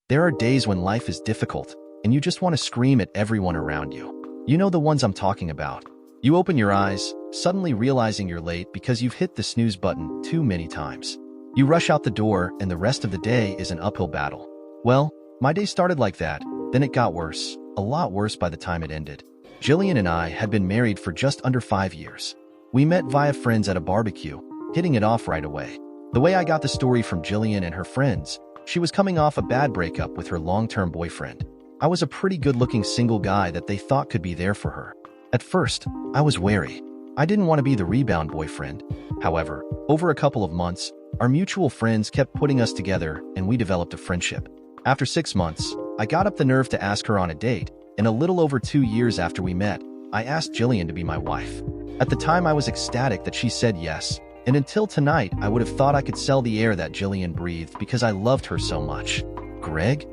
There are days when life is difficult, and you just want to scream at everyone around you. You know the ones I'm talking about. You open your eyes, suddenly realizing you're late because you've hit the snooze button too many times. You rush out the door, and the rest of the day is an uphill battle. Well, my day started like that, then it got worse, a lot worse by the time it ended. Jillian and I had been married for just under 5 years. We met via friends at a barbecue, hitting it off right away. The way I got the story from Jillian and her friends, she was coming off a bad breakup with her long-term boyfriend. I was a pretty good-looking single guy that they thought could be there for her. At first, I was wary. I didn't want to be the rebound boyfriend. However, over a couple of months, our mutual friends kept putting us together and we developed a friendship. After 6 months, I got up the nerve to ask her on a date, and a little over 2 years after we met, I asked Jillian to be my wife. At the time, I was ecstatic that she said yes, and until tonight, I would have thought I could sell the air that Jillian breathed because I loved her so much. Greg?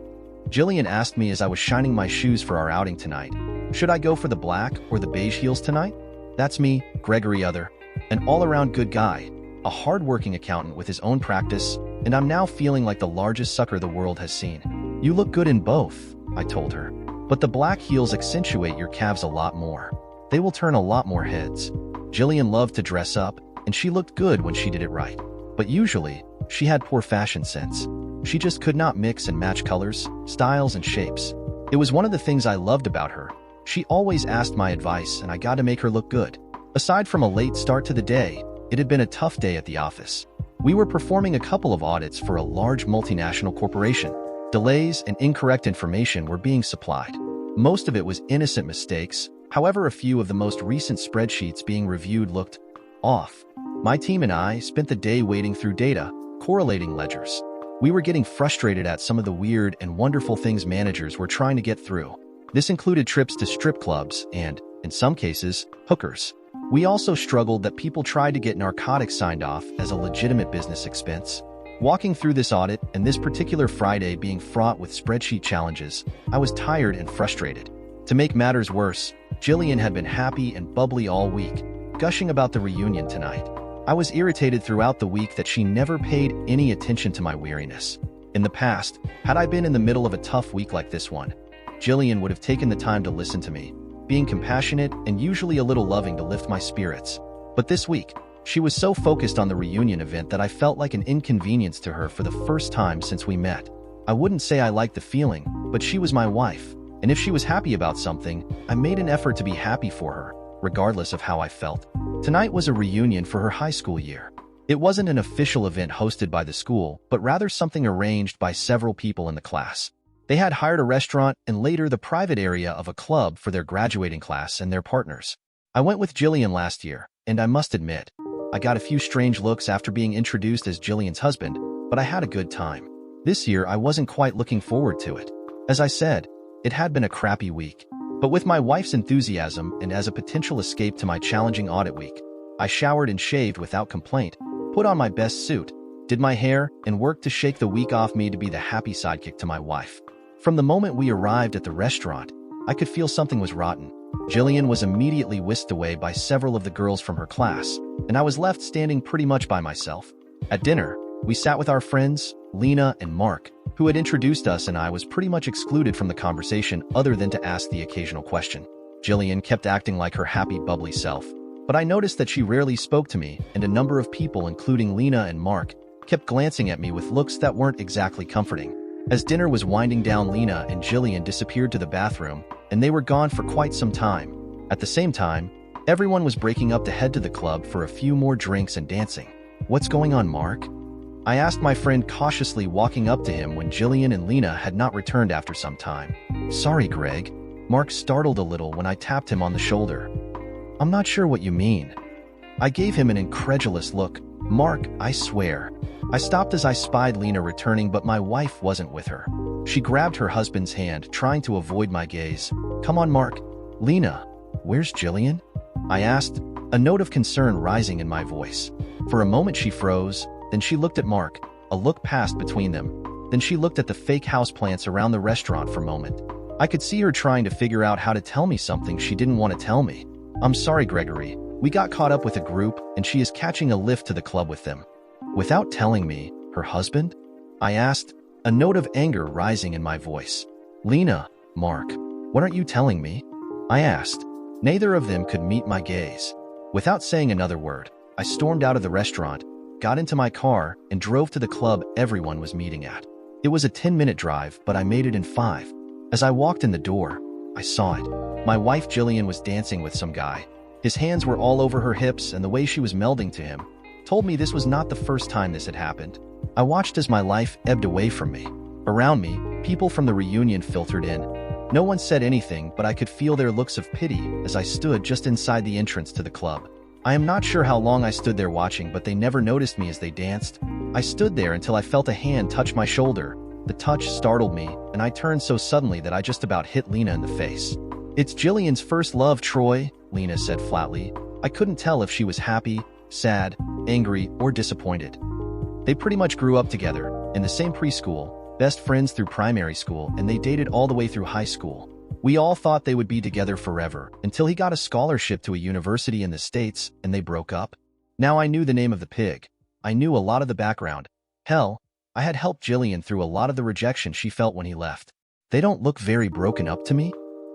Jillian asked me as I was shining my shoes for our outing tonight. Should I go for the black or the beige heels tonight? That's me, Gregory Other, an all-around good guy, a hard-working accountant with his own practice, and I'm now feeling like the largest sucker the world has seen. You look good in both, I told her. But the black heels accentuate your calves a lot more. They will turn a lot more heads. Jillian loved to dress up, and she looked good when she did it right. But usually, she had poor fashion sense. She just could not mix and match colors, styles, and shapes. It was one of the things I loved about her. She always asked my advice, and I got to make her look good. Aside from a late start to the day, it had been a tough day at the office. We were performing a couple of audits for a large multinational corporation. Delays and incorrect information were being supplied. Most of it was innocent mistakes. However, a few of the most recent spreadsheets being reviewed looked off. My team and I spent the day wading through data, correlating ledgers. We were getting frustrated at some of the weird and wonderful things managers were trying to get through. This included trips to strip clubs and, in some cases, hookers. We also struggled that people tried to get narcotics signed off as a legitimate business expense. Walking through this audit and this particular Friday being fraught with spreadsheet challenges, I was tired and frustrated. To make matters worse, Jillian had been happy and bubbly all week, gushing about the reunion tonight. I was irritated throughout the week that she never paid any attention to my weariness. In the past, had I been in the middle of a tough week like this one, Jillian would have taken the time to listen to me, being compassionate and usually a little loving to lift my spirits. But this week, she was so focused on the reunion event that I felt like an inconvenience to her for the first time since we met. I wouldn't say I liked the feeling, but she was my wife, and if she was happy about something, I made an effort to be happy for her, regardless of how I felt. Tonight was a reunion for her high school year. It wasn't an official event hosted by the school, but rather something arranged by several people in the class. They had hired a restaurant and later the private area of a club for their graduating class and their partners. I went with Jillian last year, and I must admit, I got a few strange looks after being introduced as Jillian's husband, but I had a good time. This year, I wasn't quite looking forward to it. As I said, it had been a crappy week. But with my wife's enthusiasm and as a potential escape to my challenging audit week, I showered and shaved without complaint, put on my best suit, did my hair, and worked to shake the week off me to be the happy sidekick to my wife. From the moment we arrived at the restaurant, I could feel something was rotten. Jillian was immediately whisked away by several of the girls from her class, and I was left standing pretty much by myself. At dinner, we sat with our friends, Lena and Mark, who had introduced us, and I was pretty much excluded from the conversation other than to ask the occasional question. Jillian kept acting like her happy, bubbly self, but I noticed that she rarely spoke to me, and a number of people, including Lena and Mark, kept glancing at me with looks that weren't exactly comforting. As dinner was winding down, Lena and Jillian disappeared to the bathroom, and they were gone for quite some time. At the same time, everyone was breaking up to head to the club for a few more drinks and dancing. "What's going on, Mark?" I asked my friend cautiously, walking up to him when Jillian and Lena had not returned after some time. "Sorry, Greg." Mark startled a little when I tapped him on the shoulder. "I'm not sure what you mean." I gave him an incredulous look. "Mark, I swear." I stopped as I spied Lena returning, but my wife wasn't with her. She grabbed her husband's hand, trying to avoid my gaze. "Come on, Mark." "Lena, where's Jillian?" I asked, a note of concern rising in my voice. For a moment she froze, then she looked at Mark. A look passed between them. Then she looked at the fake houseplants around the restaurant for a moment. I could see her trying to figure out how to tell me something she didn't want to tell me. "I'm sorry, Gregory. We got caught up with a group, and she is catching a lift to the club with them." Without telling me, her husband? I asked, a note of anger rising in my voice. Lena, Mark, what aren't you telling me? I asked. Neither of them could meet my gaze. Without saying another word, I stormed out of the restaurant, got into my car, and drove to the club everyone was meeting at. It was a 10-minute drive, but I made it in 5. As I walked in the door, I saw it. My wife Jillian was dancing with some guy. His hands were all over her hips, and the way she was melding to him told me this was not the first time this had happened. I watched as my life ebbed away from me. Around me, people from the reunion filtered in. No one said anything, but I could feel their looks of pity as I stood just inside the entrance to the club. I am not sure how long I stood there watching, but they never noticed me as they danced. I stood there until I felt a hand touch my shoulder. The touch startled me, and I turned so suddenly that I just about hit Lena in the face. "It's Jillian's first love, Troy," Lena said flatly. I couldn't tell if she was happy, sad, angry, or disappointed. They pretty much grew up together, in the same preschool, best friends through primary school, and they dated all the way through high school. We all thought they would be together forever, until he got a scholarship to a university in the States, and they broke up. Now I knew the name of the pig. I knew a lot of the background. Hell, I had helped Jillian through a lot of the rejection she felt when he left. "They don't look very broken up to me,"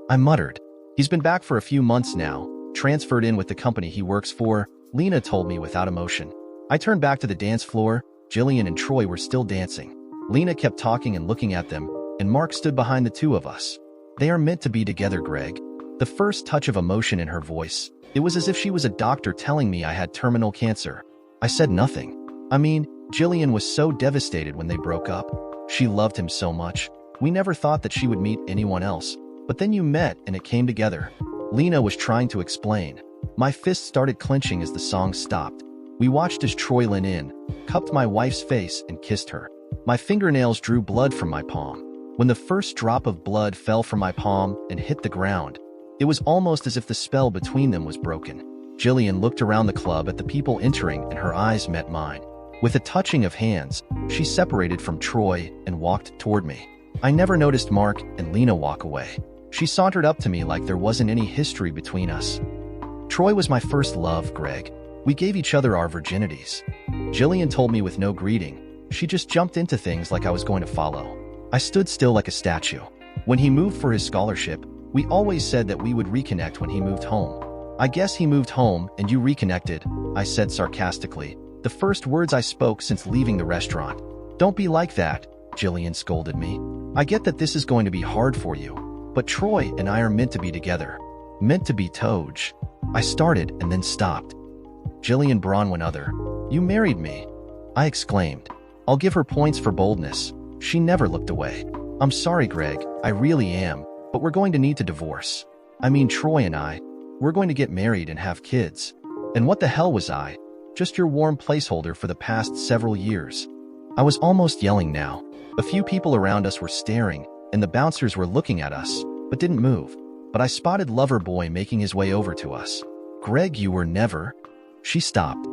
I muttered. "He's been back for a few months now, transferred in with the company he works for," Lena told me without emotion. I turned back to the dance floor. Jillian and Troy were still dancing. Lena kept talking and looking at them, and Mark stood behind the two of us. "They are meant to be together, Greg." The first touch of emotion in her voice. It was as if she was a doctor telling me I had terminal cancer. I said nothing. I mean, Jillian was so devastated when they broke up. She loved him so much. We never thought that she would meet anyone else. But then you met and it came together. Lena was trying to explain. My fists started clenching as the song stopped. We watched as Troy leaned in, cupped my wife's face, and kissed her. My fingernails drew blood from my palm. When the first drop of blood fell from my palm and hit the ground, it was almost as if the spell between them was broken. Jillian looked around the club at the people entering, and her eyes met mine. With a touching of hands, she separated from Troy and walked toward me. I never noticed Mark and Lena walk away. She sauntered up to me like there wasn't any history between us. "Troy was my first love, Greg. We gave each other our virginities." Jillian told me with no greeting. She just jumped into things like I was going to follow. I stood still like a statue. When he moved for his scholarship, we always said that we would reconnect when he moved home. "I guess he moved home and you reconnected," I said sarcastically, the first words I spoke since leaving the restaurant. "Don't be like that," Jillian scolded me. "I get that this is going to be hard for you, but Troy and I are meant to be together. Meant to be Toj." I started and then stopped. Jillian Bronwyn other. "You married me," I exclaimed. I'll give her points for boldness. She never looked away. "I'm sorry, Greg, I really am, but we're going to need to divorce. I mean, Troy and I, we're going to get married and have kids. And what the hell was I? Just your warm placeholder for the past several years." I was almost yelling now. A few people around us were staring, and the bouncers were looking at us, but didn't move. But I spotted Lover Boy making his way over to us. "Greg, you were never..." She stopped.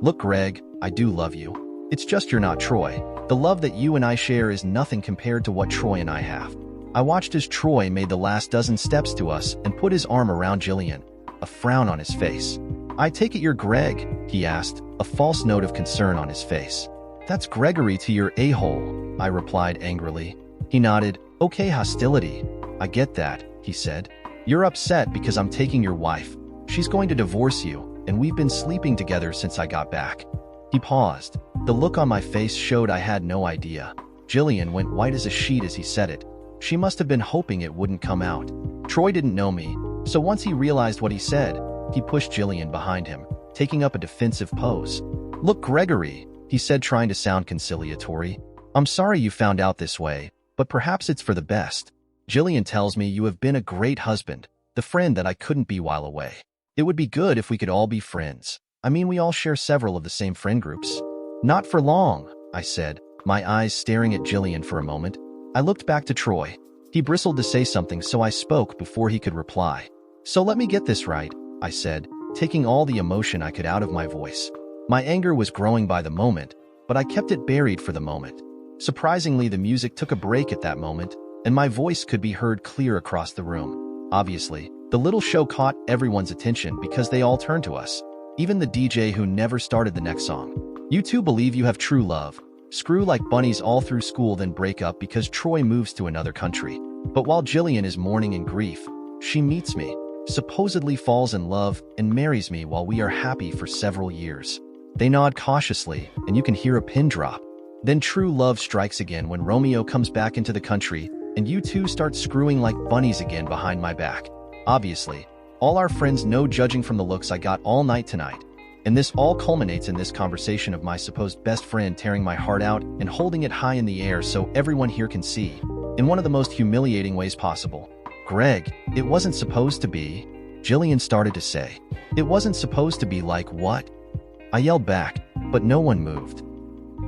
"Look, Greg, I do love you. It's just you're not Troy. The love that you and I share is nothing compared to what Troy and I have." I watched as Troy made the last dozen steps to us and put his arm around Jillian, a frown on his face. "I take it you're Greg?" he asked, a false note of concern on his face. "That's Gregory to your a-hole," I replied angrily. He nodded. "Okay, hostility. I get that," he said. "You're upset because I'm taking your wife. She's going to divorce you, and we've been sleeping together since I got back." He paused. The look on my face showed I had no idea. Jillian went white as a sheet as he said it. She must have been hoping it wouldn't come out. Troy didn't know me, so once he realized what he said, he pushed Jillian behind him, taking up a defensive pose. "Look, Gregory," he said, trying to sound conciliatory. "I'm sorry you found out this way, but perhaps it's for the best. Jillian tells me you have been a great husband, the friend that I couldn't be while away. It would be good if we could all be friends. I mean, we all share several of the same friend groups." "Not for long," I said, my eyes staring at Jillian for a moment. I looked back to Troy. He bristled to say something, so I spoke before he could reply. "So let me get this right," I said, taking all the emotion I could out of my voice. My anger was growing by the moment, but I kept it buried for the moment. Surprisingly, the music took a break at that moment, and my voice could be heard clear across the room. Obviously, the little show caught everyone's attention because they all turned to us, even the DJ who never started the next song. "You two believe you have true love, Screw like bunnies all through school, then break up because Troy moves to another country. But while Jillian is mourning in grief, she meets me, supposedly falls in love, and marries me while we are happy for several years. They nod cautiously, and you can hear a pin drop. Then true love strikes again when Romeo comes back into the country, and you two start screwing like bunnies again behind my back. Obviously, all our friends know, judging from the looks I got all night tonight. And this all culminates in this conversation of my supposed best friend tearing my heart out and holding it high in the air so everyone here can see, in one of the most humiliating ways possible. Greg, it wasn't supposed to be, Jillian started to say. It wasn't supposed to be like what? I yelled back, but no one moved.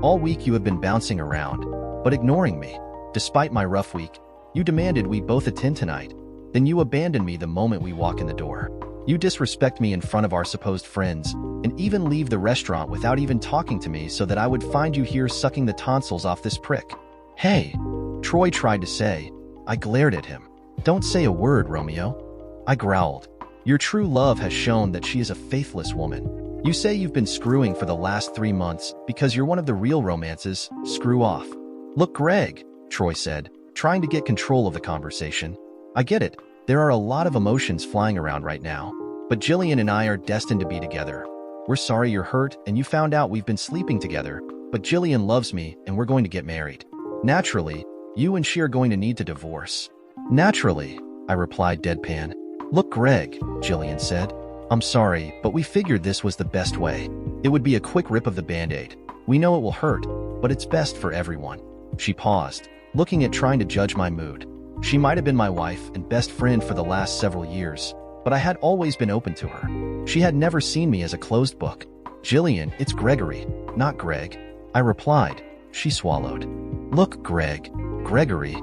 All week you have been bouncing around, but ignoring me. Despite my rough week, you demanded we both attend tonight. Then you abandon me the moment we walk in the door. You disrespect me in front of our supposed friends, and even leave the restaurant without even talking to me so that I would find you here sucking the tonsils off this prick. Hey, Troy tried to say. I glared at him. Don't say a word, Romeo. I growled. Your true love has shown that she is a faithless woman. You say you've been screwing for the last 3 months because you're one of the real romances. Screw off. Look, Greg, Troy said, trying to get control of the conversation. I get it. There are a lot of emotions flying around right now, but Jillian and I are destined to be together. We're sorry you're hurt and you found out we've been sleeping together, but Jillian loves me and we're going to get married. Naturally, you and she are going to need to divorce. Naturally, I replied deadpan. Look, Greg, Jillian said. I'm sorry, but we figured this was the best way. It would be a quick rip of the Band-Aid. We know it will hurt, but it's best for everyone. She paused, looking at trying to judge my mood. She might have been my wife and best friend for the last several years, but I had always been open to her. She had never seen me as a closed book. Jillian, it's Gregory, not Greg. I replied. She swallowed. Look, Gregory,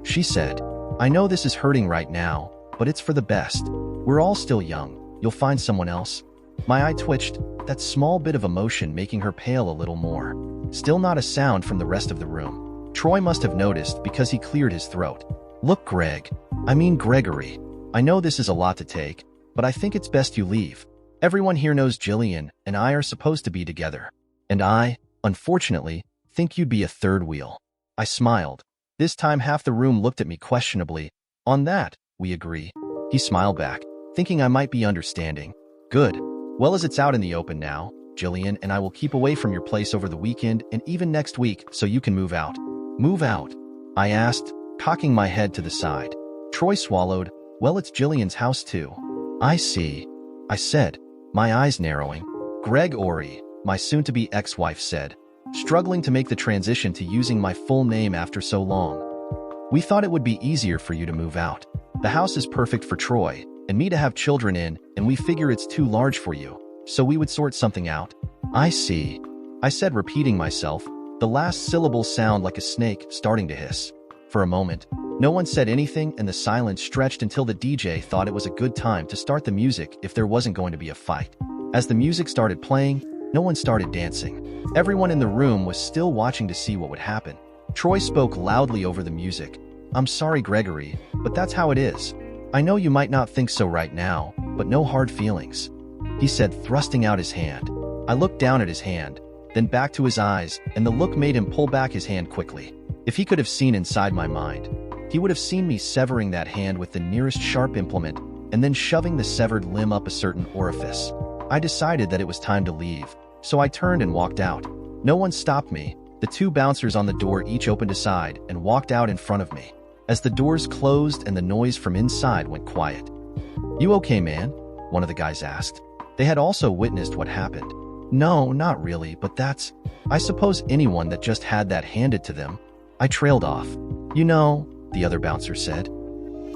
she said. I know this is hurting right now, but it's for the best. We're all still young. You'll find someone else. My eye twitched, that small bit of emotion making her pale a little more. Still not a sound from the rest of the room. Troy must have noticed because he cleared his throat. Look, Gregory, I know this is a lot to take, but I think it's best you leave. Everyone here knows Jillian and I are supposed to be together. And I, unfortunately, think you'd be a third wheel. I smiled. This time half the room looked at me questionably. On that, we agree. He smiled back, thinking I might be understanding. Good. Well, as it's out in the open now, Jillian and I will keep away from your place over the weekend and even next week so you can move out. Move out? I asked, cocking my head to the side. Troy swallowed. Well, it's Jillian's house too. I see, I said, my eyes narrowing. Greg Ori, my soon-to-be ex-wife said, struggling to make the transition to using my full name after so long. We thought it would be easier for you to move out. The house is perfect for Troy and me to have children in, and we figure it's too large for you, so we would sort something out. I see, I said, repeating myself, the last syllable sound like a snake starting to hiss. For a moment, no one said anything, and the silence stretched until the DJ thought it was a good time to start the music if there wasn't going to be a fight. As the music started playing, no one started dancing. Everyone in the room was still watching to see what would happen. Troy spoke loudly over the music. I'm sorry, Gregory, but that's how it is. I know you might not think so right now, but no hard feelings, he said, thrusting out his hand. I looked down at his hand, then back to his eyes, and the look made him pull back his hand quickly. If he could have seen inside my mind, he would have seen me severing that hand with the nearest sharp implement and then shoving the severed limb up a certain orifice. I decided that it was time to leave, so I turned and walked out. No one stopped me. The two bouncers on the door each opened a side and walked out in front of me. As the doors closed and the noise from inside went quiet. You okay, man? One of the guys asked. They had also witnessed what happened. No, not really, but that's, I suppose, anyone that just had that handed to them. I trailed off. You know, the other bouncer said,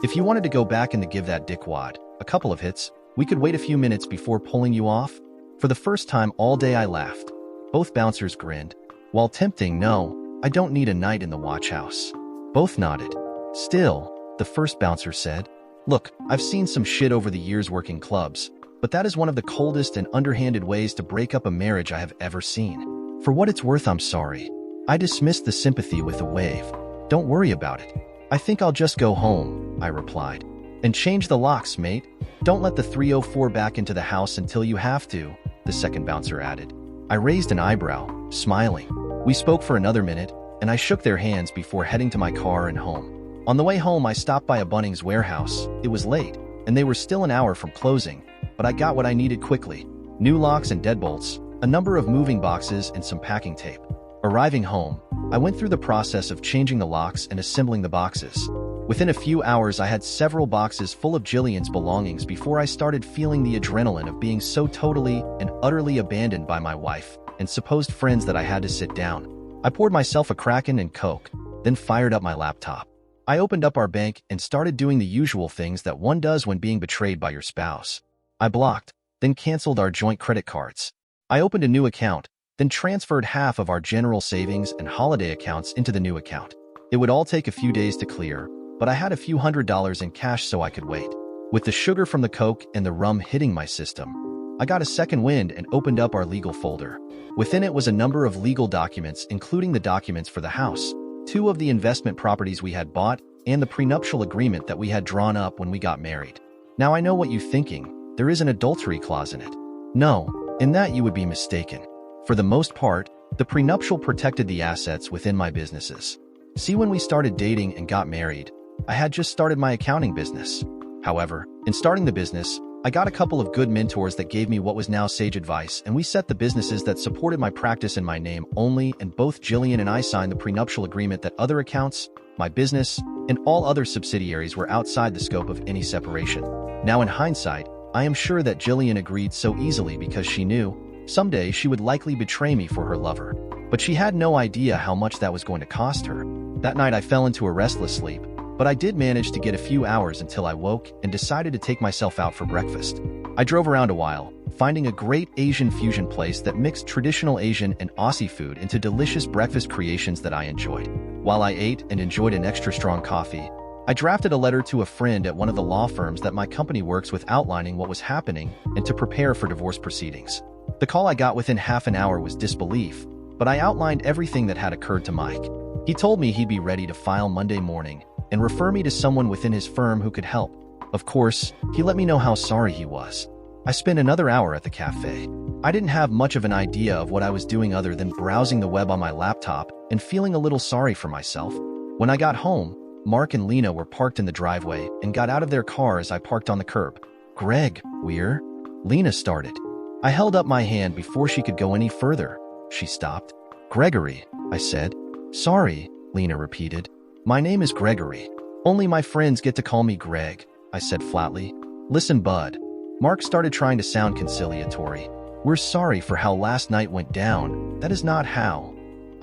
if you wanted to go back and to give that dickwad a couple of hits, we could wait a few minutes before pulling you off. For the first time all day I laughed. Both bouncers grinned. While tempting, no, I don't need a night in the watch house. Both nodded. Still, the first bouncer said, look, I've seen some shit over the years working clubs, but that is one of the coldest and underhanded ways to break up a marriage I have ever seen. For what it's worth, I'm sorry. I dismissed the sympathy with a wave. Don't worry about it. I think I'll just go home, I replied. And change the locks, mate. Don't let the 304 back into the house until you have to, the second bouncer added. I raised an eyebrow, smiling. We spoke for another minute, and I shook their hands before heading to my car and home. On the way home, I stopped by a Bunnings warehouse. It was late, and they were still an hour from closing, but I got what I needed quickly: new locks and deadbolts, a number of moving boxes, and some packing tape. Arriving home, I went through the process of changing the locks and assembling the boxes. Within a few hours, I had several boxes full of Jillian's belongings before I started feeling the adrenaline of being so totally and utterly abandoned by my wife and supposed friends that I had to sit down. I poured myself a Kraken and Coke, then fired up my laptop. I opened up our bank and started doing the usual things that one does when being betrayed by your spouse. I blocked, then canceled our joint credit cards. I opened a new account, then transferred half of our general savings and holiday accounts into the new account. It would all take a few days to clear, but I had a few $100s in cash so I could wait. With the sugar from the Coke and the rum hitting my system, I got a second wind and opened up our legal folder. Within it was a number of legal documents, including the documents for the house, 2 of the investment properties we had bought, and the prenuptial agreement that we had drawn up when we got married. Now I know what you're thinking: there is an adultery clause in it. No, in that you would be mistaken. For the most part, the prenuptial protected the assets within my businesses. See, when we started dating and got married, I had just started my accounting business. However, in starting the business, I got a couple of good mentors that gave me what was now sage advice, and we set the businesses that supported my practice in my name only, and both Jillian and I signed the prenuptial agreement that other accounts, my business, and all other subsidiaries were outside the scope of any separation. Now in hindsight, I am sure that Jillian agreed so easily because she knew someday she would likely betray me for her lover. But she had no idea how much that was going to cost her. That night I fell into a restless sleep, but I did manage to get a few hours until I woke and decided to take myself out for breakfast. I drove around a while, finding a great Asian fusion place that mixed traditional Asian and Aussie food into delicious breakfast creations that I enjoyed. While I ate and enjoyed an extra strong coffee, I drafted a letter to a friend at one of the law firms that my company works with, outlining what was happening and to prepare for divorce proceedings. The call I got within half an hour was disbelief, but I outlined everything that had occurred to Mike. He told me he'd be ready to file Monday morning and refer me to someone within his firm who could help. Of course, he let me know how sorry he was. I spent another hour at the cafe. I didn't have much of an idea of what I was doing other than browsing the web on my laptop and feeling a little sorry for myself. When I got home, Mark and Lena were parked in the driveway and got out of their car as I parked on the curb. "Greg, we're..." Lena started. I held up my hand before she could go any further. She stopped. "Gregory," I said. "Sorry," Lena repeated. "My name is Gregory. Only my friends get to call me Greg," I said flatly. "Listen, bud." Mark started trying to sound conciliatory. "We're sorry for how last night went down. That is not how."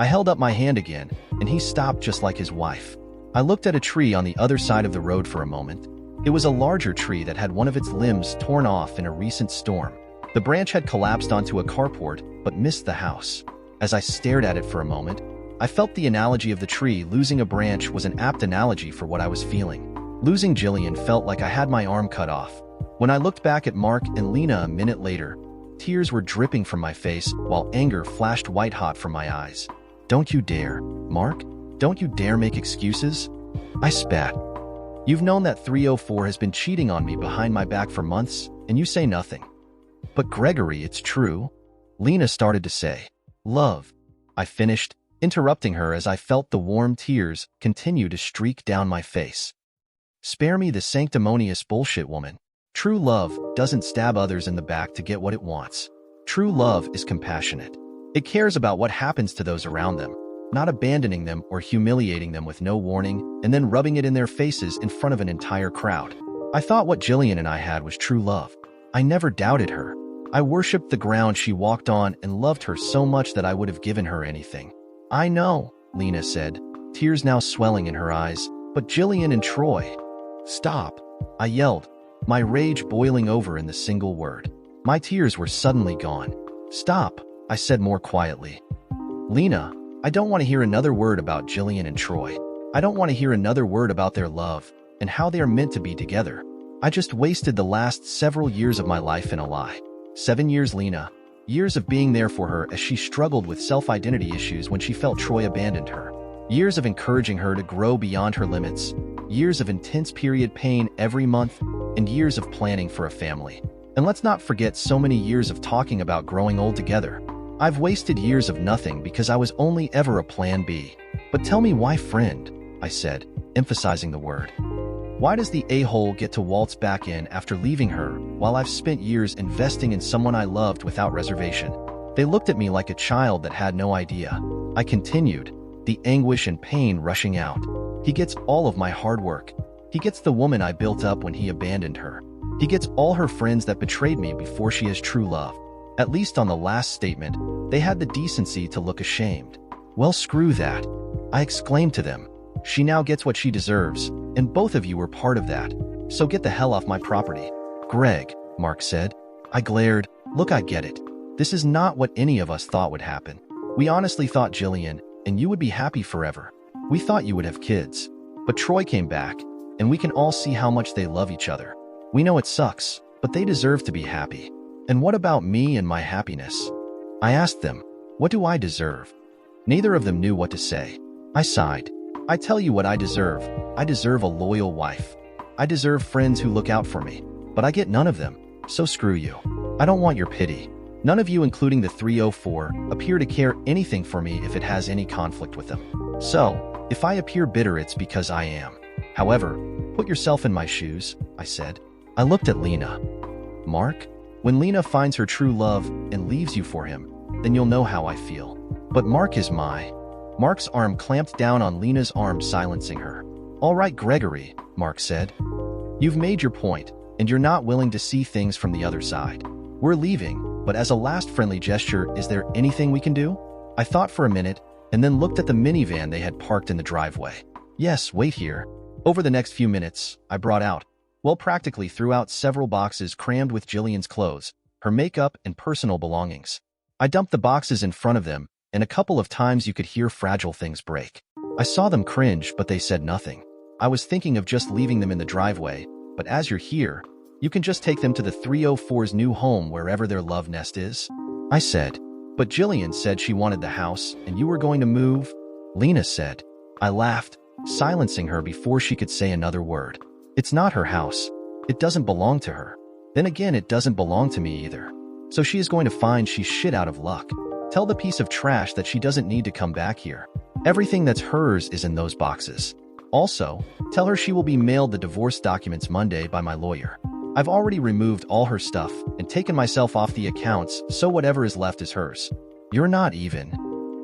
I held up my hand again, and he stopped just like his wife. I looked at a tree on the other side of the road for a moment. It was a larger tree that had one of its limbs torn off in a recent storm. The branch had collapsed onto a carport, but missed the house. As I stared at it for a moment, I felt the analogy of the tree losing a branch was an apt analogy for what I was feeling. Losing Jillian felt like I had my arm cut off. When I looked back at Mark and Lena a minute later, tears were dripping from my face while anger flashed white-hot from my eyes. "Don't you dare, Mark. Don't you dare make excuses," I spat. "You've known that 304 has been cheating on me behind my back for months, and you say nothing." "But Gregory, it's true," Lena started to say. "Love," I finished, interrupting her as I felt the warm tears continue to streak down my face. "Spare me the sanctimonious bullshit, woman. True love doesn't stab others in the back to get what it wants. True love is compassionate. It cares about what happens to those around them, not abandoning them or humiliating them with no warning and then rubbing it in their faces in front of an entire crowd." I thought what Jillian and I had was true love. I never doubted her. I worshipped the ground she walked on and loved her so much that I would have given her anything. "I know," Lena said, tears now swelling in her eyes, "but Jillian and Troy..." "Stop," I yelled, my rage boiling over in the single word. My tears were suddenly gone. "Stop," I said more quietly. "Lena, I don't want to hear another word about Jillian and Troy. I don't want to hear another word about their love and how they are meant to be together. I just wasted the last several years of my life in a lie. 7 years, Lena. Years of being there for her as she struggled with self-identity issues when she felt Troy abandoned her. Years of encouraging her to grow beyond her limits. Years of intense period pain every month, and years of planning for a family. And let's not forget so many years of talking about growing old together. I've wasted years of nothing because I was only ever a plan B. But tell me why friend, I said, emphasizing the word. Why does the a-hole get to waltz back in after leaving her while I've spent years investing in someone I loved without reservation? They looked at me like a child that had no idea. I continued, the anguish and pain rushing out. He gets all of my hard work. He gets the woman I built up when he abandoned her. He gets all her friends that betrayed me before she has true love. At least on the last statement, they had the decency to look ashamed. Well, screw that, I exclaimed to them. She now gets what she deserves, and both of you were part of that. So get the hell off my property. Greg, Mark said. I glared. Look, I get it. This is not what any of us thought would happen. We honestly thought Jillian and you would be happy forever. We thought you would have kids. But Troy came back, and we can all see how much they love each other. We know it sucks, but they deserve to be happy. And what about me and my happiness? I asked them, what do I deserve? Neither of them knew what to say. I sighed. I tell you what I deserve. I deserve a loyal wife. I deserve friends who look out for me. But I get none of them, so screw you. I don't want your pity. None of you, including the 304, appear to care anything for me if it has any conflict with them. So, if I appear bitter, it's because I am. However, put yourself in my shoes, I said. I looked at Lena. Mark, when Lena finds her true love and leaves you for him, then you'll know how I feel. But Mark is Mark's arm clamped down on Lena's arm, silencing her. All right, Gregory, Mark said. You've made your point, and you're not willing to see things from the other side. We're leaving, but as a last friendly gesture, is there anything we can do? I thought for a minute, and then looked at the minivan they had parked in the driveway. Yes, wait here. Over the next few minutes, I brought out, practically threw out several boxes crammed with Jillian's clothes, her makeup, and personal belongings. I dumped the boxes in front of them, and a couple of times you could hear fragile things break. I saw them cringe, but they said nothing. I was thinking of just leaving them in the driveway, but as you're here, you can just take them to the 304's new home wherever their love nest is, I said. But Jillian said she wanted the house, and you were going to move, Lena said. I laughed, silencing her before she could say another word. It's not her house. It doesn't belong to her. Then again, it doesn't belong to me either. So she is going to find she's shit out of luck. Tell the piece of trash that she doesn't need to come back here. Everything that's hers is in those boxes. Also, tell her she will be mailed the divorce documents Monday by my lawyer. I've already removed all her stuff and taken myself off the accounts, so whatever is left is hers. You're not even.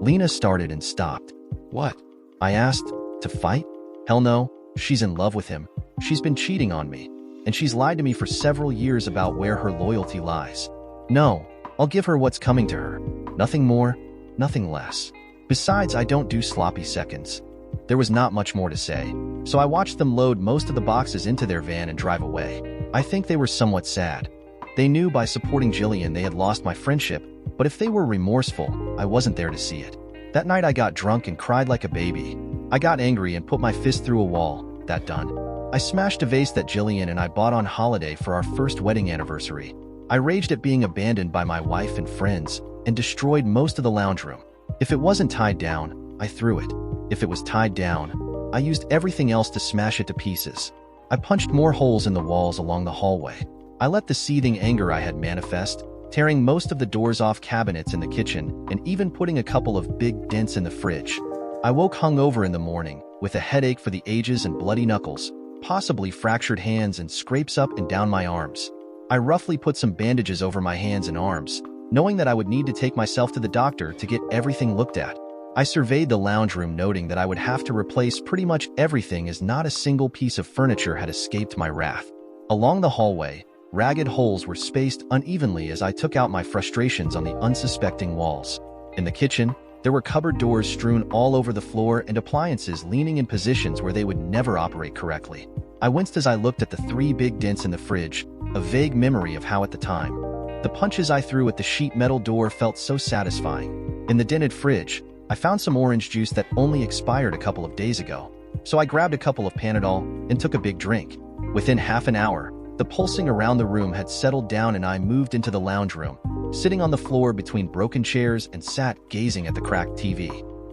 Lena started and stopped. What? I asked. To fight? Hell no. She's in love with him. She's been cheating on me. And she's lied to me for several years about where her loyalty lies. No, I'll give her what's coming to her. Nothing more, nothing less. Besides, I don't do sloppy seconds. There was not much more to say, so I watched them load most of the boxes into their van and drive away. I think they were somewhat sad. They knew by supporting Jillian they had lost my friendship, but if they were remorseful, I wasn't there to see it. That night I got drunk and cried like a baby. I got angry and put my fist through a wall. That done. I smashed a vase that Jillian and I bought on holiday for our first wedding anniversary. I raged at being abandoned by my wife and friends and destroyed most of the lounge room. If it wasn't tied down, I threw it. If it was tied down, I used everything else to smash it to pieces. I punched more holes in the walls along the hallway. I let the seething anger I had manifest, tearing most of the doors off cabinets in the kitchen and even putting a couple of big dents in the fridge. I woke hungover in the morning with a headache for the ages and bloody knuckles, possibly fractured hands and scrapes up and down my arms. I roughly put some bandages over my hands and arms, knowing that I would need to take myself to the doctor to get everything looked at. I surveyed the lounge room, noting that I would have to replace pretty much everything as not a single piece of furniture had escaped my wrath. Along the hallway, ragged holes were spaced unevenly as I took out my frustrations on the unsuspecting walls. In the kitchen, there were cupboard doors strewn all over the floor and appliances leaning in positions where they would never operate correctly. I winced as I looked at the 3 big dents in the fridge, a vague memory of how at the time. The punches I threw at the sheet metal door felt so satisfying. In the dented fridge, I found some orange juice that only expired a couple of days ago. So I grabbed a couple of Panadol and took a big drink. Within half an hour, the pulsing around the room had settled down and I moved into the lounge room, sitting on the floor between broken chairs and sat gazing at the cracked TV.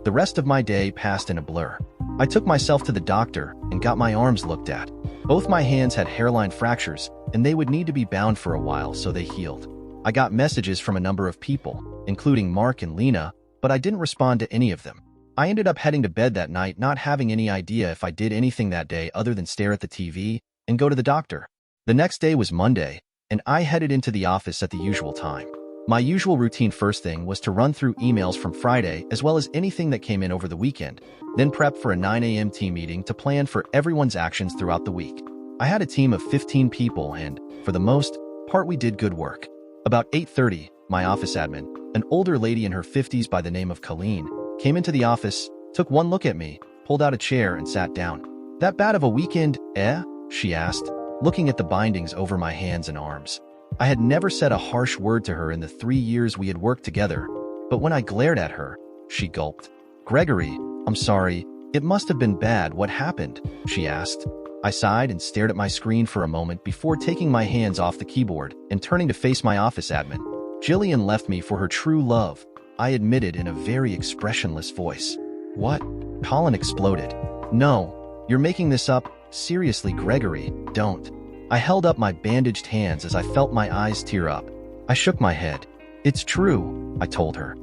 The rest of my day passed in a blur. I took myself to the doctor and got my arms looked at. Both my hands had hairline fractures and they would need to be bound for a while so they healed. I got messages from a number of people. including Mark and Lena, but I didn't respond to any of them. I ended up heading to bed that night not having any idea if I did anything that day other than stare at the TV and go to the doctor. The next day was Monday, and I headed into the office at the usual time. My usual routine first thing was to run through emails from Friday as well as anything that came in over the weekend, then prep for a 9 a.m. team meeting to plan for everyone's actions throughout the week. I had a team of 15 people and, for the most part, we did good work. About 8:30, my office admin, an older lady in her 50s by the name of Colleen, came into the office, took one look at me, pulled out a chair and sat down. "That bad of a weekend, eh?" she asked, looking at the bindings over my hands and arms. I had never said a harsh word to her in the 3 years we had worked together, but when I glared at her, she gulped. "Gregory, I'm sorry, it must have been bad. What happened?" she asked. I sighed and stared at my screen for a moment before taking my hands off the keyboard and turning to face my office admin. "Jillian left me for her true love," I admitted in a very expressionless voice. "What?" Colin exploded. "No, you're making this up. Seriously, Gregory, don't." I held up my bandaged hands as I felt my eyes tear up. I shook my head. "It's true," I told her.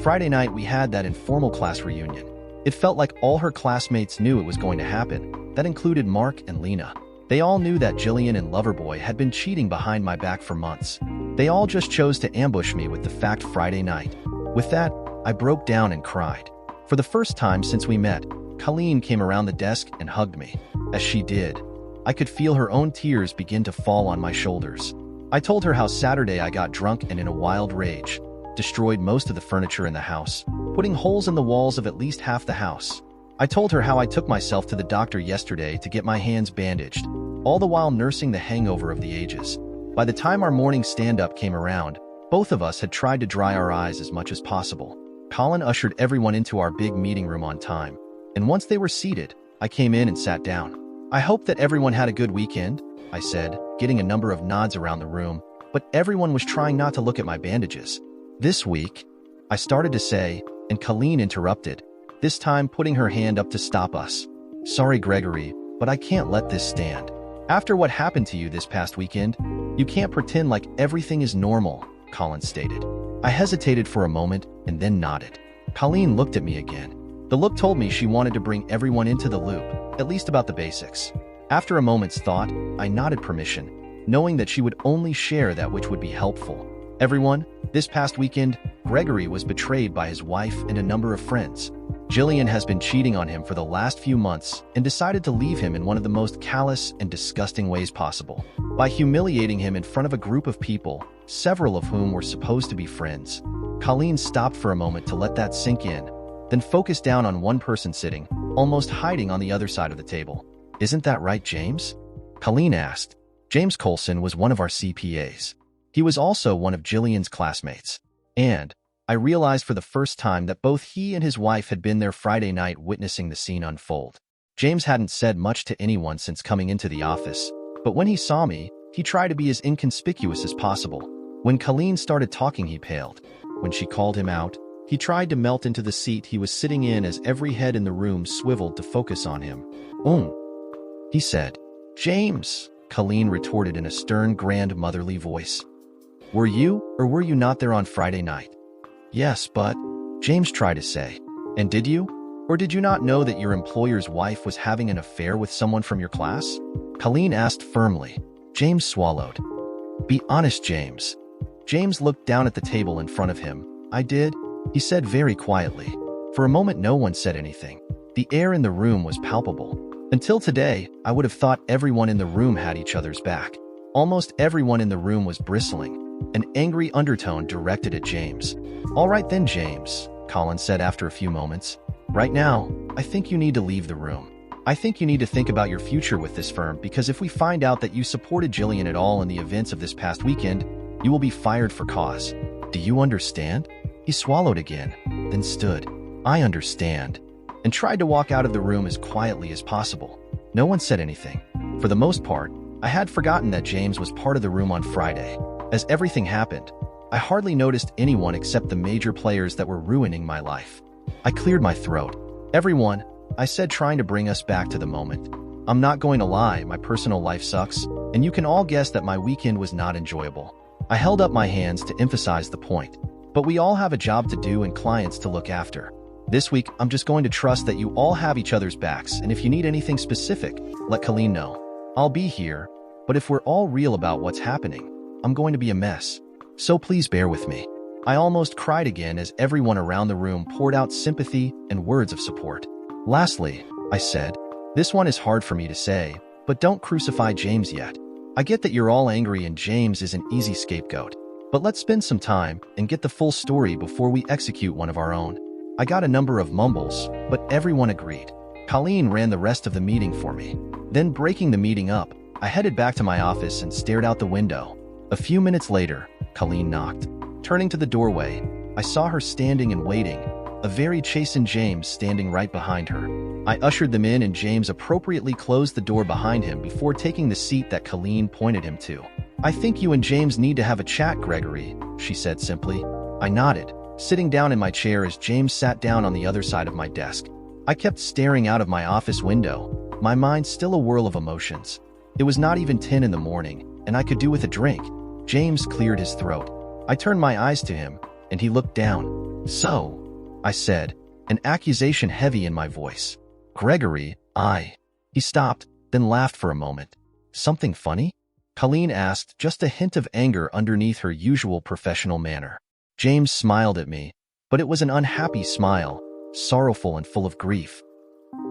Friday night we had that informal class reunion. It felt like all her classmates knew it was going to happen. That included Mark and Lena. They all knew that Jillian and Loverboy had been cheating behind my back for months. They all just chose to ambush me with the fact Friday night. With that, I broke down and cried. For the first time since we met, Colleen came around the desk and hugged me. As she did, I could feel her own tears begin to fall on my shoulders. I told her how Saturday I got drunk and in a wild rage, destroyed most of the furniture in the house, putting holes in the walls of at least half the house. I told her how I took myself to the doctor yesterday to get my hands bandaged, all the while nursing the hangover of the ages. By the time our morning stand-up came around, both of us had tried to dry our eyes as much as possible. Colin ushered everyone into our big meeting room on time, and once they were seated, I came in and sat down. "I hope that everyone had a good weekend," I said, getting a number of nods around the room, but everyone was trying not to look at my bandages. "This week," I started to say, and Colleen interrupted, this time putting her hand up to stop us. "Sorry, Gregory, but I can't let this stand. After what happened to you this past weekend, you can't pretend like everything is normal," Colin stated. I hesitated for a moment and then nodded. Colleen looked at me again. The look told me she wanted to bring everyone into the loop, at least about the basics. After a moment's thought, I nodded permission, knowing that she would only share that which would be helpful. "Everyone, this past weekend, Gregory was betrayed by his wife and a number of friends. Jillian has been cheating on him for the last few months and decided to leave him in one of the most callous and disgusting ways possible, by humiliating him in front of a group of people, several of whom were supposed to be friends." Colleen stopped for a moment to let that sink in, then focused down on one person sitting, almost hiding on the other side of the table. "Isn't that right, James?" Colleen asked. James Colson was one of our CPAs. He was also one of Jillian's classmates. And I realized for the first time that both he and his wife had been there Friday night witnessing the scene unfold. James hadn't said much to anyone since coming into the office, but when he saw me, he tried to be as inconspicuous as possible. When Colleen started talking, he paled. When she called him out, he tried to melt into the seat he was sitting in as every head in the room swiveled to focus on him. He said. "James," Colleen retorted in a stern, grandmotherly voice. "Were you or were you not there on Friday night?" "Yes, but," James tried to say. "And did you? Or did you not know that your employer's wife was having an affair with someone from your class?" Colleen asked firmly. James swallowed. "Be honest, James." James looked down at the table in front of him. "I did," he said very quietly. For a moment no one said anything. The air in the room was palpable. Until today, I would have thought everyone in the room had each other's back. Almost everyone in the room was bristling, an angry undertone directed at James. "All right then, James," Colin said after a few moments. "Right now, I think you need to leave the room. I think you need to think about your future with this firm, because if we find out that you supported Jillian at all in the events of this past weekend, you will be fired for cause. Do you understand?" He swallowed again, then stood. "I understand," and tried to walk out of the room as quietly as possible. No one said anything. For the most part, I had forgotten that James was part of the room on Friday. As everything happened, I hardly noticed anyone except the major players that were ruining my life. I cleared my throat. "Everyone," I said, trying to bring us back to the moment. "I'm not going to lie, my personal life sucks, and you can all guess that my weekend was not enjoyable." I held up my hands to emphasize the point. But we all have a job to do and clients to look after. This week, I'm just going to trust that you all have each other's backs, and if you need anything specific, let Colleen know. I'll be here, but if we're all real about what's happening, I'm going to be a mess. So please bear with me. I almost cried again as everyone around the room poured out sympathy and words of support. Lastly, I said, this one is hard for me to say, but don't crucify James yet. I get that you're all angry and James is an easy scapegoat, but let's spend some time and get the full story before we execute one of our own. I got a number of mumbles, but everyone agreed. Colleen ran the rest of the meeting for me. Then, breaking the meeting up, I headed back to my office and stared out the window. A few minutes later, Colleen knocked. Turning to the doorway, I saw her standing and waiting, a very chastened James standing right behind her. I ushered them in and James appropriately closed the door behind him before taking the seat that Colleen pointed him to. I think you and James need to have a chat, Gregory, she said simply. I nodded, sitting down in my chair as James sat down on the other side of my desk. I kept staring out of my office window, my mind still a whirl of emotions. It was not even 10 in the morning, and I could do with a drink. James cleared his throat. I turned my eyes to him, and he looked down. So, I said, an accusation heavy in my voice. Gregory, He stopped, then laughed for a moment. Something funny? Colleen asked, just a hint of anger underneath her usual professional manner. James smiled at me, but it was an unhappy smile, sorrowful and full of grief.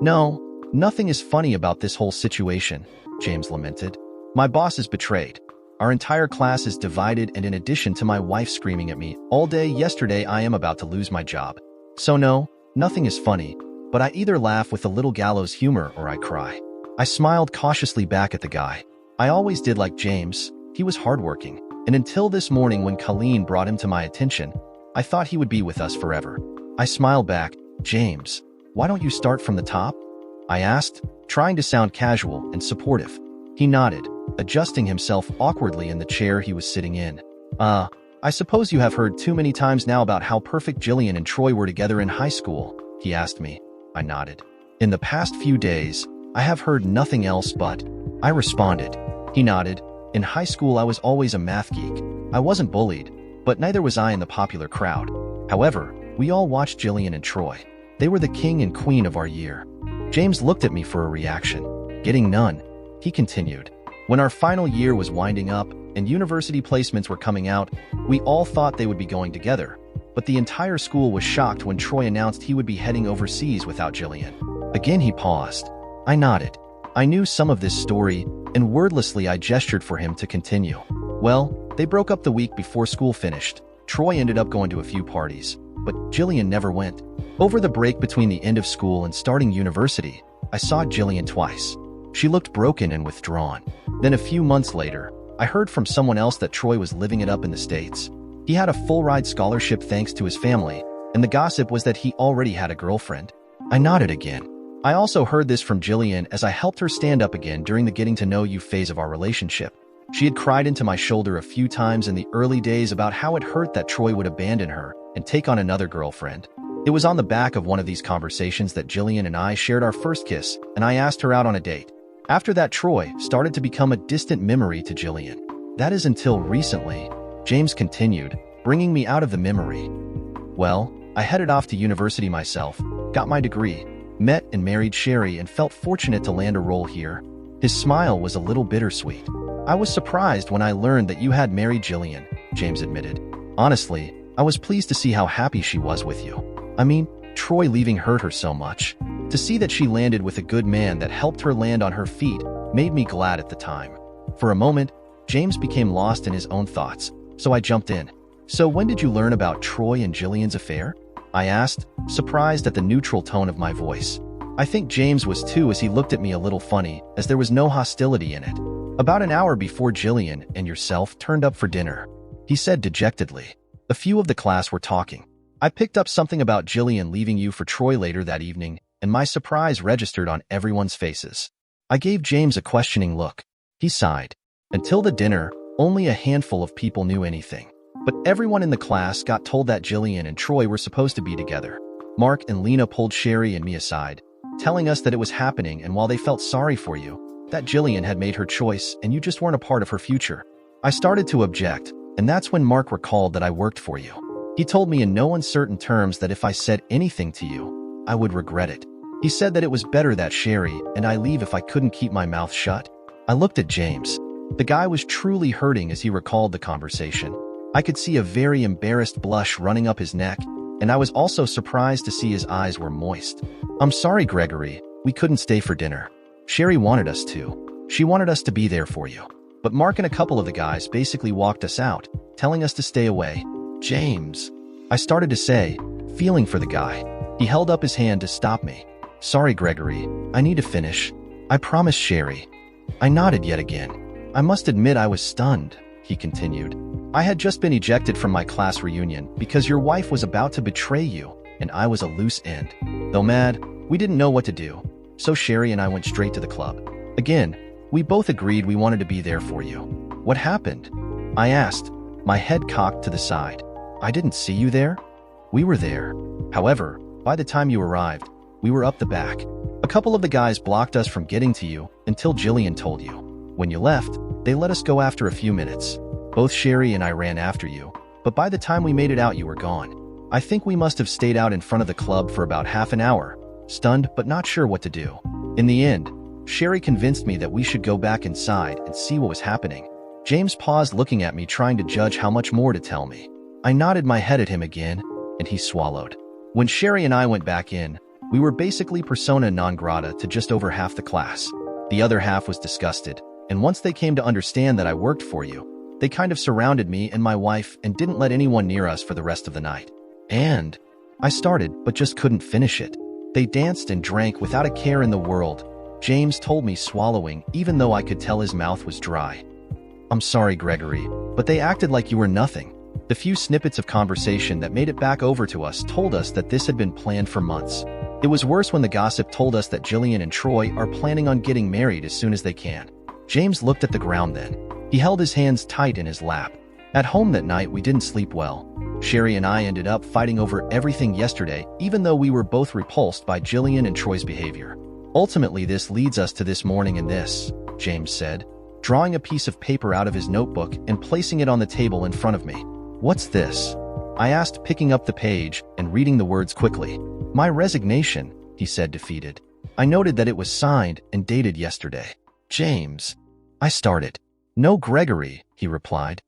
No, nothing is funny about this whole situation, James lamented. My boss is betrayed. Our entire class is divided, and in addition to my wife screaming at me all day yesterday, I am about to lose my job. So no, nothing is funny, but I either laugh with a little gallows humor or I cry. I smiled cautiously back at the guy. I always did like James. He was hardworking, and until this morning when Colleen brought him to my attention, I thought he would be with us forever. I smiled back. James, why don't you start from the top? I asked, trying to sound casual and supportive. He nodded, adjusting himself awkwardly in the chair he was sitting in. I suppose you have heard too many times now about how perfect Jillian and Troy were together in high school, he asked me. I nodded. In the past few days, I have heard nothing else but, I responded. He nodded. In high school, I was always a math geek. I wasn't bullied, but neither was I in the popular crowd. However, we all watched Jillian and Troy. They were the king and queen of our year. James looked at me for a reaction. Getting none. He continued. When our final year was winding up and university placements were coming out, we all thought they would be going together. But the entire school was shocked when Troy announced he would be heading overseas without Jillian. Again he paused. I nodded. I knew some of this story, and wordlessly I gestured for him to continue. Well, they broke up the week before school finished. Troy ended up going to a few parties, but Jillian never went. Over the break between the end of school and starting university, I saw Jillian twice. She looked broken and withdrawn. Then a few months later, I heard from someone else that Troy was living it up in the States. He had a full-ride scholarship thanks to his family, and the gossip was that he already had a girlfriend. I nodded again. I also heard this from Jillian as I helped her stand up again during the getting-to-know-you phase of our relationship. She had cried into my shoulder a few times in the early days about how it hurt that Troy would abandon her and take on another girlfriend. It was on the back of one of these conversations that Jillian and I shared our first kiss, and I asked her out on a date. After that, Troy started to become a distant memory to Jillian. That is until recently, James continued, bringing me out of the memory. Well, I headed off to university myself, got my degree, met and married Sherry, and felt fortunate to land a role here. His smile was a little bittersweet. I was surprised when I learned that you had married Jillian, James admitted. Honestly, I was pleased to see how happy she was with you. I mean, Troy leaving hurt her so much. To see that she landed with a good man that helped her land on her feet made me glad at the time. For a moment, James became lost in his own thoughts, so I jumped in. So when did you learn about Troy and Jillian's affair? I asked, surprised at the neutral tone of my voice. I think James was too, as he looked at me a little funny, as there was no hostility in it. About an hour before Jillian and yourself turned up for dinner, he said dejectedly. A few of the class were talking. I picked up something about Jillian leaving you for Troy later that evening, and my surprise registered on everyone's faces. I gave James a questioning look. He sighed. Until the dinner, only a handful of people knew anything. But everyone in the class got told that Jillian and Troy were supposed to be together. Mark and Lena pulled Sherry and me aside, telling us that it was happening, and while they felt sorry for you, that Jillian had made her choice and you just weren't a part of her future. I started to object, and that's when Mark recalled that I worked for you. He told me in no uncertain terms that if I said anything to you, I would regret it. He said that it was better that Sherry and I leave if I couldn't keep my mouth shut. I looked at James. The guy was truly hurting as he recalled the conversation. I could see a very embarrassed blush running up his neck, and I was also surprised to see his eyes were moist. "I'm sorry, Gregory. We couldn't stay for dinner. Sherry wanted us to. She wanted us to be there for you. But Mark and a couple of the guys basically walked us out, telling us to stay away." "James," I started to say, feeling for the guy. He held up his hand to stop me. "Sorry, Gregory. I need to finish. I promised Sherry." I nodded yet again. "I must admit I was stunned," he continued. "I had just been ejected from my class reunion because your wife was about to betray you, and I was a loose end. Though mad, we didn't know what to do, so Sherry and I went straight to the club. Again, we both agreed we wanted to be there for you." "What happened?" I asked, my head cocked to the side. "I didn't see you there." "We were there. However, by the time you arrived, we were up the back. A couple of the guys blocked us from getting to you until Jillian told you. When you left, they let us go after a few minutes. Both Sherry and I ran after you, but by the time we made it out, you were gone. I think we must have stayed out in front of the club for about half an hour, stunned but not sure what to do. In the end, Sherry convinced me that we should go back inside and see what was happening." James paused, looking at me, trying to judge how much more to tell me. I nodded my head at him again, and he swallowed. "When Sherry and I went back in, we were basically persona non grata to just over half the class. The other half was disgusted, and once they came to understand that I worked for you, they kind of surrounded me and my wife and didn't let anyone near us for the rest of the night. And I started, but just couldn't finish it. They danced and drank without a care in the world," James told me, swallowing, even though I could tell his mouth was dry. "I'm sorry, Gregory, but they acted like you were nothing. The few snippets of conversation that made it back over to us told us that this had been planned for months. It was worse when the gossip told us that Jillian and Troy are planning on getting married as soon as they can." James looked at the ground then. He held his hands tight in his lap. "At home that night, we didn't sleep well. Sherry and I ended up fighting over everything yesterday, even though we were both repulsed by Jillian and Troy's behavior. Ultimately, this leads us to this morning and this," James said, drawing a piece of paper out of his notebook and placing it on the table in front of me. "What's this?" I asked, picking up the page and reading the words quickly. "My resignation," he said, defeated. I noted that it was signed and dated yesterday. "James," I started. "No, Gregory," he replied.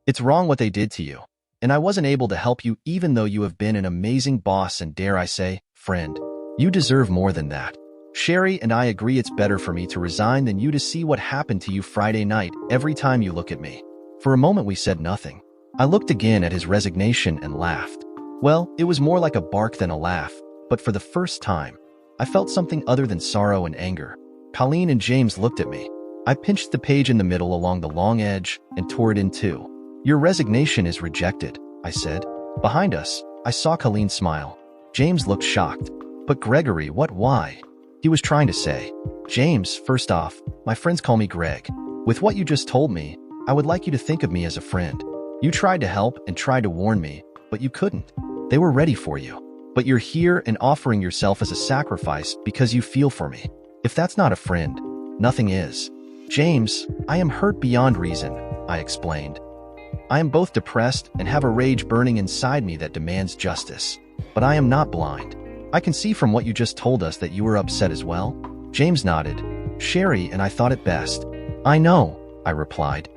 "It's wrong what they did to you, and I wasn't able to help you even though you have been an amazing boss and, dare I say, friend. You deserve more than that. Sherry and I agree it's better for me to resign than you to see what happened to you Friday night every time you look at me." For a moment we said nothing. I looked again at his resignation and laughed. Well, it was more like a bark than a laugh, but for the first time, I felt something other than sorrow and anger. Colleen and James looked at me. I pinched the page in the middle along the long edge and tore it in two. "Your resignation is rejected," I said. Behind us, I saw Colleen smile. James looked shocked. "But Gregory, why?" He was trying to say. "James, first off, my friends call me Greg. With what you just told me, I would like you to think of me as a friend. You tried to help and tried to warn me, but you couldn't. They were ready for you. But you're here and offering yourself as a sacrifice because you feel for me. If that's not a friend, nothing is." "James, I am hurt beyond reason," I explained. "I am both depressed and have a rage burning inside me that demands justice. But I am not blind. I can see from what you just told us that you were upset as well." James nodded. "Sherry and I thought it best." "I know," I replied.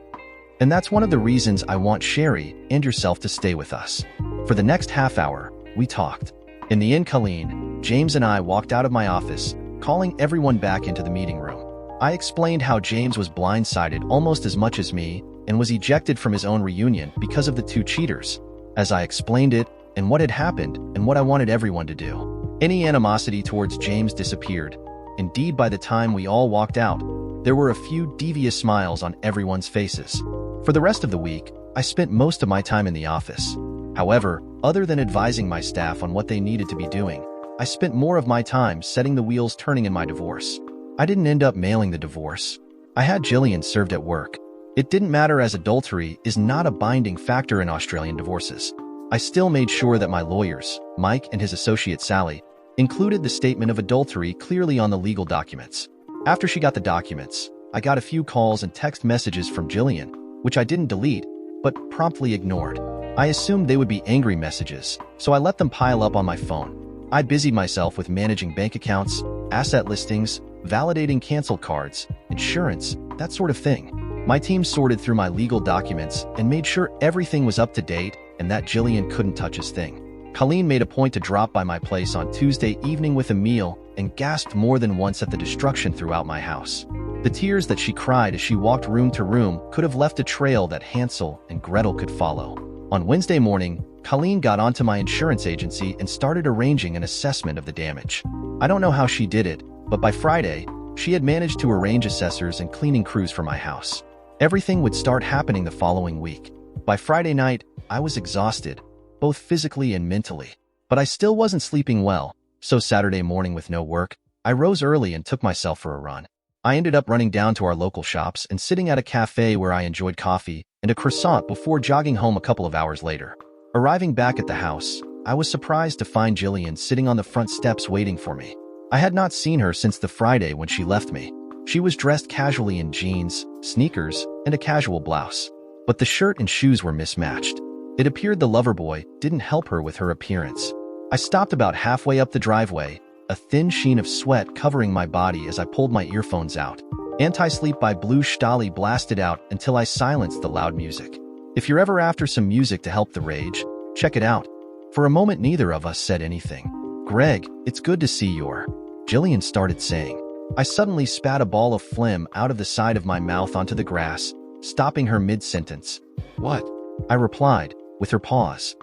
"And that's one of the reasons I want Sherry and yourself to stay with us." For the next half hour, we talked. In the end, Colleen, James and I walked out of my office, calling everyone back into the meeting room. I explained how James was blindsided almost as much as me and was ejected from his own reunion because of the two cheaters. As I explained it and what had happened and what I wanted everyone to do, any animosity towards James disappeared. Indeed, by the time we all walked out, there were a few devious smiles on everyone's faces. For the rest of the week, I spent most of my time in the office. However, other than advising my staff on what they needed to be doing, I spent more of my time setting the wheels turning in my divorce. I didn't end up mailing the divorce. I had Jillian served at work. It didn't matter, as adultery is not a binding factor in Australian divorces. I still made sure that my lawyers, Mike and his associate Sally, included the statement of adultery clearly on the legal documents. After she got the documents, I got a few calls and text messages from Jillian, which I didn't delete, but promptly ignored. I assumed they would be angry messages, so I let them pile up on my phone. I busied myself with managing bank accounts, asset listings, validating canceled cards, insurance, that sort of thing. My team sorted through my legal documents and made sure everything was up to date and that Jillian couldn't touch his thing. Colleen made a point to drop by my place on Tuesday evening with a meal and gasped more than once at the destruction throughout my house. The tears that she cried as she walked room to room could have left a trail that Hansel and Gretel could follow. On Wednesday morning, Colleen got onto my insurance agency and started arranging an assessment of the damage. I don't know how she did it, but by Friday, she had managed to arrange assessors and cleaning crews for my house. Everything would start happening the following week. By Friday night, I was exhausted, both physically and mentally, but I still wasn't sleeping well, so Saturday morning with no work, I rose early and took myself for a run. I ended up running down to our local shops and sitting at a cafe where I enjoyed coffee and a croissant before jogging home a couple of hours later. Arriving back at the house, I was surprised to find Jillian sitting on the front steps waiting for me. I had not seen her since the Friday when she left me. She was dressed casually in jeans, sneakers, and a casual blouse, but the shirt and shoes were mismatched. It appeared the lover boy didn't help her with her appearance. I stopped about halfway up the driveway, a thin sheen of sweat covering my body as I pulled my earphones out. Anti-Sleep by Blue Stali blasted out until I silenced the loud music. If you're ever after some music to help the rage, check it out. For a moment, neither of us said anything. "Greg, it's good to see you," Jillian started saying. I suddenly spat a ball of phlegm out of the side of my mouth onto the grass, stopping her mid-sentence. "What?" I replied, with her pause.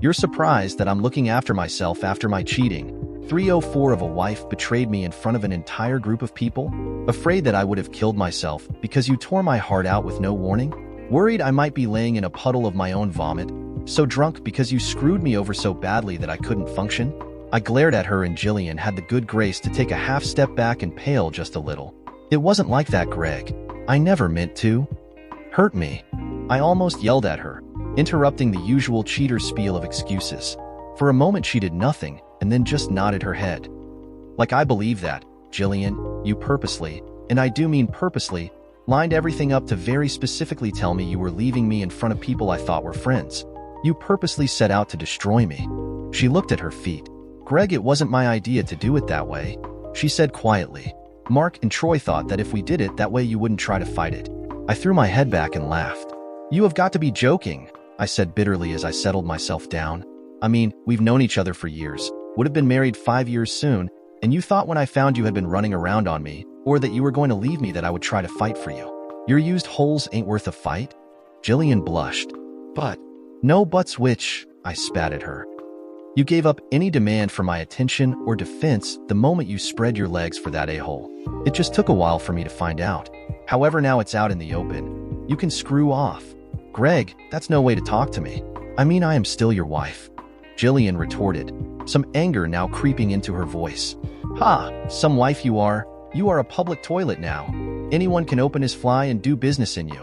"You're surprised that I'm looking after myself after my cheating. 304 of a wife betrayed me in front of an entire group of people? Afraid that I would have killed myself because you tore my heart out with no warning? Worried I might be laying in a puddle of my own vomit? So drunk because you screwed me over so badly that I couldn't function?" I glared at her and Jillian had the good grace to take a half step back and pale just a little. "It wasn't like that, Greg. I never meant to." "Hurt me." I almost yelled at her, interrupting the usual cheater spiel of excuses. For a moment she did nothing and then just nodded her head. "Like I believe that, Jillian, you purposely, and I do mean purposely, lined everything up to very specifically tell me you were leaving me in front of people I thought were friends. You purposely set out to destroy me." She looked at her feet. "Greg, it wasn't my idea to do it that way," she said quietly. "Mark and Troy thought that if we did it that way you wouldn't try to fight it." I threw my head back and laughed. "You have got to be joking," I said bitterly as I settled myself down. "I mean, we've known each other for years, would have been married 5 years soon, and you thought when I found you had been running around on me, or that you were going to leave me, that I would try to fight for you. Your used holes ain't worth a fight?" Jillian blushed. "But..." "No buts which," I spat at her. "You gave up any demand for my attention or defense the moment you spread your legs for that a-hole. It just took a while for me to find out. However, now it's out in the open. You can screw off." "Greg, that's no way to talk to me. I mean, I am still your wife," Jillian retorted, some anger now creeping into her voice. "Ha, some wife you are. You are a public toilet now. Anyone can open his fly and do business in you,"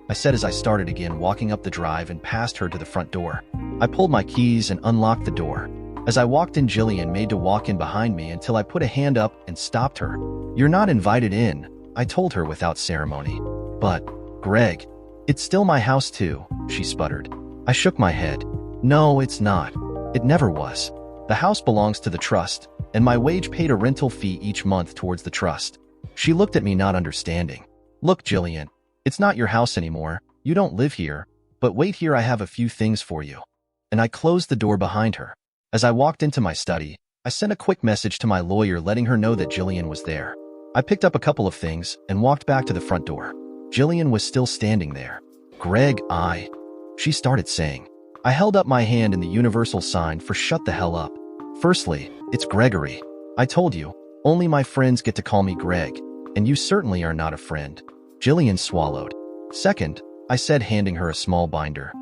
I said as I started again walking up the drive and past her to the front door. I pulled my keys and unlocked the door. As I walked in, Jillian made to walk in behind me until I put a hand up and stopped her. "You're not invited in," I told her without ceremony. "But, Greg, it's still my house too," she sputtered. I shook my head. "No, it's not. It never was. The house belongs to the trust, and my wage paid a rental fee each month towards the trust." She looked at me not understanding. "Look, Jillian, it's not your house anymore. You don't live here. But wait here, I have a few things for you." And I closed the door behind her. As I walked into my study, I sent a quick message to my lawyer letting her know that Jillian was there. I picked up a couple of things and walked back to the front door. Jillian was still standing there. "Greg, she started saying. I held up my hand in the universal sign for shut the hell up. "Firstly, it's Gregory. I told you, only my friends get to call me Greg, and you certainly are not a friend." Jillian swallowed. "Second," I said, handing her a small binder.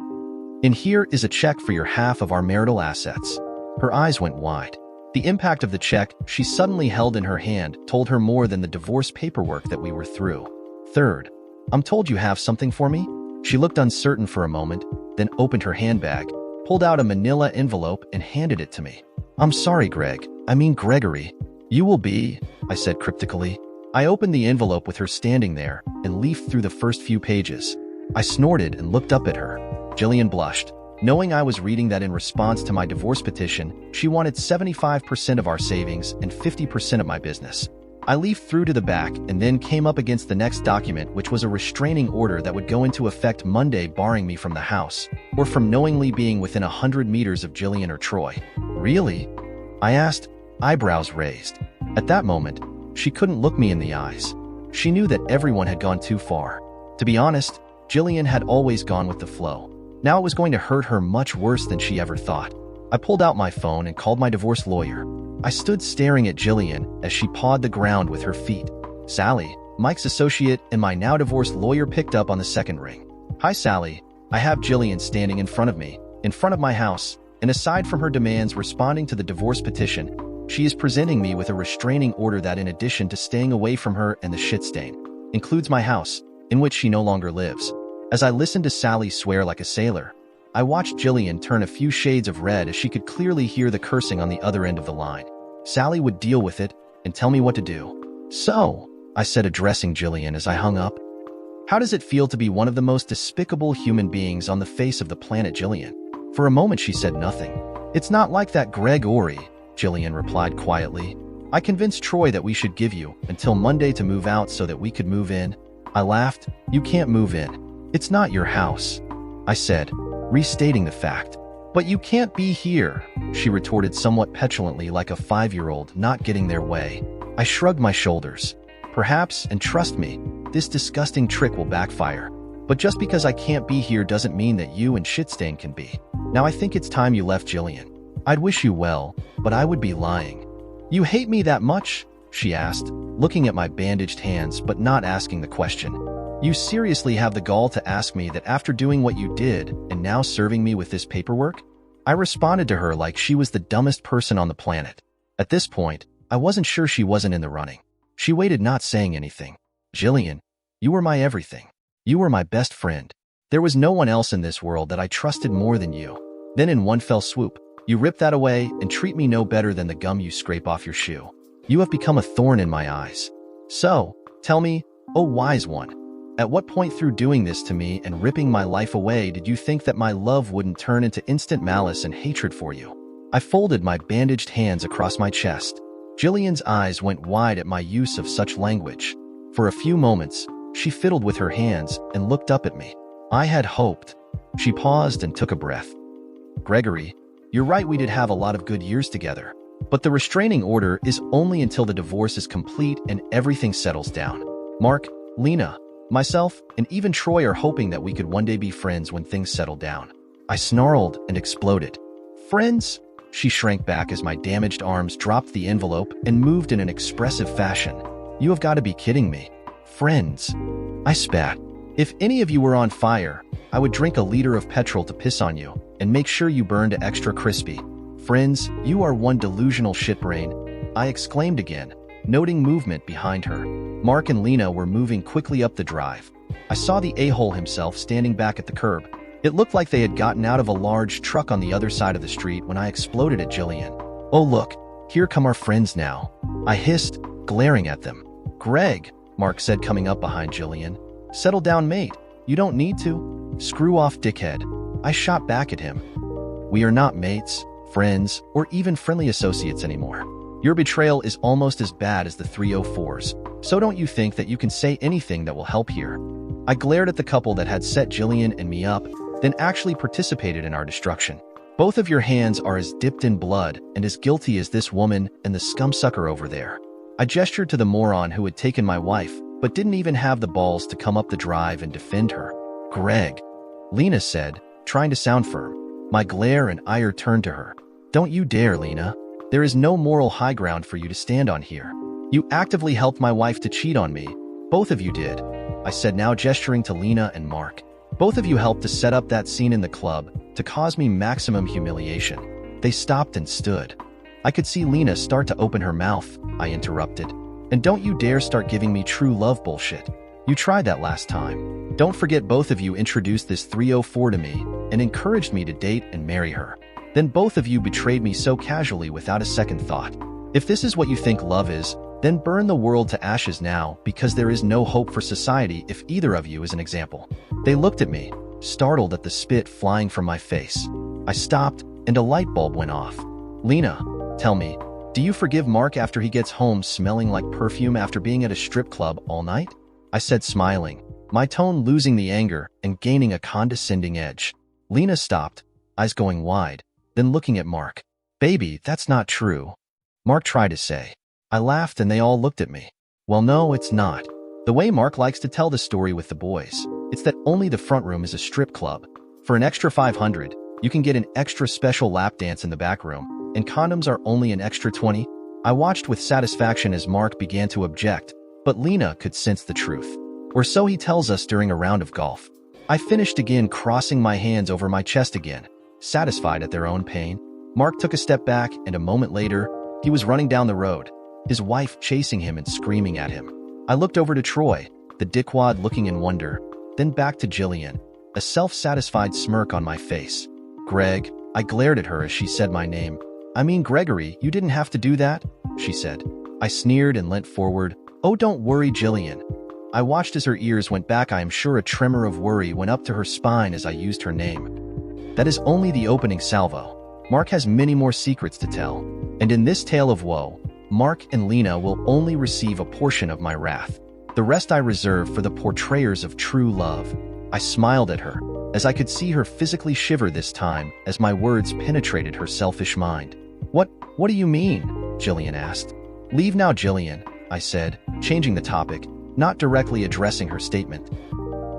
"In here is a check for your half of our marital assets." Her eyes went wide. The impact of the check she suddenly held in her hand told her more than the divorce paperwork that we were through. "Third, I'm told you have something for me?" She looked uncertain for a moment, then opened her handbag, pulled out a manila envelope and handed it to me. "I'm sorry, Greg. I mean Gregory. You will be," I said cryptically. I opened the envelope with her standing there and leafed through the first few pages. I snorted and looked up at her. Jillian blushed. knowing I was reading that in response to my divorce petition, she wanted 75% of our savings and 50% of my business. I leafed through to the back and then came up against the next document, which was a restraining order that would go into effect Monday, barring me from the house or from knowingly being within 100 meters of Jillian or Troy. Really? I asked, eyebrows raised. At that moment, she couldn't look me in the eyes. She knew that everyone had gone too far. To be honest, Jillian had always gone with the flow. Now it was going to hurt her much worse than she ever thought. I pulled out my phone and called my divorce lawyer. I stood staring at Jillian as she pawed the ground with her feet. Sally, Mike's associate and my now divorced lawyer, picked up on the second ring. Hi, Sally. I have Jillian standing in front of me, in front of my house, and aside from her demands responding to the divorce petition, she is presenting me with a restraining order that, in addition to staying away from her and the shit stain, includes my house, in which she no longer lives. As I listened to Sally swear like a sailor, I watched Jillian turn a few shades of red as she could clearly hear the cursing on the other end of the line. Sally would deal with it and tell me what to do. So, I said, addressing Jillian as I hung up, how does it feel to be one of the most despicable human beings on the face of the planet, Jillian? For a moment she said nothing. It's not like that, Gregory, Jillian replied quietly. I convinced Troy that we should give you until Monday to move out so that we could move in. I laughed. You can't move in. It's not your house, I said, restating the fact. But you can't be here, she retorted somewhat petulantly, like a 5-year-old not getting their way. I shrugged my shoulders. Perhaps, and trust me, this disgusting trick will backfire. But just because I can't be here doesn't mean that you and Shitstain can be. Now I think it's time you left, Jillian. I'd wish you well, but I would be lying. You hate me that much? She asked, looking at my bandaged hands but not asking the question. You seriously have the gall to ask me that after doing what you did and now serving me with this paperwork? I responded to her like she was the dumbest person on the planet. At this point, I wasn't sure she wasn't in the running. She waited, not saying anything. Jillian, you were my everything. You were my best friend. There was no one else in this world that I trusted more than you. Then in one fell swoop, you rip that away and treat me no better than the gum you scrape off your shoe. You have become a thorn in my eyes. So, tell me, oh wise one, at what point through doing this to me and ripping my life away did you think that my love wouldn't turn into instant malice and hatred for you? I folded my bandaged hands across my chest. Jillian's eyes went wide at my use of such language. For a few moments, she fiddled with her hands and looked up at me. I had hoped. She paused and took a breath. Gregory, you're right, we did have a lot of good years together. But the restraining order is only until the divorce is complete and everything settles down. Mark, Lena, myself, and even Troy are hoping that we could one day be friends when things settle down. I snarled and exploded. Friends? She shrank back as my damaged arms dropped the envelope and moved in an expressive fashion. You have got to be kidding me. Friends? I spat. If any of you were on fire, I would drink a liter of petrol to piss on you and make sure you burned extra crispy. Friends, you are one delusional shitbrain, I exclaimed again, noting movement behind her. Mark and Lena were moving quickly up the drive. I saw the a-hole himself standing back at the curb. It looked like they had gotten out of a large truck on the other side of the street when I exploded at Jillian. Oh look, here come our friends now, I hissed, glaring at them. Greg, Mark said, coming up behind Jillian. Settle down, mate. You don't need to. Screw off, dickhead. I shot back at him. We are not mates, friends, or even friendly associates anymore. Your betrayal is almost as bad as the 304's, so don't you think that you can say anything that will help here? I glared at the couple that had set Jillian and me up, then actually participated in our destruction. Both of your hands are as dipped in blood and as guilty as this woman and the scumsucker over there. I gestured to the moron who had taken my wife, but didn't even have the balls to come up the drive and defend her. Greg, Lena said, trying to sound firm. My glare and ire turned to her. Don't you dare, Lena. There is no moral high ground for you to stand on here. You actively helped my wife to cheat on me. Both of you did, I said, now gesturing to Lena and Mark. Both of you helped to set up that scene in the club to cause me maximum humiliation. They stopped and stood. I could see Lena start to open her mouth. I interrupted. And don't you dare start giving me true love bullshit. You tried that last time. Don't forget both of you introduced this 304 to me and encouraged me to date and marry her. Then both of you betrayed me so casually without a second thought. If this is what you think love is, then burn the world to ashes now, because there is no hope for society if either of you is an example. They looked at me, startled at the spit flying from my face. I stopped, and a light bulb went off. Lena, tell me, do you forgive Mark after he gets home smelling like perfume after being at a strip club all night? I said, smiling, my tone losing the anger and gaining a condescending edge. Lena stopped, eyes going wide, then looking at Mark. Baby, that's not true. Mark tried to say. I laughed and they all looked at me. Well, no, it's not. The way Mark likes to tell the story with the boys, it's that only the front room is a strip club. For an extra $500, you can get an extra special lap dance in the back room, and condoms are only an extra $20. I watched with satisfaction as Mark began to object, but Lena could sense the truth. Or so he tells us during a round of golf. I finished again, crossing my hands over my chest again, satisfied at their own pain. Mark took a step back, and a moment later, he was running down the road, his wife chasing him and screaming at him. I looked over to Troy, the dickwad looking in wonder, then back to Jillian, a self-satisfied smirk on my face. Greg, I glared at her as she said my name. I mean, Gregory, you didn't have to do that, she said. I sneered and leant forward. Oh, don't worry, Jillian. I watched as her ears went back. I am sure a tremor of worry went up to her spine as I used her name. That is only the opening salvo. Mark has many more secrets to tell, and in this tale of woe, Mark and Lena will only receive a portion of my wrath. The rest I reserve for the portrayers of true love. I smiled at her, as I could see her physically shiver this time as my words penetrated her selfish mind. What do you mean? Jillian asked. Leave now, Jillian, I said, changing the topic, not directly addressing her statement.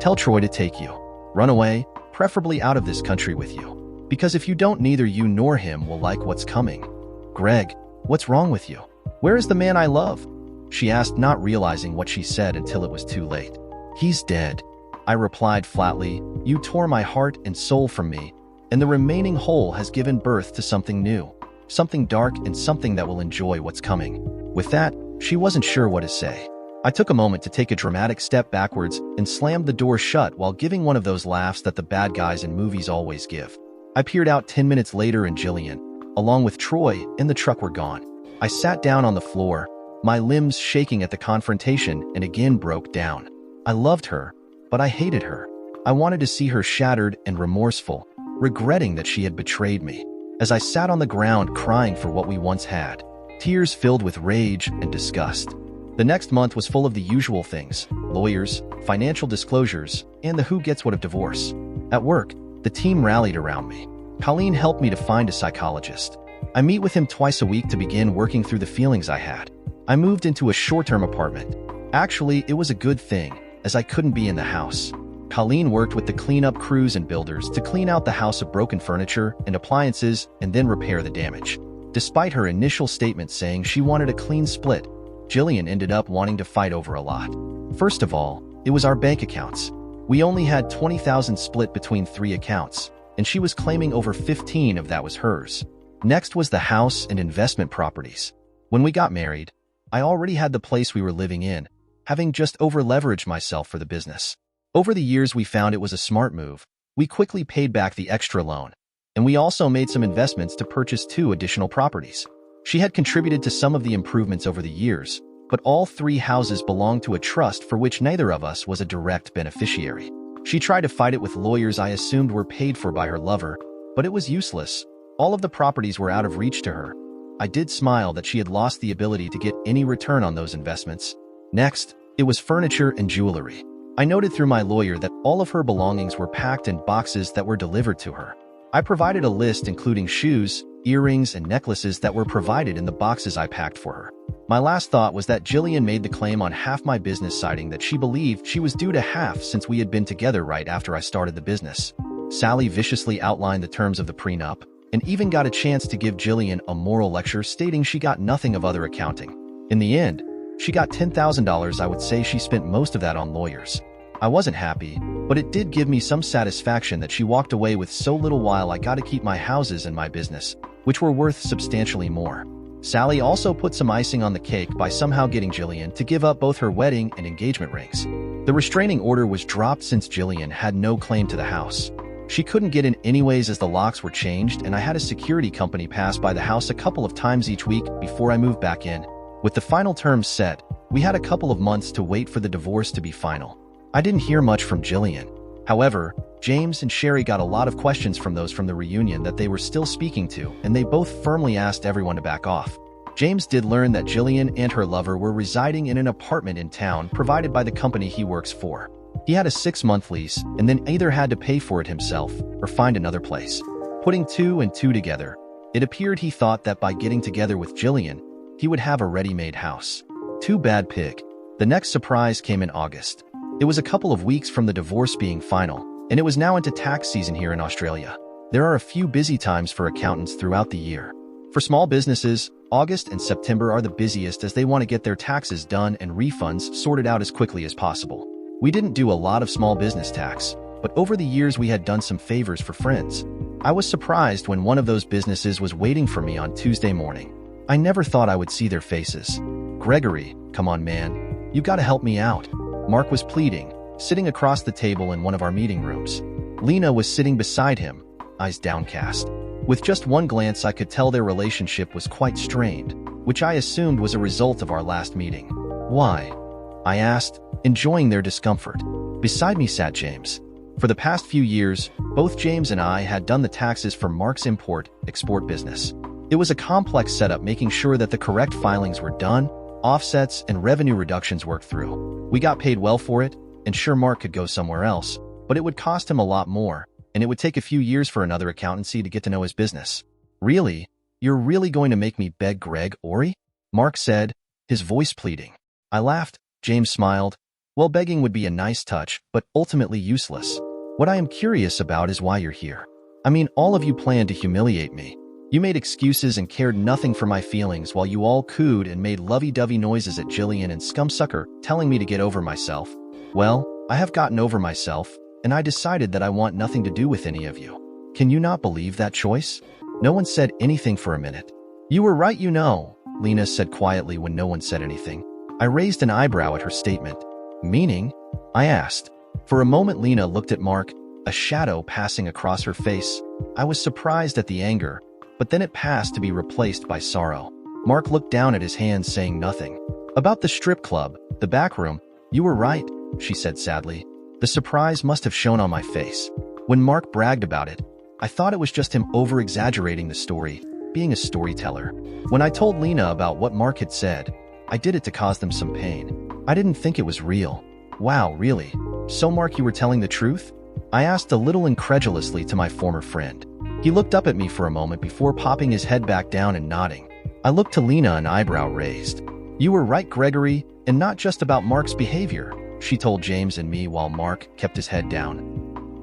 Tell Troy to take you. Run away, preferably out of this country with you. Because if you don't, neither you nor him will like what's coming. Greg, what's wrong with you? Where is the man I love? She asked, not realizing what she said until it was too late. He's dead. I replied flatly, you tore my heart and soul from me, and the remaining hole has given birth to something new, something dark and something that will enjoy what's coming. With that, she wasn't sure what to say. I took a moment to take a dramatic step backwards and slammed the door shut while giving one of those laughs that the bad guys in movies always give. I peered out 10 minutes later and Jillian, along with Troy, and the truck were gone. I sat down on the floor, my limbs shaking at the confrontation, and again broke down. I loved her, but I hated her. I wanted to see her shattered and remorseful, regretting that she had betrayed me. As I sat on the ground crying for what we once had, tears filled with rage and disgust. The next month was full of the usual things: lawyers, financial disclosures, and the who gets what of divorce. At work, the team rallied around me. Colleen helped me to find a psychologist. I meet with him twice a week to begin working through the feelings I had. I moved into a short-term apartment. Actually, it was a good thing, as I couldn't be in the house. Colleen worked with the cleanup crews and builders to clean out the house of broken furniture and appliances and then repair the damage. Despite her initial statement saying she wanted a clean split, Jillian ended up wanting to fight over a lot. First of all, it was our bank accounts. We only had $20,000 split between 3 accounts, and she was claiming over 15 of that was hers. Next was the house and investment properties. When we got married, I already had the place we were living in, having just over-leveraged myself for the business. Over the years, we found it was a smart move. We quickly paid back the extra loan, and we also made some investments to purchase 2 additional properties. She had contributed to some of the improvements over the years, but all 3 houses belonged to a trust for which neither of us was a direct beneficiary. She tried to fight it with lawyers I assumed were paid for by her lover, but it was useless. All of the properties were out of reach to her. I did smile that she had lost the ability to get any return on those investments. Next, it was furniture and jewelry. I noted through my lawyer that all of her belongings were packed in boxes that were delivered to her. I provided a list including shoes, earrings, and necklaces that were provided in the boxes I packed for her. My last thought was that Jillian made the claim on half my business, citing that she believed she was due to half since we had been together right after I started the business. Sally viciously outlined the terms of the prenup, and even got a chance to give Jillian a moral lecture stating she got nothing of other accounting. In the end, she got $10,000. I would say she spent most of that on lawyers. I wasn't happy, but it did give me some satisfaction that she walked away with so little while I got to keep my houses and my business, which were worth substantially more. Sally also put some icing on the cake by somehow getting Jillian to give up both her wedding and engagement rings. The restraining order was dropped since Jillian had no claim to the house. She couldn't get in anyways as the locks were changed, and I had a security company pass by the house a couple of times each week before I moved back in. With the final terms set, we had a couple of months to wait for the divorce to be final. I didn't hear much from Jillian. However, James and Sherry got a lot of questions from those from the reunion that they were still speaking to, and they both firmly asked everyone to back off. James did learn that Jillian and her lover were residing in an apartment in town provided by the company he works for. He had a 6-month lease and then either had to pay for it himself or find another place. Putting 2 and 2 together, it appeared he thought that by getting together with Jillian, he would have a ready-made house. Too bad, pig. The next surprise came in August. It was a couple of weeks from the divorce being final, and it was now into tax season here in Australia. There are a few busy times for accountants throughout the year. For small businesses, August and September are the busiest as they want to get their taxes done and refunds sorted out as quickly as possible. We didn't do a lot of small business tax, but over the years we had done some favors for friends. I was surprised when one of those businesses was waiting for me on Tuesday morning. I never thought I would see their faces. "Gregory, come on man, you gotta help me out," Mark was pleading, sitting across the table in one of our meeting rooms. Lena was sitting beside him, eyes downcast. With just one glance I could tell their relationship was quite strained, which I assumed was a result of our last meeting. "Why?" I asked, enjoying their discomfort. Beside me sat James. For the past few years, both James and I had done the taxes for Mark's import-export business. It was a complex setup making sure that the correct filings were done, offsets and revenue reductions worked through. We got paid well for it, and sure Mark could go somewhere else, but it would cost him a lot more, and it would take a few years for another accountancy to get to know his business. "Really? You're really going to make me beg Greg, Ori?" Mark said, his voice pleading. I laughed. James smiled. "Well, begging would be a nice touch, but ultimately useless. What I am curious about is why you're here. I mean, all of you planned to humiliate me. You made excuses and cared nothing for my feelings while you all cooed and made lovey-dovey noises at Jillian and Scumsucker, telling me to get over myself. Well, I have gotten over myself, and I decided that I want nothing to do with any of you. Can you not believe that choice?" No one said anything for a minute. "You were right, you know," Lena said quietly when no one said anything. I raised an eyebrow at her statement. "Meaning?" I asked. For a moment Lena looked at Mark, a shadow passing across her face. I was surprised at the anger, but then it passed to be replaced by sorrow. Mark looked down at his hands saying nothing. "About the strip club, the back room, you were right," she said sadly. The surprise must have shown on my face. When Mark bragged about it, I thought it was just him over-exaggerating the story, being a storyteller. When I told Lena about what Mark had said, I did it to cause them some pain. I didn't think it was real. "Wow, really? So Mark, you were telling the truth?" I asked a little incredulously to my former friend. He looked up at me for a moment before popping his head back down and nodding. I looked to Lena, an eyebrow raised. "You were right, Gregory, and not just about Mark's behavior," she told James and me while Mark kept his head down.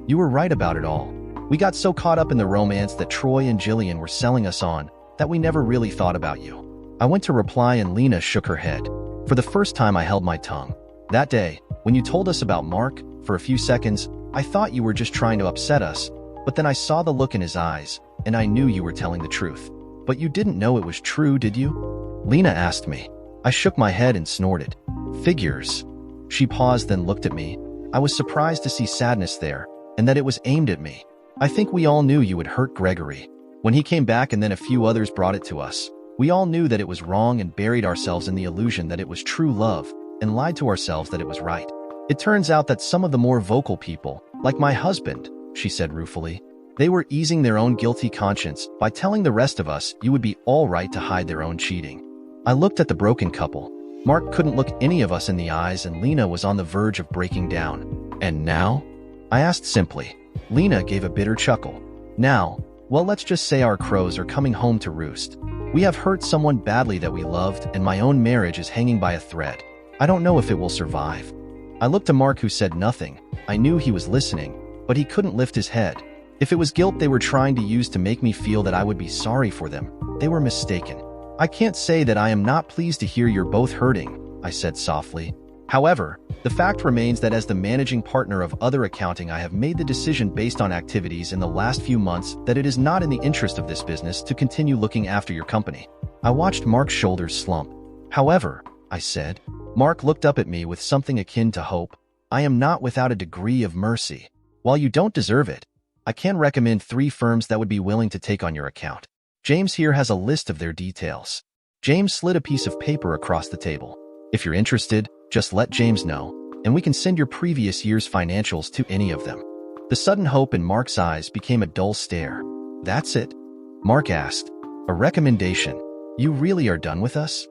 "You were right about it all. We got so caught up in the romance that Troy and Jillian were selling us on that we never really thought about you." I went to reply and Lena shook her head. For the first time I held my tongue. "That day, when you told us about Mark, for a few seconds, I thought you were just trying to upset us, but then I saw the look in his eyes, and I knew you were telling the truth. But you didn't know it was true, did you?" Lena asked me. I shook my head and snorted. "Figures." She paused, then looked at me. I was surprised to see sadness there, and that it was aimed at me. "I think we all knew you would hurt Gregory. When he came back and then a few others brought it to us, we all knew that it was wrong and buried ourselves in the illusion that it was true love, and lied to ourselves that it was right. It turns out that some of the more vocal people, like my husband," she said ruefully, "they were easing their own guilty conscience by telling the rest of us you would be all right to hide their own cheating." I looked at the broken couple. Mark couldn't look any of us in the eyes and Lena was on the verge of breaking down. "And now?" I asked simply. Lena gave a bitter chuckle. "Now, well, let's just say our crows are coming home to roost. We have hurt someone badly that we loved and my own marriage is hanging by a thread. I don't know if it will survive." I looked to Mark, who said nothing. I knew he was listening, but he couldn't lift his head. If it was guilt they were trying to use to make me feel that I would be sorry for them, they were mistaken. "I can't say that I am not pleased to hear you're both hurting," I said softly. "However, the fact remains that as the managing partner of Other Accounting, I have made the decision based on activities in the last few months that it is not in the interest of this business to continue looking after your company." I watched Mark's shoulders slump. "However," I said. Mark looked up at me with something akin to hope. "I am not without a degree of mercy. While you don't deserve it, I can recommend 3 firms that would be willing to take on your account. James here has a list of their details." James slid a piece of paper across the table. "If you're interested, just let James know, and we can send your previous year's financials to any of them." The sudden hope in Mark's eyes became a dull stare. "That's it?" Mark asked. "A recommendation? You really are done with us?"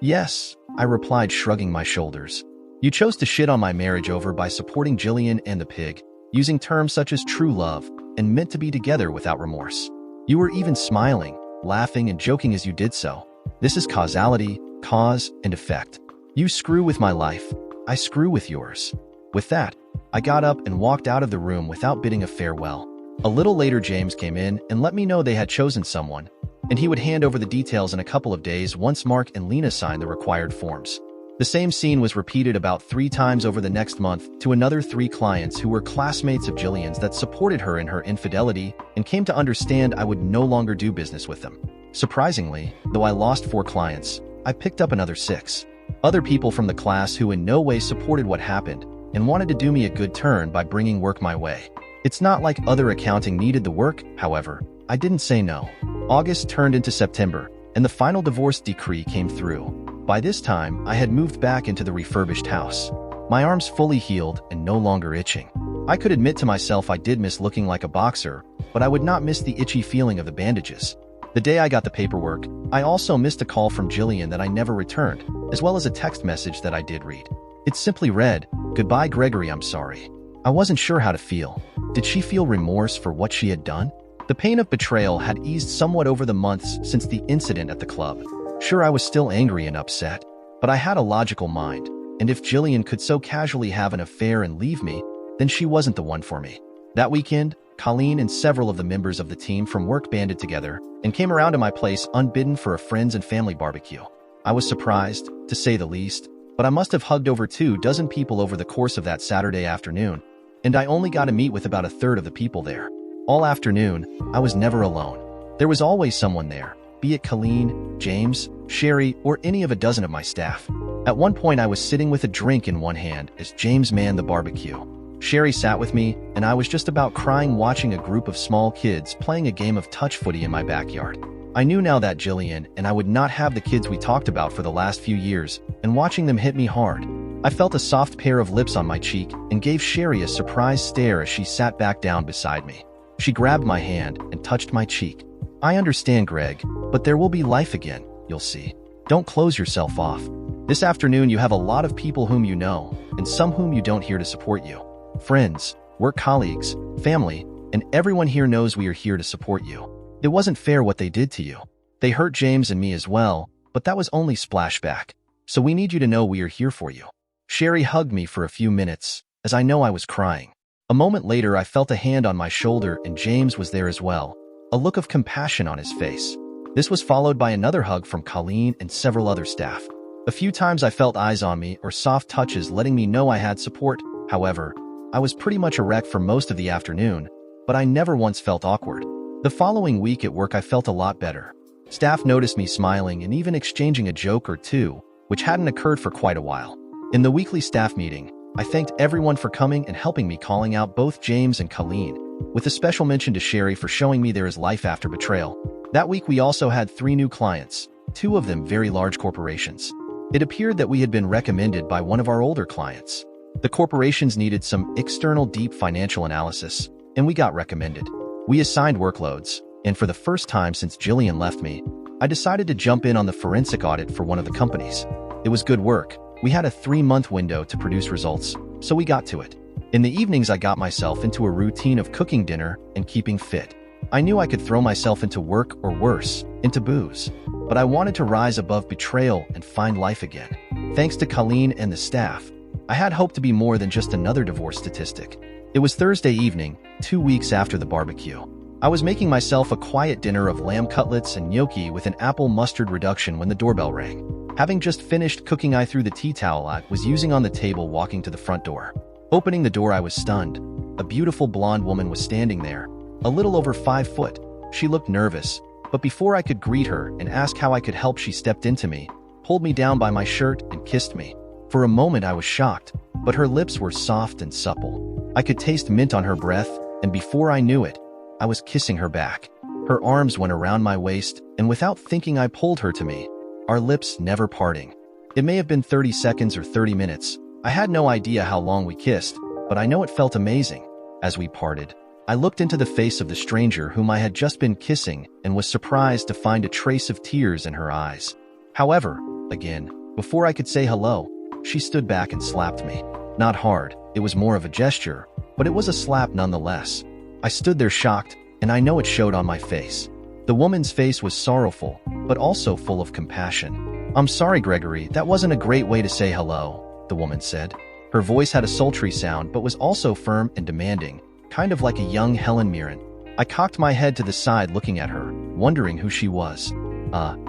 "Yes," I replied, shrugging my shoulders. "You chose to shit on my marriage over by supporting Jillian and the pig, using terms such as true love, and meant to be together without remorse. You were even smiling, laughing, and joking as you did so. This is causality, cause and effect. You screw with my life, I screw with yours." With that, I got up and walked out of the room without bidding a farewell. A little later, James came in and let me know they had chosen someone, and he would hand over the details in a couple of days once Mark and Lena signed the required forms. The same scene was repeated about 3 times over the next month to another 3 clients who were classmates of Jillian's that supported her in her infidelity and came to understand I would no longer do business with them. Surprisingly, though I lost 4 clients, I picked up another 6. Other people from the class who in no way supported what happened and wanted to do me a good turn by bringing work my way. It's not like other accounting needed the work, however. I didn't say no. August turned into September, and the final divorce decree came through. By this time, I had moved back into the refurbished house. My arms fully healed and no longer itching. I could admit to myself I did miss looking like a boxer, but I would not miss the itchy feeling of the bandages. The day I got the paperwork, I also missed a call from Jillian that I never returned, as well as a text message that I did read. It simply read, "Goodbye, Gregory, I'm sorry." I wasn't sure how to feel. Did she feel remorse for what she had done? The pain of betrayal had eased somewhat over the months since the incident at the club. Sure, I was still angry and upset, but I had a logical mind, and if Jillian could so casually have an affair and leave me, then she wasn't the one for me. That weekend, Colleen and several of the members of the team from work banded together and came around to my place unbidden for a friends and family barbecue. I was surprised, to say the least, but I must have hugged over 2 dozen people over the course of that Saturday afternoon, and I only got to meet with about a third of the people there. All afternoon, I was never alone. There was always someone there, be it Colleen, James, Sherry, or any of a dozen of my staff. At one point, I was sitting with a drink in one hand as James manned the barbecue. Sherry sat with me, and I was just about crying watching a group of small kids playing a game of touch footy in my backyard. I knew now that Jillian and I would not have the kids we talked about for the last few years, and watching them hit me hard. I felt a soft pair of lips on my cheek and gave Sherry a surprised stare as she sat back down beside me. She grabbed my hand and touched my cheek. "I understand, Greg, but there will be life again, you'll see. Don't close yourself off. This afternoon you have a lot of people whom you know, and some whom you don't here to support you. Friends, work colleagues, family, and everyone here knows we are here to support you. It wasn't fair what they did to you. They hurt James and me as well, but that was only splashback. So we need you to know we are here for you." Sherry hugged me for a few minutes, as I know I was crying. A moment later, I felt a hand on my shoulder and James was there as well, a look of compassion on his face. This was followed by another hug from Colleen and several other staff. A few times I felt eyes on me or soft touches letting me know I had support. However, I was pretty much a wreck for most of the afternoon, but I never once felt awkward. The following week at work I felt a lot better. Staff noticed me smiling and even exchanging a joke or two, which hadn't occurred for quite a while. In the weekly staff meeting, I thanked everyone for coming and helping me, calling out both James and Colleen, with a special mention to Sherry for showing me there is life after betrayal. That week we also had 3 new clients, 2 of them very large corporations. It appeared that we had been recommended by one of our older clients. The corporations needed some external deep financial analysis, and we got recommended. We assigned workloads, and for the first time since Jillian left me, I decided to jump in on the forensic audit for one of the companies. It was good work. We had a 3-month window to produce results, so we got to it. In the evenings, I got myself into a routine of cooking dinner and keeping fit. I knew I could throw myself into work or worse, into booze, but I wanted to rise above betrayal and find life again. Thanks to Colleen and the staff, I had hoped to be more than just another divorce statistic. It was Thursday evening, 2 weeks after the barbecue. I was making myself a quiet dinner of lamb cutlets and gnocchi with an apple mustard reduction when the doorbell rang. Having just finished cooking, I threw the tea towel I was using on the table, walking to the front door. Opening the door, I was stunned. A beautiful blonde woman was standing there, a little over 5 foot. She looked nervous, but before I could greet her and ask how I could help, she stepped into me, pulled me down by my shirt, and kissed me. For a moment I was shocked, but her lips were soft and supple. I could taste mint on her breath, and before I knew it, I was kissing her back. Her arms went around my waist, and without thinking I pulled her to me, our lips never parting. It may have been 30 seconds or 30 minutes. I had no idea how long we kissed, but I know it felt amazing. As we parted, I looked into the face of the stranger whom I had just been kissing and was surprised to find a trace of tears in her eyes. However, again, before I could say hello, she stood back and slapped me. Not hard, it was more of a gesture, but it was a slap nonetheless. I stood there shocked, and I know it showed on my face. The woman's face was sorrowful, but also full of compassion. "I'm sorry, Gregory, that wasn't a great way to say hello," the woman said. Her voice had a sultry sound but was also firm and demanding, kind of like a young Helen Mirren. I cocked my head to the side looking at her, wondering who she was.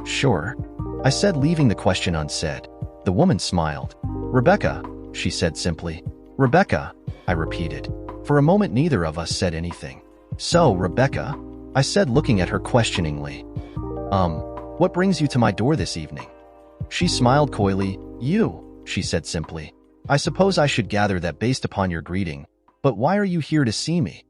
Sure," I said, leaving the question unsaid. The woman smiled. "Rebecca," she said simply. "Rebecca," I repeated. For a moment neither of us said anything. "So, Rebecca," I said, looking at her questioningly. What brings you to my door this evening?" She smiled coyly. "You," she said simply. "I suppose I should gather that based upon your greeting. But why are you here to see me?"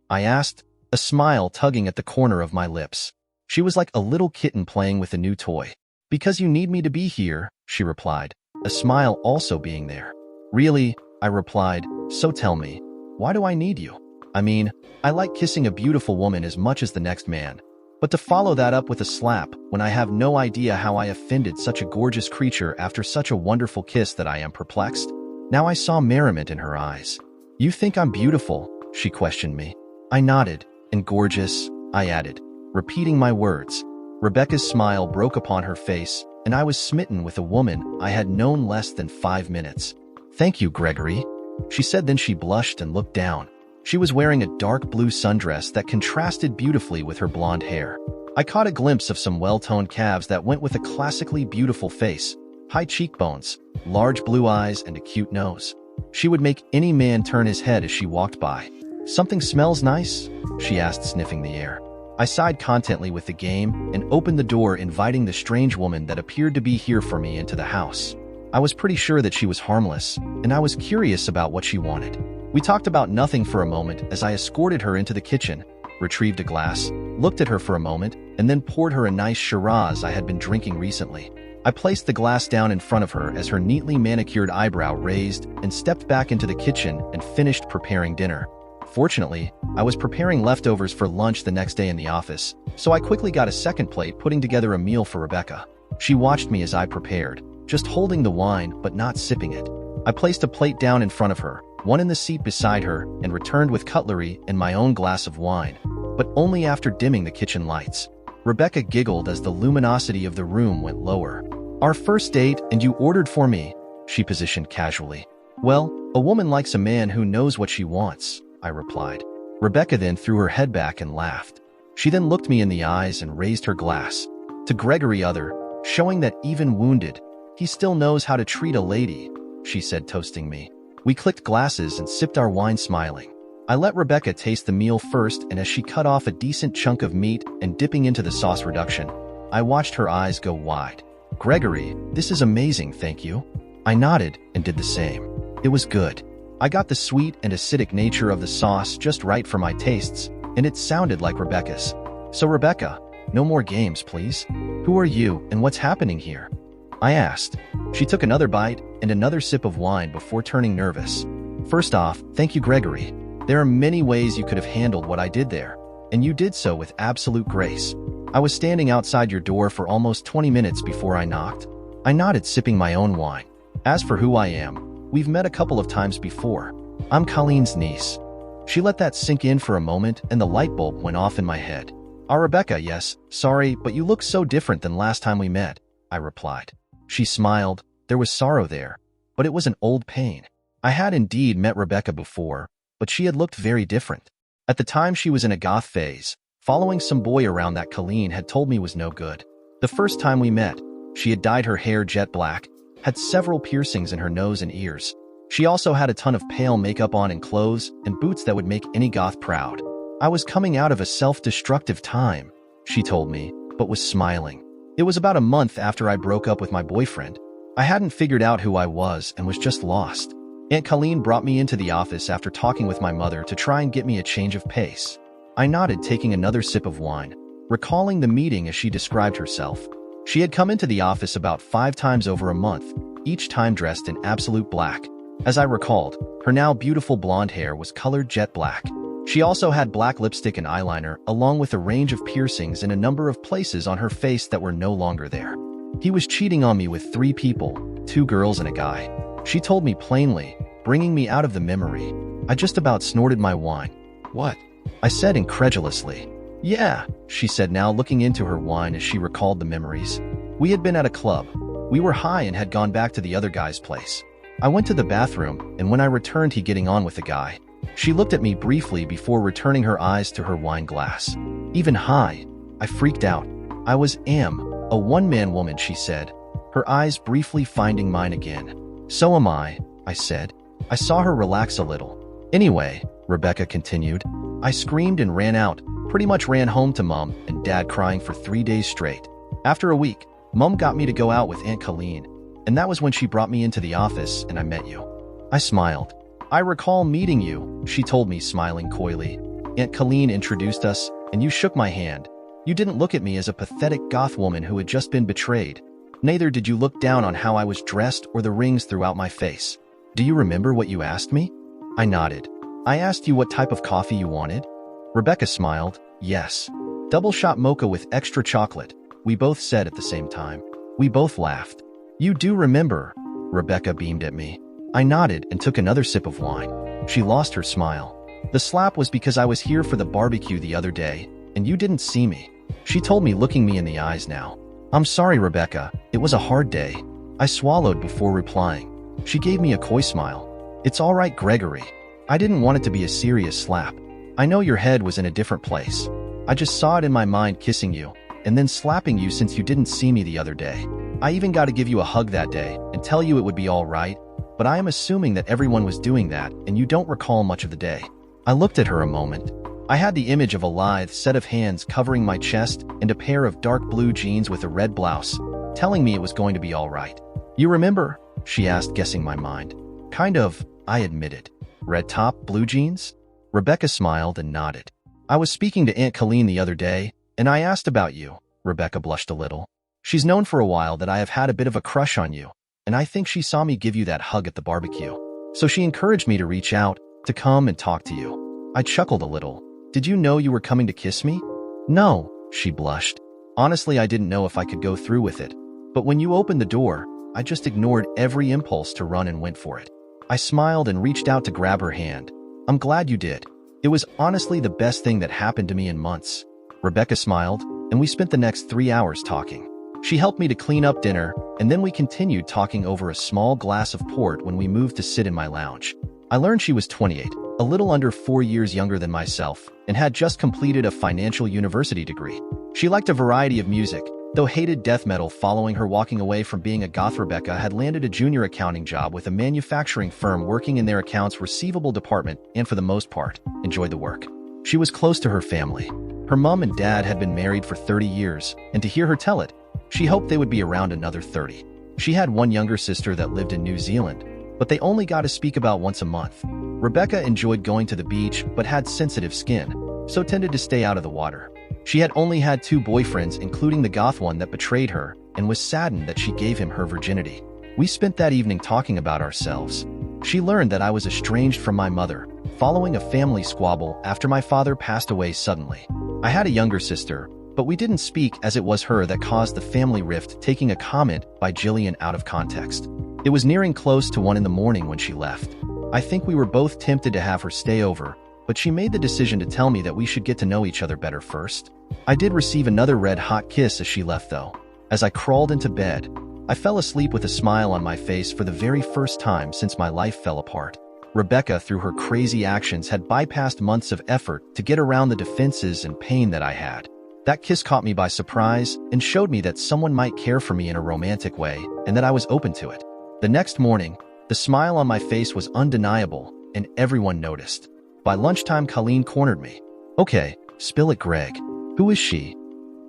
I asked, a smile tugging at the corner of my lips. She was like a little kitten playing with a new toy. "Because you need me to be here," she replied, a smile also being there. "Really?" I replied. "So tell me, why do I need you? I mean, I like kissing a beautiful woman as much as the next man. But to follow that up with a slap when I have no idea how I offended such a gorgeous creature after such a wonderful kiss, that I am perplexed." Now I saw merriment in her eyes. "You think I'm beautiful?" she questioned me. I nodded. "And gorgeous," I added, repeating my words. Rebecca's smile broke upon her face, and I was smitten with a woman I had known less than 5 minutes. "Thank you, Gregory," she said. Then she blushed and looked down. She was wearing a dark blue sundress that contrasted beautifully with her blonde hair. I caught a glimpse of some well-toned calves that went with a classically beautiful face, high cheekbones, large blue eyes, and a cute nose. She would make any man turn his head as she walked by. "Something smells nice?" she asked, sniffing the air. I sighed contently with the game and opened the door, inviting the strange woman that appeared to be here for me into the house. I was pretty sure that she was harmless, and I was curious about what she wanted. We talked about nothing for a moment as I escorted her into the kitchen, retrieved a glass, looked at her for a moment, and then poured her a nice Shiraz I had been drinking recently. I placed the glass down in front of her as her neatly manicured eyebrow raised, and stepped back into the kitchen and finished preparing dinner. Fortunately, I was preparing leftovers for lunch the next day in the office, so I quickly got a second plate, putting together a meal for Rebecca. She watched me as I prepared, just holding the wine but not sipping it. I placed a plate down in front of her, one in the seat beside her, and returned with cutlery and my own glass of wine, but only after dimming the kitchen lights. Rebecca giggled as the luminosity of the room went lower. "Our first date, and you ordered for me," she positioned casually. "Well, a woman likes a man who knows what she wants," I replied. Rebecca then threw her head back and laughed. She then looked me in the eyes and raised her glass. "To Gregory Other, showing that even wounded, he still knows how to treat a lady," she said, toasting me. We clicked glasses and sipped our wine, smiling. I let Rebecca taste the meal first, and as she cut off a decent chunk of meat and dipping into the sauce reduction, I watched her eyes go wide. "Gregory, this is amazing, thank you." I nodded and did the same. It was good. I got the sweet and acidic nature of the sauce just right for my tastes, and it sounded like Rebecca's. "So Rebecca, no more games, please. Who are you and what's happening here?" I asked. She took another bite and another sip of wine before turning nervous. "First off, thank you, Gregory. There are many ways you could have handled what I did there, and you did so with absolute grace. I was standing outside your door for almost 20 minutes before I knocked." I nodded, sipping my own wine. "As for who I am, we've met a couple of times before. I'm Colleen's niece." She let that sink in for a moment, and the light bulb went off in my head. Rebecca, yes, sorry, but you look so different than last time we met," I replied. She smiled. There was sorrow there, but it was an old pain. I had indeed met Rebecca before, but she had looked very different. At the time she was in a goth phase, following some boy around that Colleen had told me was no good. The first time we met, she had dyed her hair jet black, had several piercings in her nose and ears. She also had a ton of pale makeup on and clothes and boots that would make any goth proud. I was coming out of a self-destructive time, she told me, but was smiling. It was about a month after I broke up with my boyfriend. I hadn't figured out who I was and was just lost. Aunt Colleen brought me into the office after talking with my mother to try and get me a change of pace. I nodded, taking another sip of wine, recalling the meeting as she described herself. She had come into the office about 5 times over a month, each time dressed in absolute black. As I recalled, her now beautiful blonde hair was colored jet black. She also had black lipstick and eyeliner, along with a range of piercings in a number of places on her face that were no longer there. He was cheating on me with 3 people, 2 girls and a guy. She told me plainly, bringing me out of the memory. I just about snorted my wine. What? I said incredulously. Yeah, she said, now looking into her wine as she recalled the memories. We had been at a club. We were high and had gone back to the other guy's place. I went to the bathroom, and when I returned, he getting on with the guy. She looked at me briefly before returning her eyes to her wine glass. Even high, I freaked out. I was a one-man woman, she said, her eyes briefly finding mine again. So am I said. I saw her relax a little. Anyway, Rebecca continued, I screamed and ran out, pretty much ran home to Mom and Dad crying for 3 days straight. After a week, Mom got me to go out with Aunt Colleen, and that was when she brought me into the office and I met you. I smiled. I recall meeting you, she told me, smiling coyly. Aunt Colleen introduced us, and you shook my hand. You didn't look at me as a pathetic goth woman who had just been betrayed. Neither did you look down on how I was dressed or the rings throughout my face. Do you remember what you asked me? I nodded. I asked you what type of coffee you wanted. Rebecca smiled. Yes. Double shot mocha with extra chocolate, we both said at the same time. We both laughed. You do remember? Rebecca beamed at me. I nodded and took another sip of wine. She lost her smile. The slap was because I was here for the barbecue the other day, and you didn't see me. She told me, looking me in the eyes now. I'm sorry, Rebecca. It was a hard day. I swallowed before replying. She gave me a coy smile. It's all right, Gregory. I didn't want it to be a serious slap. I know your head was in a different place. I just saw it in my mind kissing you, and then slapping you since you didn't see me the other day. I even got to give you a hug that day and tell you it would be all right, but I am assuming that everyone was doing that and you don't recall much of the day. I looked at her a moment. I had the image of a lithe set of hands covering my chest and a pair of dark blue jeans with a red blouse, telling me it was going to be all right. You remember? She asked, guessing my mind. Kind of, I admitted. Red top, blue jeans? Rebecca smiled and nodded. I was speaking to Aunt Colleen the other day, and I asked about you. Rebecca blushed a little. She's known for a while that I have had a bit of a crush on you, and I think she saw me give you that hug at the barbecue. So she encouraged me to reach out, to come and talk to you. I chuckled a little. Did you know you were coming to kiss me? No, she blushed. Honestly, I didn't know if I could go through with it. But when you opened the door, I just ignored every impulse to run and went for it. I smiled and reached out to grab her hand. I'm glad you did. It was honestly the best thing that happened to me in months. Rebecca smiled, and we spent the next 3 hours talking. She helped me to clean up dinner, and then we continued talking over a small glass of port when we moved to sit in my lounge. I learned she was 28, a little under 4 years younger than myself, and had just completed a financial university degree. She liked a variety of music, though hated death metal. Following her walking away from being a goth, Rebecca had landed a junior accounting job with a manufacturing firm working in their accounts receivable department and, for the most part, enjoyed the work. She was close to her family. Her mom and dad had been married for 30 years, and to hear her tell it, she hoped they would be around another 30. She had one younger sister that lived in New Zealand, but they only got to speak about once a month. Rebecca enjoyed going to the beach but had sensitive skin, so tended to stay out of the water. She had only had 2 boyfriends, including the goth one that betrayed her, and was saddened that she gave him her virginity. We spent that evening talking about ourselves. She learned that I was estranged from my mother, following a family squabble after my father passed away suddenly. I had a younger sister, but we didn't speak as it was her that caused the family rift, taking a comment by Jillian out of context. It was nearing close to 1 in the morning when she left. I think we were both tempted to have her stay over, but she made the decision to tell me that we should get to know each other better first. I did receive another red-hot kiss as she left, though. As I crawled into bed, I fell asleep with a smile on my face for the very first time since my life fell apart. Rebecca, through her crazy actions, had bypassed months of effort to get around the defenses and pain that I had. That kiss caught me by surprise and showed me that someone might care for me in a romantic way and that I was open to it. The next morning, the smile on my face was undeniable, and everyone noticed. By lunchtime, Colleen cornered me. Okay, spill it, Greg. Who is she?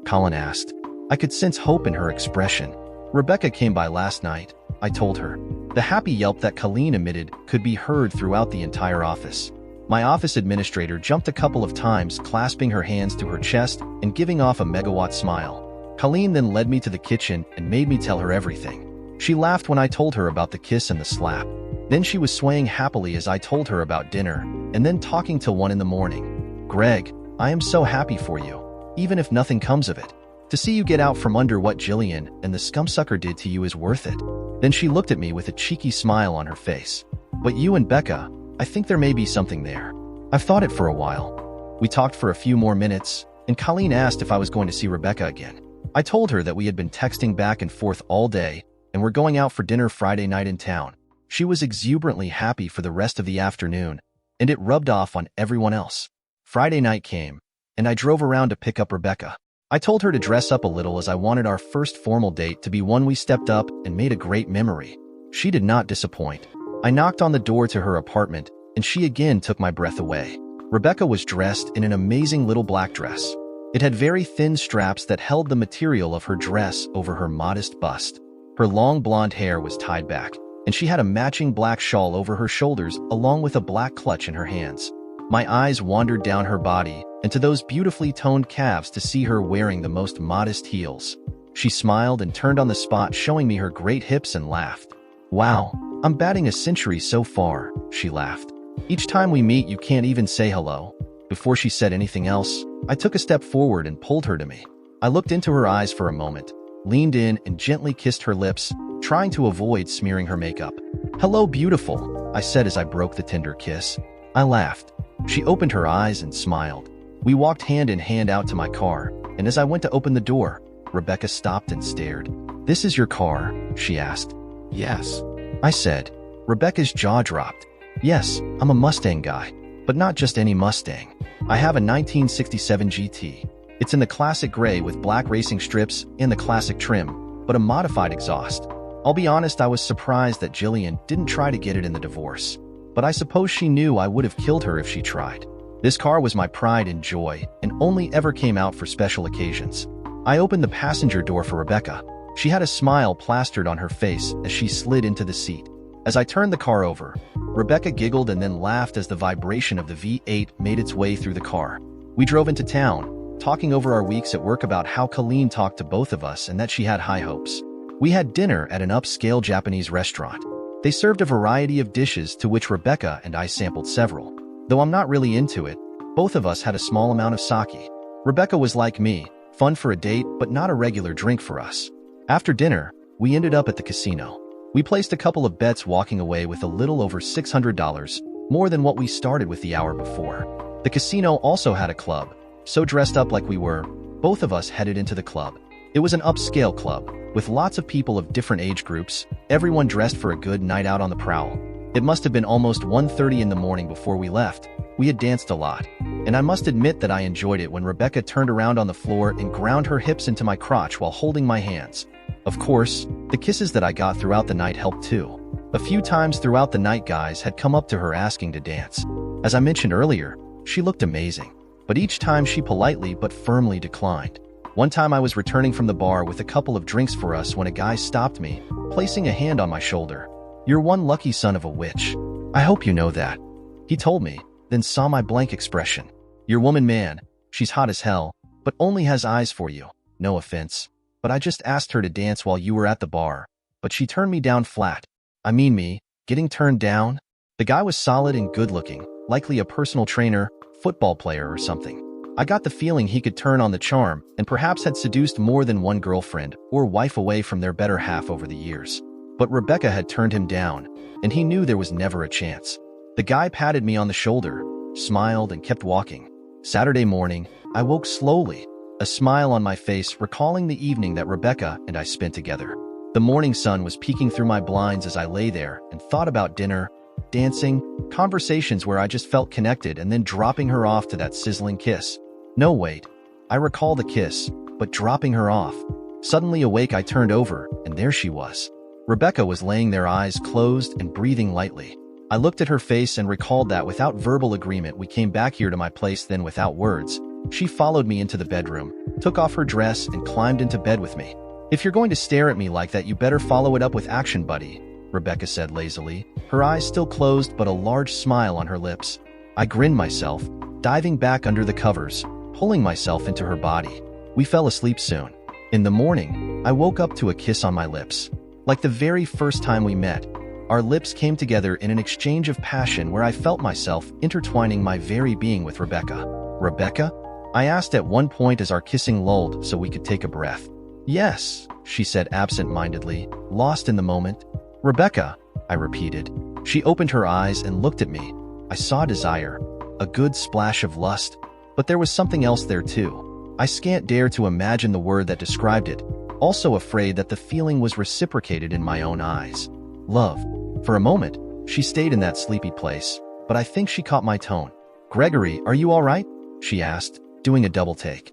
Colin asked. I could sense hope in her expression. Rebecca came by last night, I told her. The happy yelp that Colleen emitted could be heard throughout the entire office. My office administrator jumped a couple of times, clasping her hands to her chest and giving off a megawatt smile. Colleen then led me to the kitchen and made me tell her everything. She laughed when I told her about the kiss and the slap. Then she was swaying happily as I told her about dinner, and then talking till 1 in the morning. Greg, I am so happy for you, even if nothing comes of it. To see you get out from under what Jillian and the scumsucker did to you is worth it. Then she looked at me with a cheeky smile on her face. But you and Becca, I think there may be something there. I've thought it for a while. We talked for a few more minutes, and Colleen asked if I was going to see Rebecca again. I told her that we had been texting back and forth all day, and we're going out for dinner Friday night in town. She was exuberantly happy for the rest of the afternoon, and it rubbed off on everyone else. Friday night came, and I drove around to pick up Rebecca. I told her to dress up a little as I wanted our first formal date to be one we stepped up and made a great memory. She did not disappoint. I knocked on the door to her apartment, and she again took my breath away. Rebecca was dressed in an amazing little black dress. It had very thin straps that held the material of her dress over her modest bust. Her long blonde hair was tied back, and she had a matching black shawl over her shoulders along with a black clutch in her hands. My eyes wandered down her body and to those beautifully toned calves to see her wearing the most modest heels. She smiled and turned on the spot, showing me her great hips, and laughed. Wow, I'm batting a century so far, she laughed. Each time we meet, you can't even say hello. Before she said anything else, I took a step forward and pulled her to me. I looked into her eyes for a moment, leaned in and gently kissed her lips, trying to avoid smearing her makeup. Hello, beautiful, I said as I broke the tender kiss. I laughed. She opened her eyes and smiled. We walked hand in hand out to my car, and as I went to open the door, Rebecca stopped and stared. This is your car? She asked. Yes, I said. Rebecca's jaw dropped. Yes, I'm a Mustang guy, but not just any Mustang. I have a 1967 GT. It's in the classic gray with black racing strips and the classic trim, but a modified exhaust. I'll be honest, I was surprised that Jillian didn't try to get it in the divorce, but I suppose she knew I would have killed her if she tried. This car was my pride and joy, and only ever came out for special occasions. I opened the passenger door for Rebecca. She had a smile plastered on her face as she slid into the seat. As I turned the car over, Rebecca giggled and then laughed as the vibration of the V8 made its way through the car. We drove into town, talking over our weeks at work about how Colleen talked to both of us and that she had high hopes. We had dinner at an upscale Japanese restaurant. They served a variety of dishes to which Rebecca and I sampled several. Though I'm not really into it, both of us had a small amount of sake. Rebecca was like me, fun for a date but not a regular drink for us. After dinner, we ended up at the casino. We placed a couple of bets, walking away with a little over $600, more than what we started with the hour before. The casino also had a club, so dressed up like we were, both of us headed into the club. It was an upscale club, with lots of people of different age groups, everyone dressed for a good night out on the prowl. It must have been almost 1:30 in the morning before we left. We had danced a lot, and I must admit that I enjoyed it when Rebecca turned around on the floor and ground her hips into my crotch while holding my hands. Of course, the kisses that I got throughout the night helped too. A few times throughout the night, guys had come up to her asking to dance. As I mentioned earlier, she looked amazing, but each time she politely but firmly declined. One time I was returning from the bar with a couple of drinks for us when a guy stopped me, placing a hand on my shoulder. You're one lucky son of a witch. I hope you know that. He told me, then saw my blank expression. Your woman, man, she's hot as hell, but only has eyes for you. No offense, but I just asked her to dance while you were at the bar, but she turned me down flat. I mean, me, getting turned down? The guy was solid and good-looking, likely a personal trainer, football player or something. I got the feeling he could turn on the charm and perhaps had seduced more than one girlfriend or wife away from their better half over the years. But Rebecca had turned him down, and he knew there was never a chance. The guy patted me on the shoulder, smiled, and kept walking. Saturday morning, I woke slowly, a smile on my face, recalling the evening that Rebecca and I spent together. The morning sun was peeking through my blinds as I lay there and thought about dinner, dancing, conversations where I just felt connected, and then dropping her off to that sizzling kiss. No, wait. I recall the kiss, but dropping her off. Suddenly awake, I turned over, and there she was. Rebecca was laying there, eyes closed and breathing lightly. I looked at her face and recalled that without verbal agreement we came back here to my place. Then without words, she followed me into the bedroom, took off her dress, and climbed into bed with me. If you're going to stare at me like that, you better follow it up with action, buddy, Rebecca said lazily, her eyes still closed but a large smile on her lips. I grinned myself, diving back under the covers, pulling myself into her body. We fell asleep soon. In the morning, I woke up to a kiss on my lips. Like the very first time we met, Our lips came together in an exchange of passion where I felt myself intertwining my very being with Rebecca. Rebecca? I asked at one point as our kissing lulled so we could take a breath. Yes, she said absent-mindedly, lost in the moment. Rebecca, I repeated. She opened her eyes and looked at me. I saw desire, a good splash of lust, but there was something else there too. I scant dare to imagine the word that described it, also afraid that the feeling was reciprocated in my own eyes. Love. For a moment, she stayed in that sleepy place, but I think she caught my tone. Gregory, are you all right? She asked, doing a double take.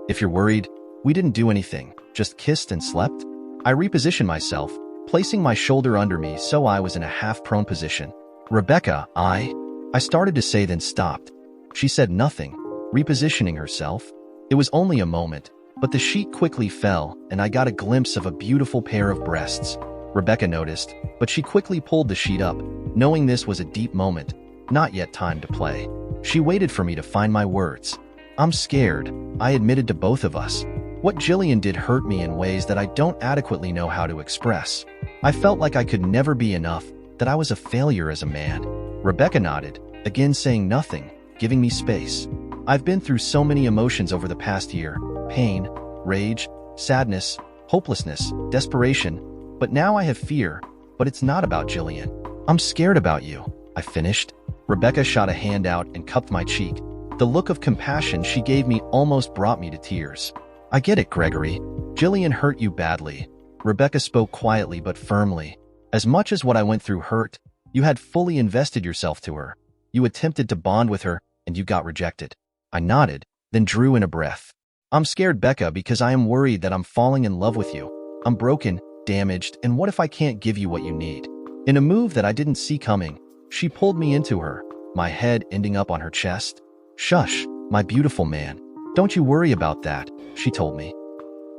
If you're worried, we didn't do anything, just kissed and slept. I repositioned myself, placing my shoulder under me so I was in a half-prone position. Rebecca, I started to say then stopped. She said nothing, repositioning herself. It was only a moment, but the sheet quickly fell and I got a glimpse of a beautiful pair of breasts. Rebecca noticed, but she quickly pulled the sheet up, knowing this was a deep moment, not yet time to play. She waited for me to find my words. I'm scared, I admitted to both of us. What Jillian did hurt me in ways that I don't adequately know how to express. I felt like I could never be enough, that I was a failure as a man. Rebecca nodded, again saying nothing, giving me space. I've been through so many emotions over the past year. Pain, rage, sadness, hopelessness, desperation. But now I have fear, but it's not about Jillian. I'm scared about you, I finished. Rebecca shot a hand out and cupped my cheek. The look of compassion she gave me almost brought me to tears. I get it, Gregory. Jillian hurt you badly. Rebecca spoke quietly but firmly. As much as what I went through hurt, you had fully invested yourself to her. You attempted to bond with her, and you got rejected. I nodded, then drew in a breath. I'm scared, Becca, because I am worried that I'm falling in love with you. I'm broken, damaged, and what if I can't give you what you need? In a move that I didn't see coming, she pulled me into her, my head ending up on her chest. Shush, my beautiful man. Don't you worry about that, she told me.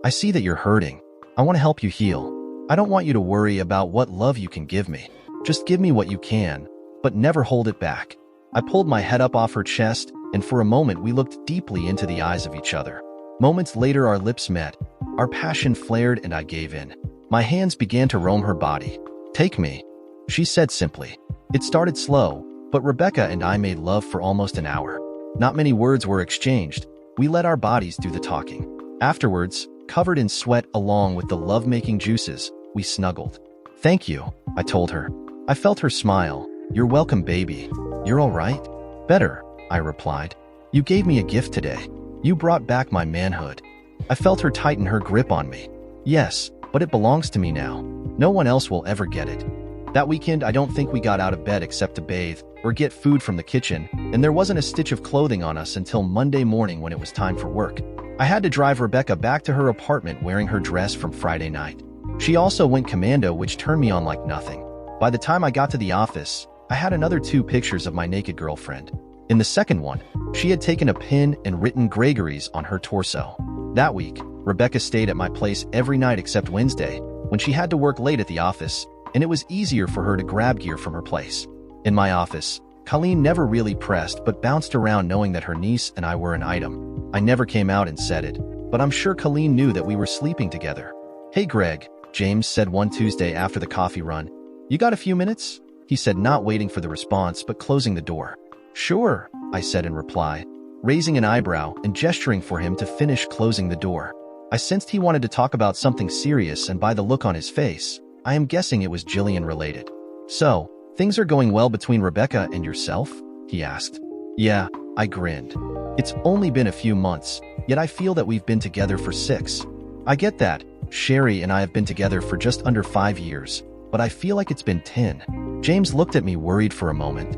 I see that you're hurting. I want to help you heal. I don't want you to worry about what love you can give me. Just give me what you can, but never hold it back. I pulled my head up off her chest, and for a moment we looked deeply into the eyes of each other. Moments later our lips met. Our passion flared and I gave in. My hands began to roam her body. Take me, she said simply. It started slow, but Rebecca and I made love for almost an hour. Not many words were exchanged. We let our bodies do the talking. Afterwards, covered in sweat along with the love-making juices, we snuggled. Thank you, I told her. I felt her smile. You're welcome, baby. You're all right? Better, I replied. You gave me a gift today. You brought back my manhood. I felt her tighten her grip on me. Yes, but it belongs to me now. No one else will ever get it. That weekend, I don't think we got out of bed except to bathe or get food from the kitchen, and there wasn't a stitch of clothing on us until Monday morning when it was time for work. I had to drive Rebecca back to her apartment wearing her dress from Friday night. She also went commando, which turned me on like nothing. By the time I got to the office, I had another 2 pictures of my naked girlfriend. In the second one, she had taken a pin and written Gregory's on her torso. That week, Rebecca stayed at my place every night except Wednesday, when she had to work late at the office, and it was easier for her to grab gear from her place. In my office, Colleen never really pressed but bounced around knowing that her niece and I were an item. I never came out and said it, but I'm sure Colleen knew that we were sleeping together. Hey Greg, James said one Tuesday after the coffee run. You got a few minutes? He said, not waiting for the response but closing the door. Sure, I said in reply, raising an eyebrow and gesturing for him to finish closing the door. I sensed he wanted to talk about something serious, and by the look on his face, I am guessing it was Jillian related. So, things are going well between Rebecca and yourself? He asked. Yeah, I grinned. It's only been a few months, yet I feel that we've been together for 6. I get that. Sherry and I have been together for just under 5 years, but I feel like it's been 10. James looked at me worried for a moment.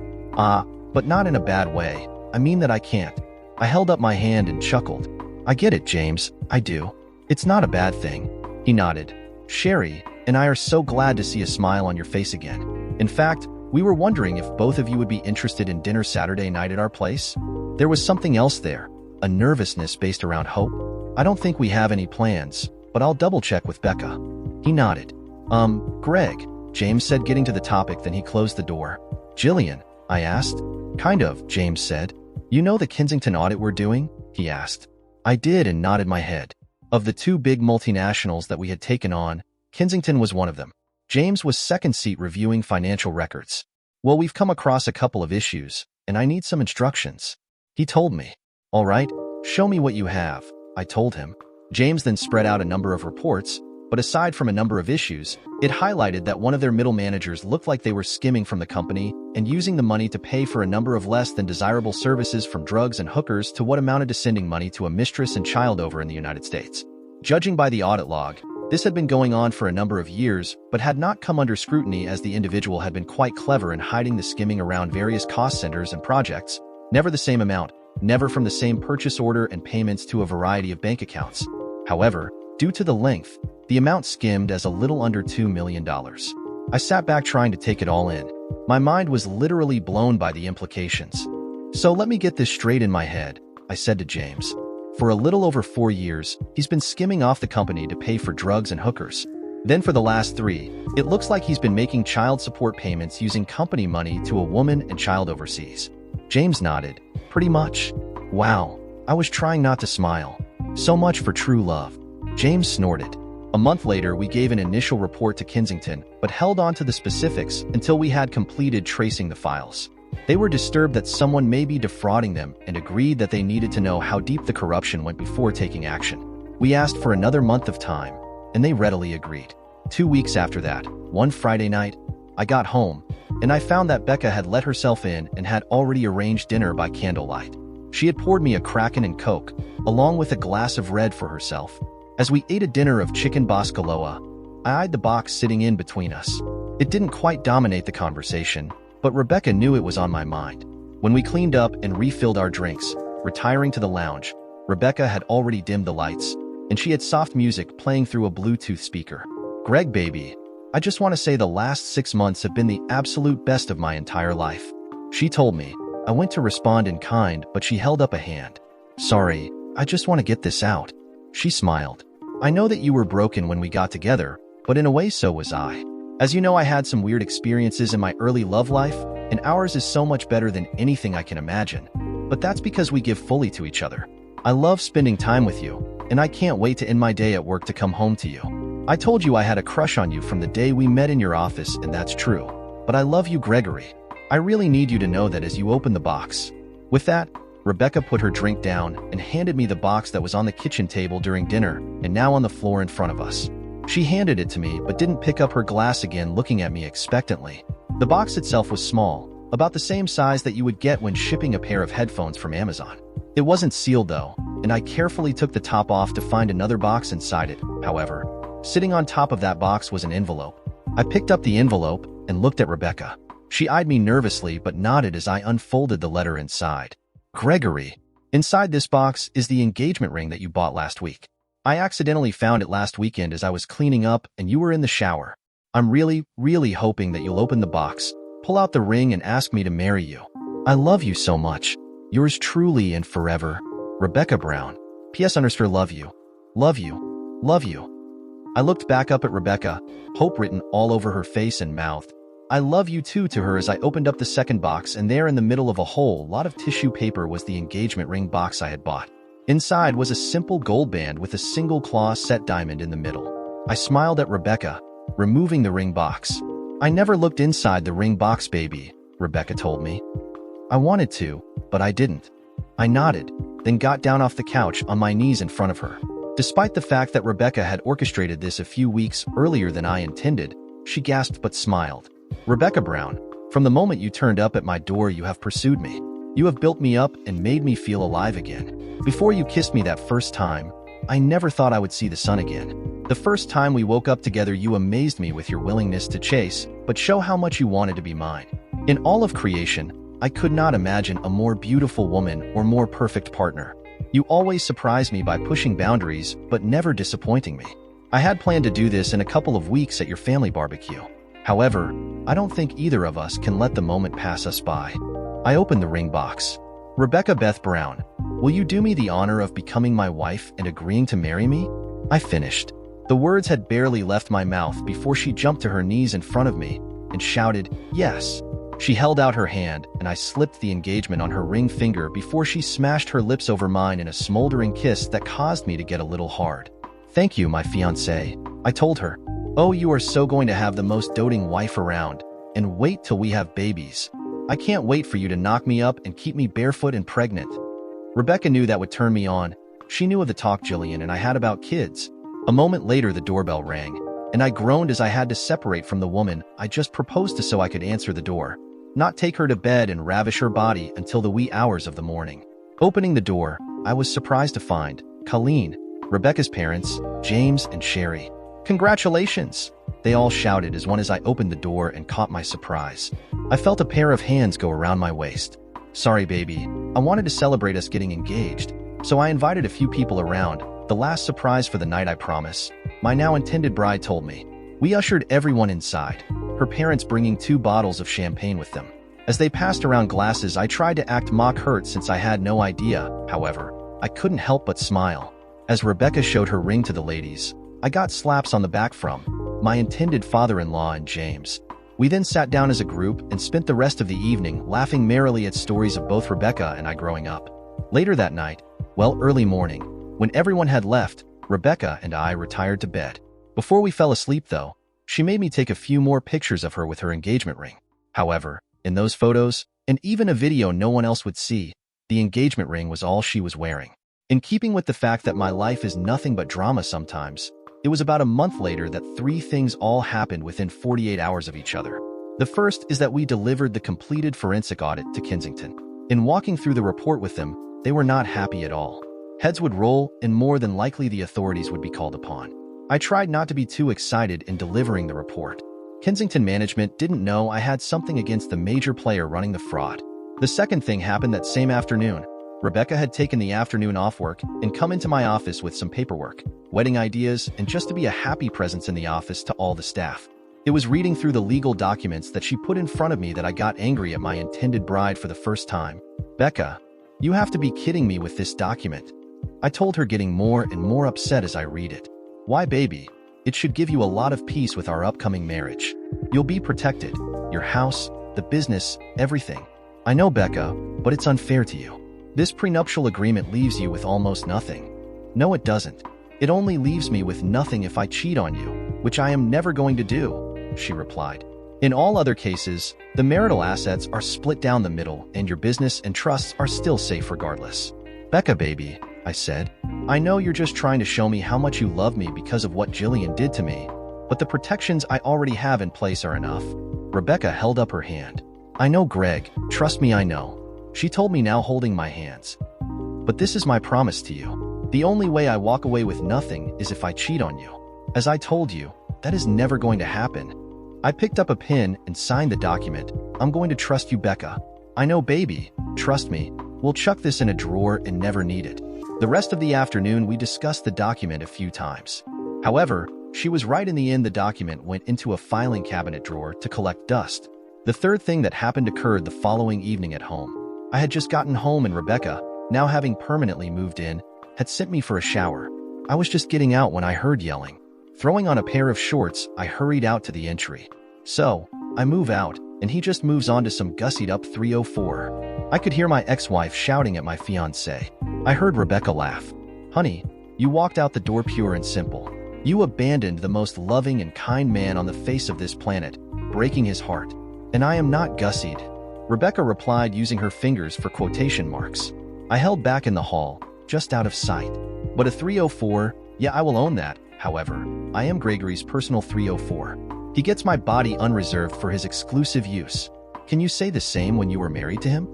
But not in a bad way. I mean that I can't. I held up my hand and chuckled. I get it, James. I do. It's not a bad thing. He nodded. Sherry and I are so glad to see a smile on your face again. In fact, we were wondering if both of you would be interested in dinner Saturday night at our place. There was something else there, a nervousness based around hope. I don't think we have any plans, but I'll double check with Becca. He nodded. Greg, James said, getting to the topic, then he closed the door. Jillian, I asked. Kind of, James said. You know the Kensington audit we're doing? He asked. I did and nodded my head. Of the 2 big multinationals that we had taken on, Kensington was one of them. James was second seat reviewing financial records. Well, we've come across a couple of issues, and I need some instructions. He told me. All right, show me what you have, I told him. James then spread out a number of reports, but aside from a number of issues, it highlighted that one of their middle managers looked like they were skimming from the company and using the money to pay for a number of less than desirable services from drugs and hookers to what amounted to sending money to a mistress and child over in the United States. Judging by the audit log, this had been going on for a number of years, but had not come under scrutiny as the individual had been quite clever in hiding the skimming around various cost centers and projects, never the same amount, never from the same purchase order and payments to a variety of bank accounts. However, due to the length, the amount skimmed as a little under $2 million. I sat back trying to take it all in. My mind was literally blown by the implications. So let me get this straight in my head, I said to James. For a little over 4 years, he's been skimming off the company to pay for drugs and hookers. Then for the last 3, it looks like he's been making child support payments using company money to a woman and child overseas. James nodded. Pretty much. Wow. I was trying not to smile. So much for true love. James snorted. A month later, we gave an initial report to Kensington, but held on to the specifics until we had completed tracing the files. They were disturbed that someone may be defrauding them and agreed that they needed to know how deep the corruption went before taking action. We asked for another month of time, and they readily agreed. 2 weeks after that, one Friday night, I got home, and I found that Becca had let herself in and had already arranged dinner by candlelight. She had poured me a Kraken and Coke, along with a glass of red for herself. As we ate a dinner of chicken bascaloa, I eyed the box sitting in between us. It didn't quite dominate the conversation, but Rebecca knew it was on my mind. When we cleaned up and refilled our drinks, retiring to the lounge, Rebecca had already dimmed the lights, and she had soft music playing through a Bluetooth speaker. Greg, baby, I just want to say the last 6 months have been the absolute best of my entire life. She told me. I went to respond in kind, but she held up a hand. Sorry, I just want to get this out. She smiled. I know that you were broken when we got together, but in a way so was I. As you know, I had some weird experiences in my early love life, and ours is so much better than anything I can imagine. But that's because we give fully to each other. I love spending time with you, and I can't wait to end my day at work to come home to you. I told you I had a crush on you from the day we met in your office, and that's true. But I love you, Gregory. I really need you to know that as you open the box. With that, Rebecca put her drink down and handed me the box that was on the kitchen table during dinner and now on the floor in front of us. She handed it to me but didn't pick up her glass again, looking at me expectantly. The box itself was small, about the same size that you would get when shipping a pair of headphones from Amazon. It wasn't sealed though, and I carefully took the top off to find another box inside it. However, sitting on top of that box was an envelope. I picked up the envelope and looked at Rebecca. She eyed me nervously but nodded as I unfolded the letter inside. Gregory, inside this box is the engagement ring that you bought last week. I accidentally found it last weekend as I was cleaning up and you were in the shower. I'm really hoping that you'll open the box, pull out the ring and ask me to marry you. I love you so much. Yours truly and forever, Rebecca Brown. PS underscore love you. Love you. Love you. I looked back up at Rebecca, hope written all over her face and mouth. I love you too to her as I opened up the second box, and there in the middle of a whole lot of tissue paper was the engagement ring box I had bought. Inside was a simple gold band with a single claw set diamond in the middle. I smiled at Rebecca, removing the ring box. I never looked inside the ring box, baby, Rebecca told me. I wanted to, but I didn't. I nodded, then got down off the couch on my knees in front of her. Despite the fact that Rebecca had orchestrated this a few weeks earlier than I intended, she gasped but smiled. Rebecca Brown, from the moment you turned up at my door, you have pursued me. You have built me up and made me feel alive again. Before you kissed me that first time, I never thought I would see the sun again. The first time we woke up together, you amazed me with your willingness to chase, but show how much you wanted to be mine. In all of creation, I could not imagine a more beautiful woman or more perfect partner. You always surprised me by pushing boundaries, but never disappointing me. I had planned to do this in a couple of weeks at your family barbecue. However, I don't think either of us can let the moment pass us by. I opened the ring box. Rebecca Beth Brown, will you do me the honor of becoming my wife and agreeing to marry me? I finished. The words had barely left my mouth before she jumped to her knees in front of me and shouted, yes. She held out her hand and I slipped the engagement on her ring finger before she smashed her lips over mine in a smoldering kiss that caused me to get a little hard. Thank you, my fiancé, I told her. Oh, you are so going to have the most doting wife around. And wait till we have babies. I can't wait for you to knock me up and keep me barefoot and pregnant. Rebecca knew that would turn me on. She knew of the talk Jillian and I had about kids. A moment later, the doorbell rang, and I groaned as I had to separate from the woman I just proposed to so I could answer the door, not take her to bed and ravish her body until the wee hours of the morning. Opening the door, I was surprised to find Colleen, Rebecca's parents, James and Sherry. Congratulations! They all shouted as I opened the door and caught my surprise. I felt a pair of hands go around my waist. Sorry, baby. I wanted to celebrate us getting engaged, so I invited a few people around. The last surprise for the night, I promise. My now intended bride told me. We ushered everyone inside, her parents bringing 2 bottles of champagne with them. As they passed around glasses, I tried to act mock hurt since I had no idea. However, I couldn't help but smile. As Rebecca showed her ring to the ladies, I got slaps on the back from my intended father-in-law and James. We then sat down as a group and spent the rest of the evening laughing merrily at stories of both Rebecca and I growing up. Later that night, early morning, when everyone had left, Rebecca and I retired to bed. Before we fell asleep, though, she made me take a few more pictures of her with her engagement ring. However, in those photos, and even a video no one else would see, the engagement ring was all she was wearing. In keeping with the fact that my life is nothing but drama sometimes, it was about a month later that 3 things all happened within 48 hours of each other. The first is that we delivered the completed forensic audit to Kensington. In walking through the report with them, they were not happy at all. Heads would roll, and more than likely the authorities would be called upon. I tried not to be too excited in delivering the report. Kensington management didn't know I had something against the major player running the fraud. The second thing happened that same afternoon. Rebecca had taken the afternoon off work and come into my office with some paperwork, wedding ideas, and just to be a happy presence in the office to all the staff. It was reading through the legal documents that she put in front of me that I got angry at my intended bride for the first time. Becca, you have to be kidding me with this document. I told her, getting more and more upset as I read it. Why, baby? It should give you a lot of peace with our upcoming marriage. You'll be protected. Your house, the business, everything. I know, Becca, but it's unfair to you. This prenuptial agreement leaves you with almost nothing. No, it doesn't. It only leaves me with nothing if I cheat on you, which I am never going to do, she replied. In all other cases, the marital assets are split down the middle and your business and trusts are still safe regardless. Becca, baby, I said, I know you're just trying to show me how much you love me because of what Jillian did to me, but the protections I already have in place are enough. Rebecca held up her hand. I know, Greg, trust me, I know. She told me, now holding my hands. But this is my promise to you. The only way I walk away with nothing is if I cheat on you. As I told you, that is never going to happen. I picked up a pen and signed the document. I'm going to trust you, Becca. I know, baby. Trust me. We'll chuck this in a drawer and never need it. The rest of the afternoon, we discussed the document a few times. However, she was right. In the end, the document went into a filing cabinet drawer to collect dust. The third thing that happened occurred the following evening at home. I had just gotten home and Rebecca, now having permanently moved in, had sent me for a shower. I was just getting out when I heard yelling. Throwing on a pair of shorts, I hurried out to the entry. So, I move out, and he just moves on to some gussied up 304. I could hear my ex-wife shouting at my fiancé. I heard Rebecca laugh. Honey, you walked out the door pure and simple. You abandoned the most loving and kind man on the face of this planet, breaking his heart. And I am not gussied. Rebecca replied using her fingers for quotation marks. I held back in the hall, just out of sight. But a 304, yeah, I will own that. However, I am Gregory's personal 304. He gets my body unreserved for his exclusive use. Can you say the same when you were married to him?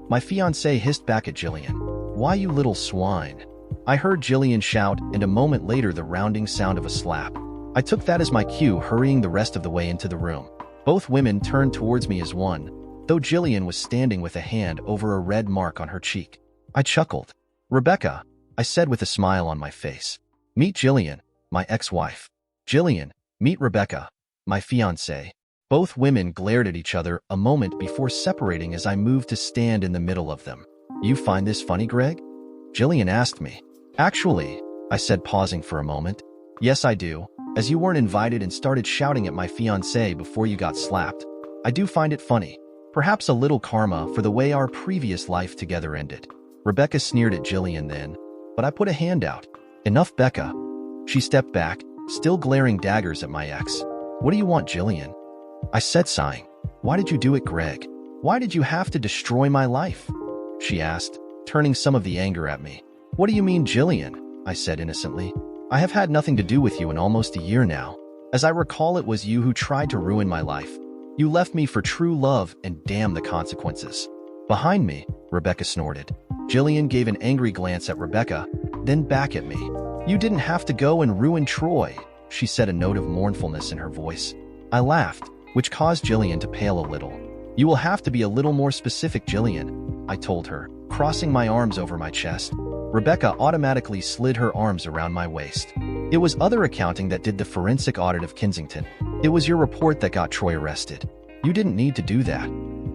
My fiancé hissed back at Jillian. Why, you little swine? I heard Jillian shout, and a moment later the rounding sound of a slap. I took that as my cue, hurrying the rest of the way into the room. Both women turned towards me as one, though Jillian was standing with a hand over a red mark on her cheek. I chuckled. Rebecca, I said with a smile on my face. Meet Jillian, my ex-wife. Jillian, meet Rebecca, my fiancée. Both women glared at each other a moment before separating as I moved to stand in the middle of them. You find this funny, Greg? Jillian asked me. Actually, I said, pausing for a moment. Yes, I do, as you weren't invited and started shouting at my fiancé before you got slapped. I do find it funny. Perhaps a little karma for the way our previous life together ended. Rebecca sneered at Jillian then, but I put a hand out. Enough, Becca. She stepped back, still glaring daggers at my ex. "What do you want, Jillian?" I said, sighing. "Why did you do it, Greg? Why did you have to destroy my life?" she asked, turning some of the anger at me. "What do you mean, Jillian?" I said innocently. "I have had nothing to do with you in almost a year now. As I recall, it was you who tried to ruin my life. You left me for true love, and damn the consequences." Behind me, Rebecca snorted. Jillian gave an angry glance at Rebecca, then back at me. "You didn't have to go and ruin Troy," she said, a note of mournfulness in her voice. I laughed, which caused Jillian to pale a little. "You will have to be a little more specific, Jillian," I told her, crossing my arms over my chest. Rebecca automatically slid her arms around my waist. "It was other accounting that did the forensic audit of Kensington. It was your report that got Troy arrested. You didn't need to do that,"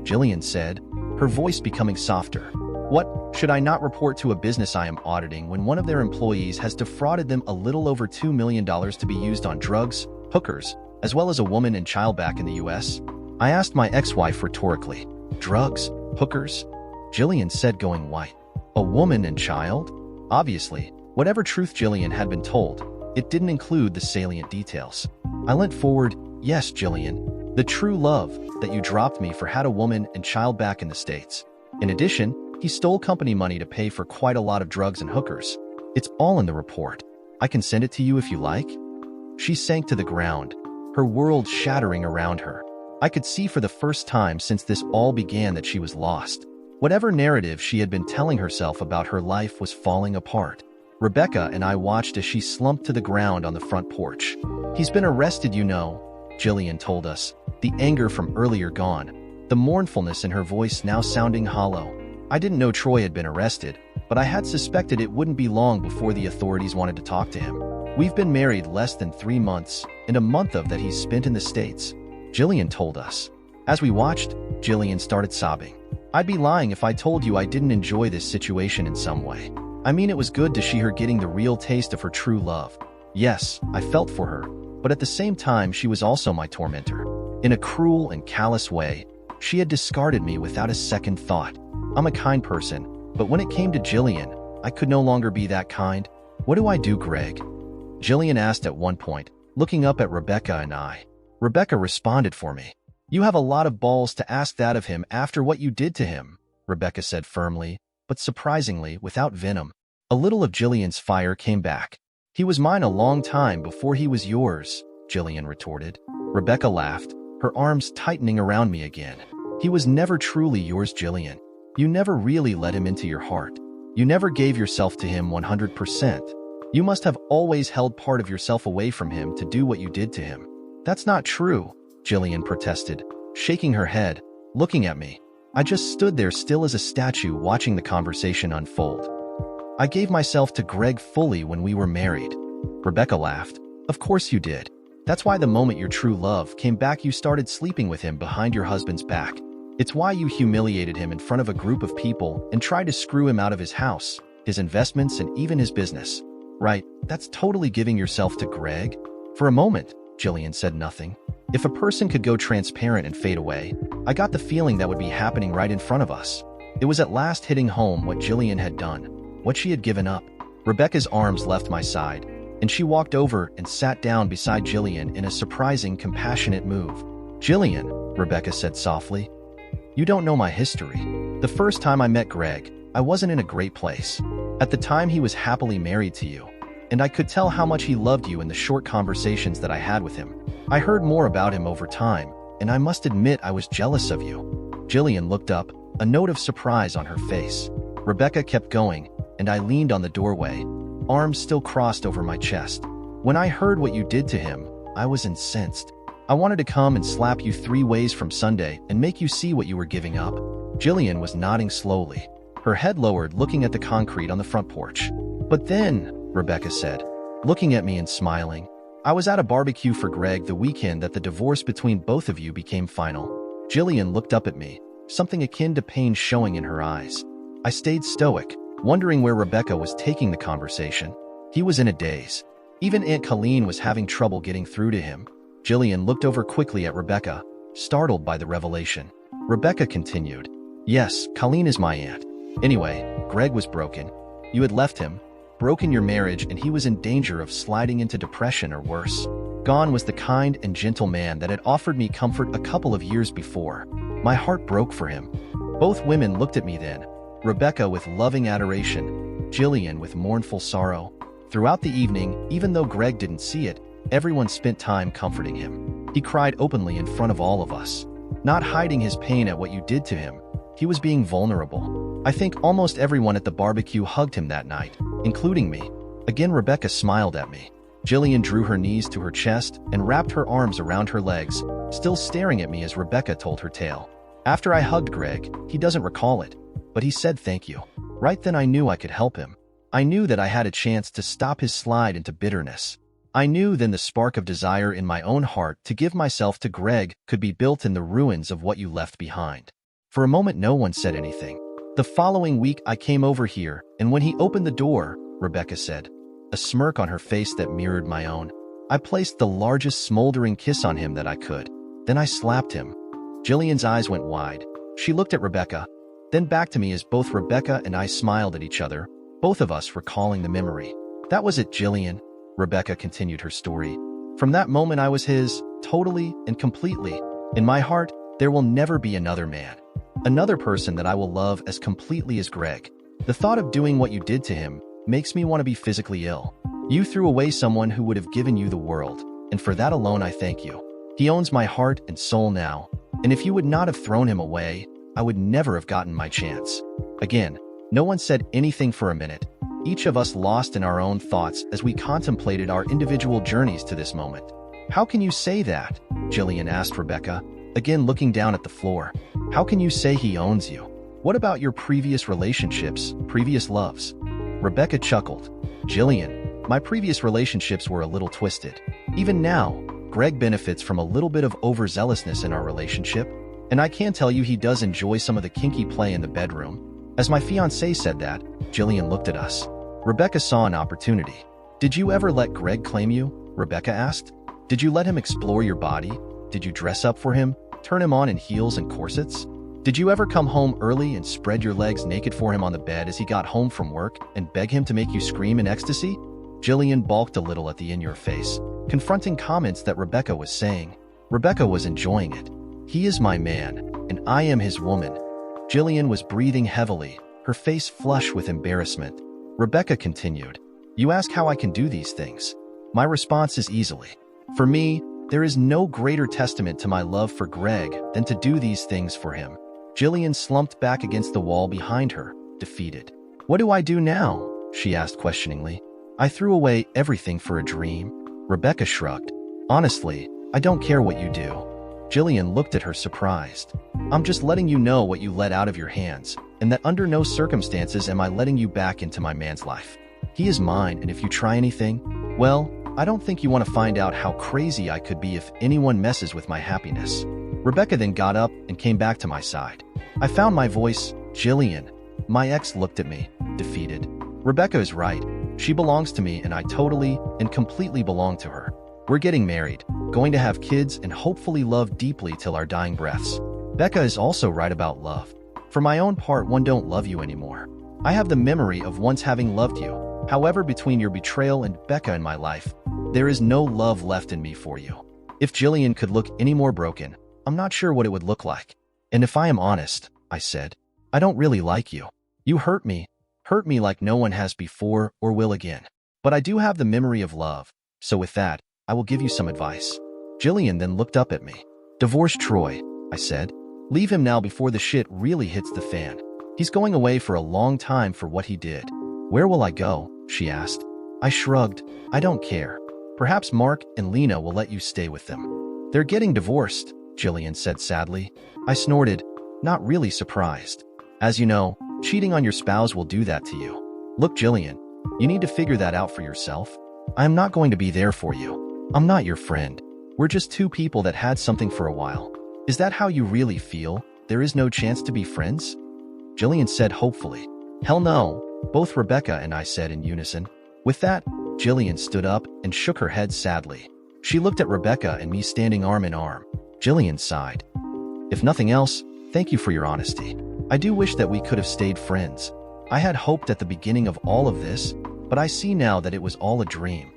Jillian said, her voice becoming softer. "What, should I not report to a business I am auditing when one of their employees has defrauded them a little over $2 million to be used on drugs, hookers, as well as a woman and child back in the US? I asked my ex-wife rhetorically. "Drugs? Hookers?" Jillian said, going white. "A woman and child?" Obviously, whatever truth Jillian had been told, it didn't include the salient details. I leant forward. "Yes, Jillian. The true love that you dropped me for had a woman and child back in the States. In addition, he stole company money to pay for quite a lot of drugs and hookers. It's all in the report. I can send it to you if you like." She sank to the ground, her world shattering around her. I could see for the first time since this all began that she was lost. Whatever narrative she had been telling herself about her life was falling apart. Rebecca and I watched as she slumped to the ground on the front porch. "He's been arrested, you know," Jillian told us, the anger from earlier gone, the mournfulness in her voice now sounding hollow. I didn't know Troy had been arrested, but I had suspected it wouldn't be long before the authorities wanted to talk to him. "We've been married less than 3 months, and a month of that he's spent in the States," Jillian told us. As we watched, Jillian started sobbing. "I'd be lying if I told you I didn't enjoy this situation in some way. I mean, it was good to see her getting the real taste of her true love. Yes, I felt for her, but at the same time she was also my tormentor. In a cruel and callous way, she had discarded me without a second thought. I'm a kind person, but when it came to Jillian, I could no longer be that kind. What do I do, Greg?" Jillian asked at one point, looking up at Rebecca and I. Rebecca responded for me. "You have a lot of balls to ask that of him after what you did to him," Rebecca said firmly, but surprisingly without venom. A little of Jillian's fire came back. "He was mine a long time before he was yours," Jillian retorted. Rebecca laughed, her arms tightening around me again. "He was never truly yours, Jillian. You never really let him into your heart. You never gave yourself to him 100%. You must have always held part of yourself away from him to do what you did to him." "That's not true," Jillian protested, shaking her head, looking at me. I just stood there still as a statue watching the conversation unfold. "I gave myself to Greg fully when we were married." Rebecca laughed. "Of course you did. That's why the moment your true love came back you started sleeping with him behind your husband's back. It's why you humiliated him in front of a group of people and tried to screw him out of his house, his investments, and even his business. Right, that's totally giving yourself to Greg." For a moment, Jillian said nothing. If a person could go transparent and fade away, I got the feeling that would be happening right in front of us. It was at last hitting home what Jillian had done, what she had given up. Rebecca's arms left my side, and she walked over and sat down beside Jillian in a surprising, compassionate move. "Jillian," Rebecca said softly, "you don't know my history. The first time I met Greg, I wasn't in a great place. At the time, he was happily married to you, and I could tell how much he loved you in the short conversations that I had with him. I heard more about him over time, and I must admit I was jealous of you." Jillian looked up, a note of surprise on her face. Rebecca kept going, and I leaned on the doorway, arms still crossed over my chest. "When I heard what you did to him, I was incensed. I wanted to come and slap you 3 ways from Sunday and make you see what you were giving up." Jillian was nodding slowly, her head lowered, looking at the concrete on the front porch. "But then," Rebecca said, looking at me and smiling, "I was at a barbecue for Greg the weekend that the divorce between both of you became final." Jillian looked up at me, something akin to pain showing in her eyes. I stayed stoic, wondering where Rebecca was taking the conversation. He was in a daze. Even Aunt Colleen was having trouble getting through to him. Jillian looked over quickly at Rebecca, startled by the revelation. Rebecca continued, "Yes, Colleen is my aunt. Anyway, Greg was broken. You had left him. broken your marriage and he was in danger of sliding into depression or worse. Gone was the kind and gentle man that had offered me comfort a couple of years before. My heart broke for him. Both women looked at me then, Rebecca with loving adoration, Jillian with mournful sorrow. Throughout the evening, even though Greg didn't see it, everyone spent time comforting him. He cried openly in front of all of us, not hiding his pain at what you did to him. He was being vulnerable. I think almost everyone at the barbecue hugged him that night, including me. Again, Rebecca smiled at me. Jillian drew her knees to her chest and wrapped her arms around her legs, still staring at me as Rebecca told her tale. After I hugged Greg, he doesn't recall it, but he said thank you. Right then I knew I could help him. I knew that I had a chance to stop his slide into bitterness. I knew then the spark of desire in my own heart to give myself to Greg could be built in the ruins of what you left behind. For a moment no one said anything. The following week I came over here, and when he opened the door, Rebecca said, a smirk on her face that mirrored my own, I placed the largest smoldering kiss on him that I could. Then I slapped him. Jillian's eyes went wide. She looked at Rebecca, then back to me as both Rebecca and I smiled at each other, both of us recalling the memory. That was it, Jillian. Rebecca continued her story. From that moment I was his, totally and completely. In my heart, there will never be another man. Another person that I will love as completely as Greg. The thought of doing what you did to him makes me want to be physically ill. You threw away someone who would have given you the world, and for that alone I thank you. He owns my heart and soul now, and if you would not have thrown him away, I would never have gotten my chance. Again, no one said anything for a minute, each of us lost in our own thoughts as we contemplated our individual journeys to this moment. How can you say that? Jillian asked Rebecca, again looking down at the floor. How can you say he owns you? What about your previous relationships, previous loves? Rebecca chuckled. Jillian, my previous relationships were a little twisted. Even now, Greg benefits from a little bit of overzealousness in our relationship, and I can tell you he does enjoy some of the kinky play in the bedroom. As my fiancé said that, Jillian looked at us. Rebecca saw an opportunity. Did you ever let Greg claim you? Rebecca asked. Did you let him explore your body? Did you dress up for him, turn him on in heels and corsets? Did you ever come home early and spread your legs naked for him on the bed as he got home from work and beg him to make you scream in ecstasy? Jillian balked a little at the in-your-face, confronting comments that Rebecca was saying. Rebecca was enjoying it. He is my man, and I am his woman. Jillian was breathing heavily, her face flush with embarrassment. Rebecca continued, you ask how I can do these things. My response is easily. For me, there is no greater testament to my love for Greg than to do these things for him. Jillian slumped back against the wall behind her, defeated. What do I do now? She asked questioningly. I threw away everything for a dream. Rebecca shrugged. Honestly, I don't care what you do. Jillian looked at her surprised. I'm just letting you know what you let out of your hands, and that under no circumstances am I letting you back into my man's life. He is mine, and if you try anything, well, I don't think you want to find out how crazy I could be if anyone messes with my happiness. Rebecca then got up and came back to my side. I found my voice. Jillian. My ex looked at me, defeated. Rebecca is right. She belongs to me, and I totally and completely belong to her. We're getting married, going to have kids, and hopefully love deeply till our dying breaths. Becca is also right about love. For my own part, one don't love you anymore. I have the memory of once having loved you. However, between your betrayal and Becca in my life, there is no love left in me for you. If Jillian could look any more broken, I'm not sure what it would look like. And if I am honest, I said, I don't really like you. You hurt me like no one has before or will again. But I do have the memory of love, so with that, I will give you some advice. Jillian then looked up at me. Divorce Troy, I said. Leave him now before the shit really hits the fan. He's going away for a long time for what he did. Where will I go? She asked. I shrugged. I don't care. Perhaps Mark and Lena will let you stay with them. They're getting divorced, Jillian said sadly. I snorted, not really surprised. As you know, cheating on your spouse will do that to you. Look, Jillian, you need to figure that out for yourself. I am not going to be there for you. I'm not your friend. We're just two people that had something for a while. Is that how you really feel? There is no chance to be friends? Jillian said hopefully. Hell no, both Rebecca and I said in unison. With that, Jillian stood up and shook her head sadly. She looked at Rebecca and me standing arm in arm. Jillian sighed. If nothing else, thank you for your honesty. I do wish that we could have stayed friends. I had hoped at the beginning of all of this but I see now that it was all a dream.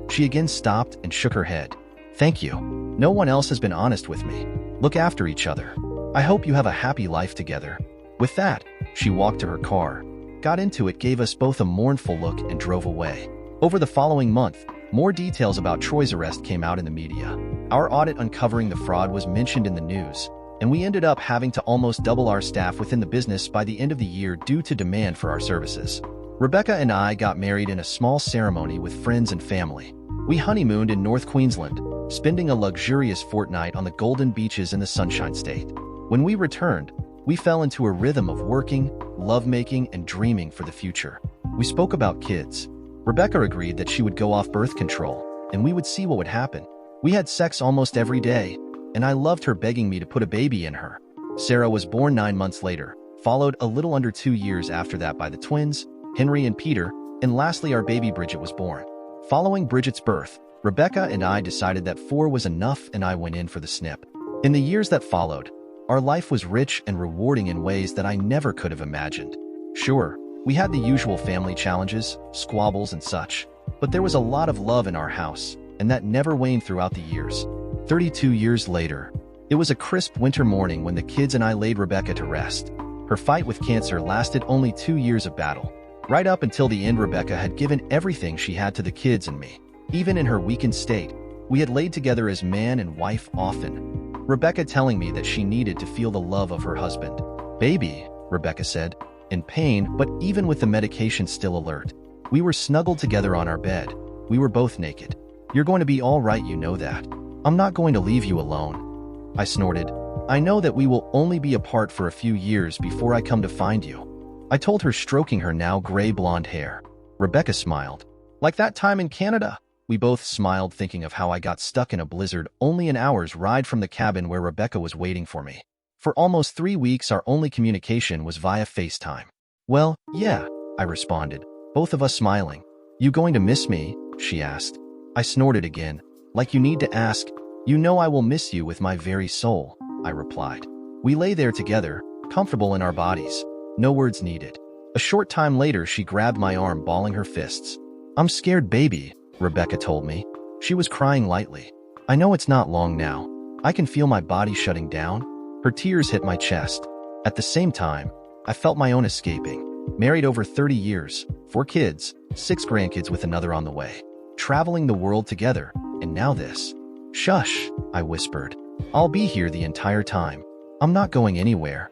She again stopped and shook her head. Thank you. No one else has been honest with me. Look after each other. I hope you have a happy life together. With that, she walked to her car, got into it, gave us both a mournful look, and drove away. Over the following month, more details about Troy's arrest came out in the media. Our audit uncovering the fraud was mentioned in the news, and we ended up having to almost double our staff within the business by the end of the year due to demand for our services. Rebecca and I got married in a small ceremony with friends and family. We honeymooned in North Queensland, spending a luxurious fortnight on the golden beaches in the Sunshine State. When we returned, we fell into a rhythm of working, lovemaking, and dreaming for the future. We spoke about kids. Rebecca agreed that she would go off birth control, and we would see what would happen. We had sex almost every day, and I loved her begging me to put a baby in her. Sarah was born 9 months later, followed a little under 2 years after that by the twins, Henry and Peter, and lastly our baby Bridget was born. Following Bridget's birth, Rebecca and I decided that 4 was enough, and I went in for the snip. In the years that followed, our life was rich and rewarding in ways that I never could have imagined. Sure, we had the usual family challenges, squabbles, and such, but there was a lot of love in our house, and that never waned throughout the years. 32 years later, it was a crisp winter morning when the kids and I laid Rebecca to rest. Her fight with cancer lasted only 2 years of battle. Right up until the end, Rebecca had given everything she had to the kids and me. Even in her weakened state, we had laid together as man and wife often. Rebecca telling me that she needed to feel the love of her husband. Baby, Rebecca said, in pain, but even with the medication still alert. We were snuggled together on our bed. We were both naked. You're going to be all right, you know that. I'm not going to leave you alone. I snorted. I know that we will only be apart for a few years before I come to find you. I told her, stroking her now gray blonde hair. Rebecca smiled. Like that time in Canada? We both smiled, thinking of how I got stuck in a blizzard only an hour's ride from the cabin where Rebecca was waiting for me. For almost 3 weeks, our only communication was via FaceTime. Well, yeah, I responded, both of us smiling. You going to miss me? She asked. I snorted again. Like you need to ask. You know I will miss you with my very soul, I replied. We lay there together, comfortable in our bodies. No words needed. A short time later, she grabbed my arm, balling her fists. I'm scared, baby, Rebecca told me. She was crying lightly. I know it's not long now. I can feel my body shutting down. Her tears hit my chest. At the same time, I felt my own escaping. Married over 30 years, 4 kids, 6 grandkids with another on the way. Traveling the world together, and now this. Shush, I whispered. I'll be here the entire time. I'm not going anywhere.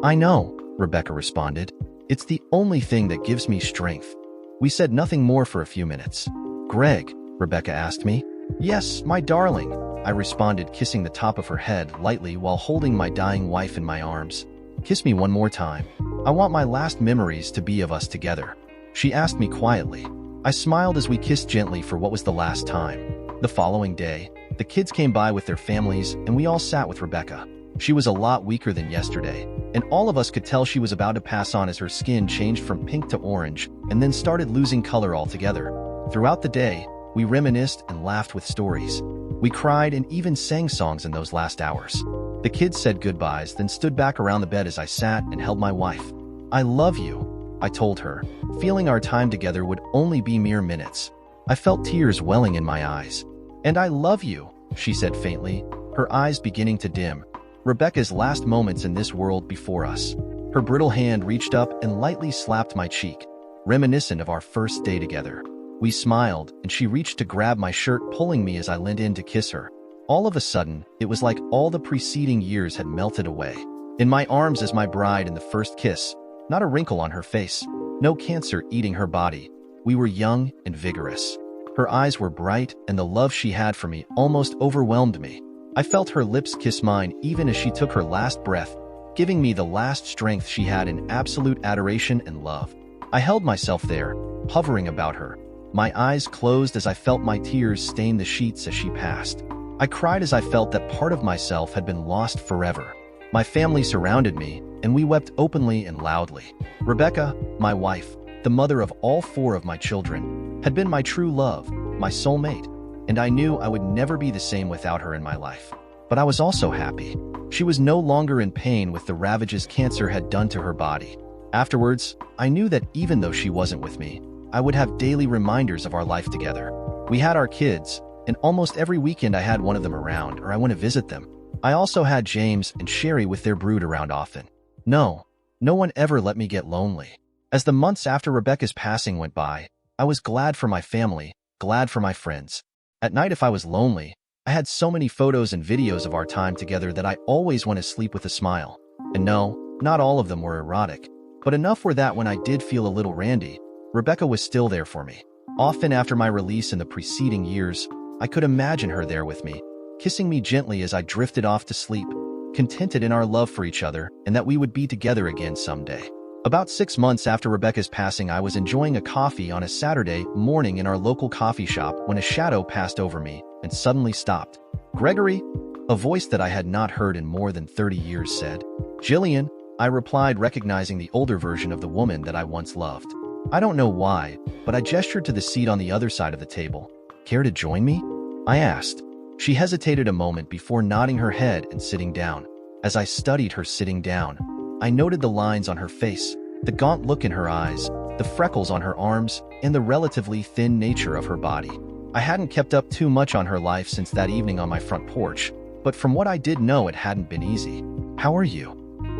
I know, Rebecca responded. It's the only thing that gives me strength. We said nothing more for a few minutes. Greg, Rebecca asked me. Yes, my darling, I responded, kissing the top of her head lightly while holding my dying wife in my arms. Kiss me one more time. I want my last memories to be of us together. She asked me quietly. I smiled as we kissed gently for what was the last time. The following day, the kids came by with their families, and we all sat with Rebecca. She was a lot weaker than yesterday, and all of us could tell she was about to pass on as her skin changed from pink to orange and then started losing color altogether. Throughout the day, we reminisced and laughed with stories. We cried and even sang songs in those last hours. The kids said goodbyes, then stood back around the bed as I sat and held my wife. I love you, I told her, feeling our time together would only be mere minutes. I felt tears welling in my eyes. And I love you, she said faintly, her eyes beginning to dim. Rebecca's last moments in this world before us. Her brittle hand reached up and lightly slapped my cheek, reminiscent of our first day together. We smiled, and she reached to grab my shirt, pulling me as I leaned in to kiss her. All of a sudden, it was like all the preceding years had melted away. In my arms as my bride in the first kiss, not a wrinkle on her face, no cancer eating her body. We were young and vigorous. Her eyes were bright, and the love she had for me almost overwhelmed me. I felt her lips kiss mine even as she took her last breath, giving me the last strength she had in absolute adoration and love. I held myself there, hovering about her, my eyes closed as I felt my tears stain the sheets as she passed. I cried as I felt that part of myself had been lost forever. My family surrounded me, and we wept openly and loudly. Rebecca, my wife, the mother of all 4 of my children, had been my true love, my soulmate, and I knew I would never be the same without her in my life. But I was also happy. She was no longer in pain with the ravages cancer had done to her body. Afterwards, I knew that even though she wasn't with me, I would have daily reminders of our life together. We had our kids, and almost every weekend I had one of them around or I went to visit them. I also had James and Sherry with their brood around often. No one ever let me get lonely. As the months after Rebecca's passing went by, I was glad for my family, glad for my friends. At night if I was lonely, I had so many photos and videos of our time together that I always went to sleep with a smile. And no, not all of them were erotic, but enough were that when I did feel a little randy, Rebecca was still there for me. Often after my release in the preceding years, I could imagine her there with me, kissing me gently as I drifted off to sleep, contented in our love for each other and that we would be together again someday. About 6 months after Rebecca's passing, I was enjoying a coffee on a Saturday morning in our local coffee shop when a shadow passed over me and suddenly stopped. "Gregory?" A voice that I had not heard in more than 30 years said. "Jillian," I replied, recognizing the older version of the woman that I once loved. I don't know why, but I gestured to the seat on the other side of the table. "Care to join me?" I asked. She hesitated a moment before nodding her head and sitting down. As I studied her sitting down, I noted the lines on her face, the gaunt look in her eyes, the freckles on her arms, and the relatively thin nature of her body. I hadn't kept up too much on her life since that evening on my front porch, but from what I did know, it hadn't been easy. "How are you?"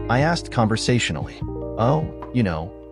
I asked conversationally. "Oh,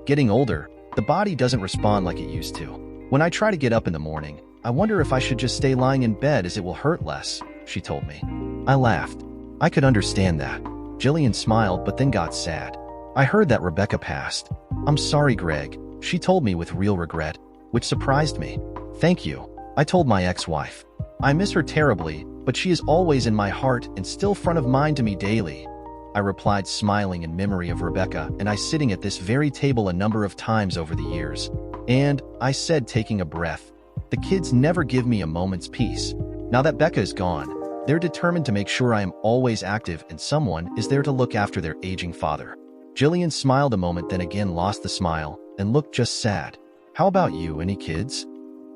getting older, the body doesn't respond like it used to. When I try to get up in the morning, I wonder if I should just stay lying in bed as it will hurt less," she told me. I laughed. I could understand that. Jillian smiled but then got sad. "I heard that Rebecca passed." "I'm sorry, Greg," she told me with real regret, which surprised me. "Thank you," I told my ex-wife. "I miss her terribly, but she is always in my heart and still front of mind to me daily," I replied, smiling in memory of Rebecca and I sitting at this very table a number of times over the years. "And," I said, taking a breath, "the kids never give me a moment's peace. Now that Becca is gone, they're determined to make sure I am always active and someone is there to look after their aging father." Jillian smiled a moment, then again lost the smile and looked just sad. "How about you, any kids?"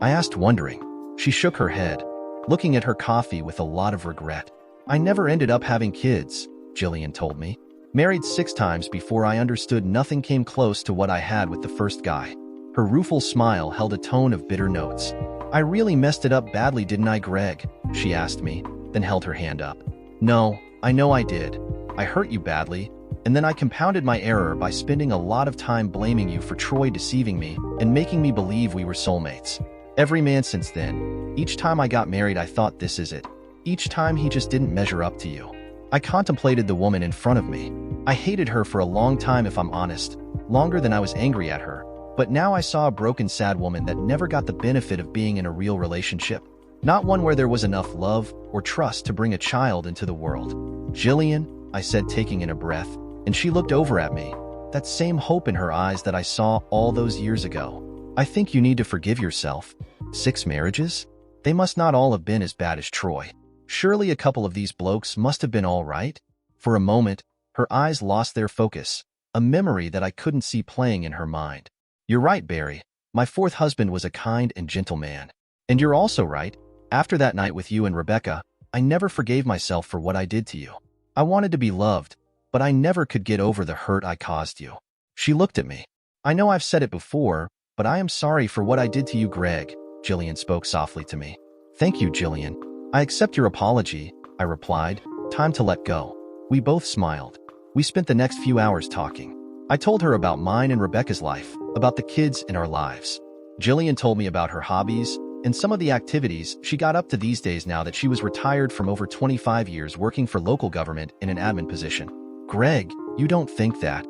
I asked, wondering. She shook her head, looking at her coffee with a lot of regret. "I never ended up having kids," Jillian told me. "Married 6 times before I understood nothing came close to what I had with the first guy." Her rueful smile held a tone of bitter notes. "I really messed it up badly, didn't I, Greg?" she asked me, then held her hand up. "No, I know I did. I hurt you badly, and then I compounded my error by spending a lot of time blaming you for Troy deceiving me and making me believe we were soulmates. Every man since then, each time I got married I thought this is it. Each time he just didn't measure up to you." I contemplated the woman in front of me. I hated her for a long time, if I'm honest, longer than I was angry at her. But now I saw a broken, sad woman that never got the benefit of being in a real relationship. Not one where there was enough love or trust to bring a child into the world. "Jillian," I said, taking in a breath, and she looked over at me, that same hope in her eyes that I saw all those years ago. "I think you need to forgive yourself. 6 marriages? They must not all have been as bad as Troy. Surely a couple of these blokes must have been all right." For a moment, her eyes lost their focus, a memory that I couldn't see playing in her mind. "You're right, Barry. My 4th husband was a kind and gentle man. And you're also right. After that night with you and Rebecca, I never forgave myself for what I did to you. I wanted to be loved, but I never could get over the hurt I caused you." She looked at me. "I know I've said it before, but I am sorry for what I did to you, Greg," Jillian spoke softly to me. "Thank you, Jillian. I accept your apology," I replied. "Time to let go." We both smiled. We spent the next few hours talking. I told her about mine and Rebecca's life, about the kids in our lives. Jillian told me about her hobbies and some of the activities she got up to these days now that she was retired from over 25 years working for local government in an admin position. "Greg, you don't think that?"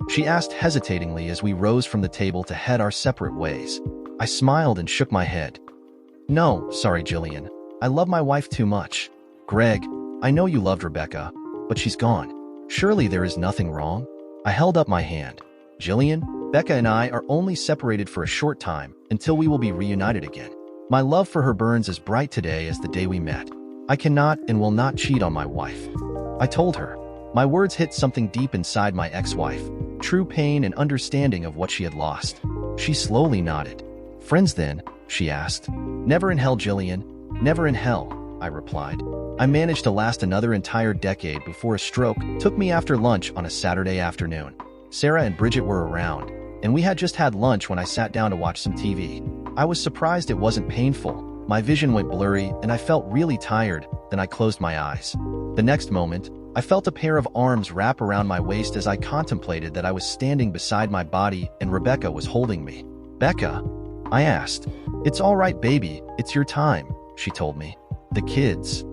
she asked hesitatingly as we rose from the table to head our separate ways. I smiled and shook my head. "No, sorry, Jillian. I love my wife too much. Greg, I know you loved Rebecca, but she's gone. Surely there is nothing wrong?" I held up my hand. "Jillian, Becca and I are only separated for a short time until we will be reunited again. My love for her burns as bright today as the day we met. I cannot and will not cheat on my wife," I told her. My words hit something deep inside my ex-wife, true pain and understanding of what she had lost. She slowly nodded. "Friends then?" she asked. "Never in hell, Jillian. Never in hell," I replied. I managed to last another entire decade before a stroke took me after lunch on a Saturday afternoon. Sarah and Bridget were around, and we had just had lunch when I sat down to watch some TV. I was surprised it wasn't painful. My vision went blurry, and I felt really tired. Then I closed my eyes. The next moment, I felt a pair of arms wrap around my waist as I contemplated that I was standing beside my body and Rebecca was holding me. "Becca?" I asked. "It's all right, baby. It's your time," she told me. "The kids?"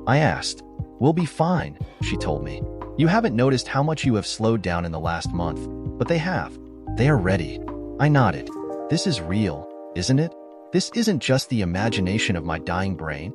I asked. "We'll be fine," she told me. "You haven't noticed how much you have slowed down in the last month, but they have. They are ready." I nodded. "This is real, isn't it? This isn't just the imagination of my dying brain?"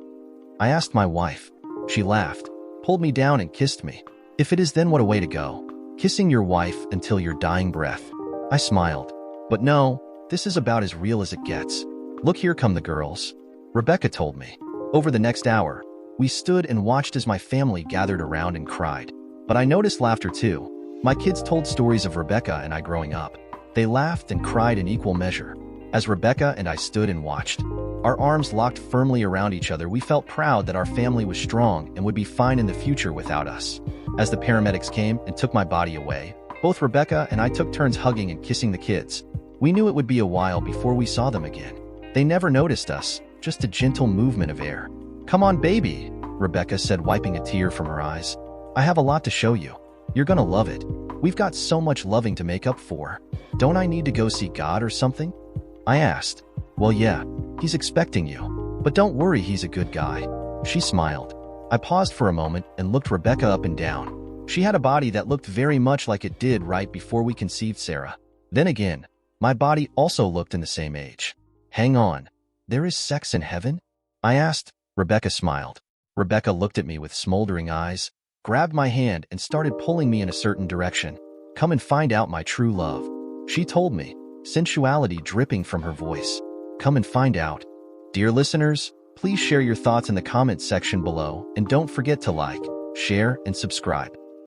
I asked my wife. She laughed, pulled me down and kissed me. "If it is, then what a way to go. Kissing your wife until your dying breath." I smiled. "But no, this is about as real as it gets. Look, here come the girls," Rebecca told me. Over the next hour, we stood and watched as my family gathered around and cried. But I noticed laughter too. My kids told stories of Rebecca and I growing up. They laughed and cried in equal measure. As Rebecca and I stood and watched, our arms locked firmly around each other, we felt proud that our family was strong and would be fine in the future without us. As the paramedics came and took my body away, both Rebecca and I took turns hugging and kissing the kids. We knew it would be a while before we saw them again. They never noticed us, just a gentle movement of air. "Come on, baby," Rebecca said, wiping a tear from her eyes. "I have a lot to show you. You're gonna love it. We've got so much loving to make up for. Don't I need to go see God or something?" I asked. "Well, yeah, he's expecting you. But don't worry, he's a good guy." She smiled. I paused for a moment and looked Rebecca up and down. She had a body that looked very much like it did right before we conceived Sarah. Then again, my body also looked in the same age. "Hang on. There is sex in heaven?" I asked. Rebecca smiled. Rebecca looked at me with smoldering eyes, grabbed my hand and started pulling me in a certain direction. "Come and find out, my true love," she told me, sensuality dripping from her voice. "Come and find out." Dear listeners, please share your thoughts in the comments section below and don't forget to like, share, and subscribe.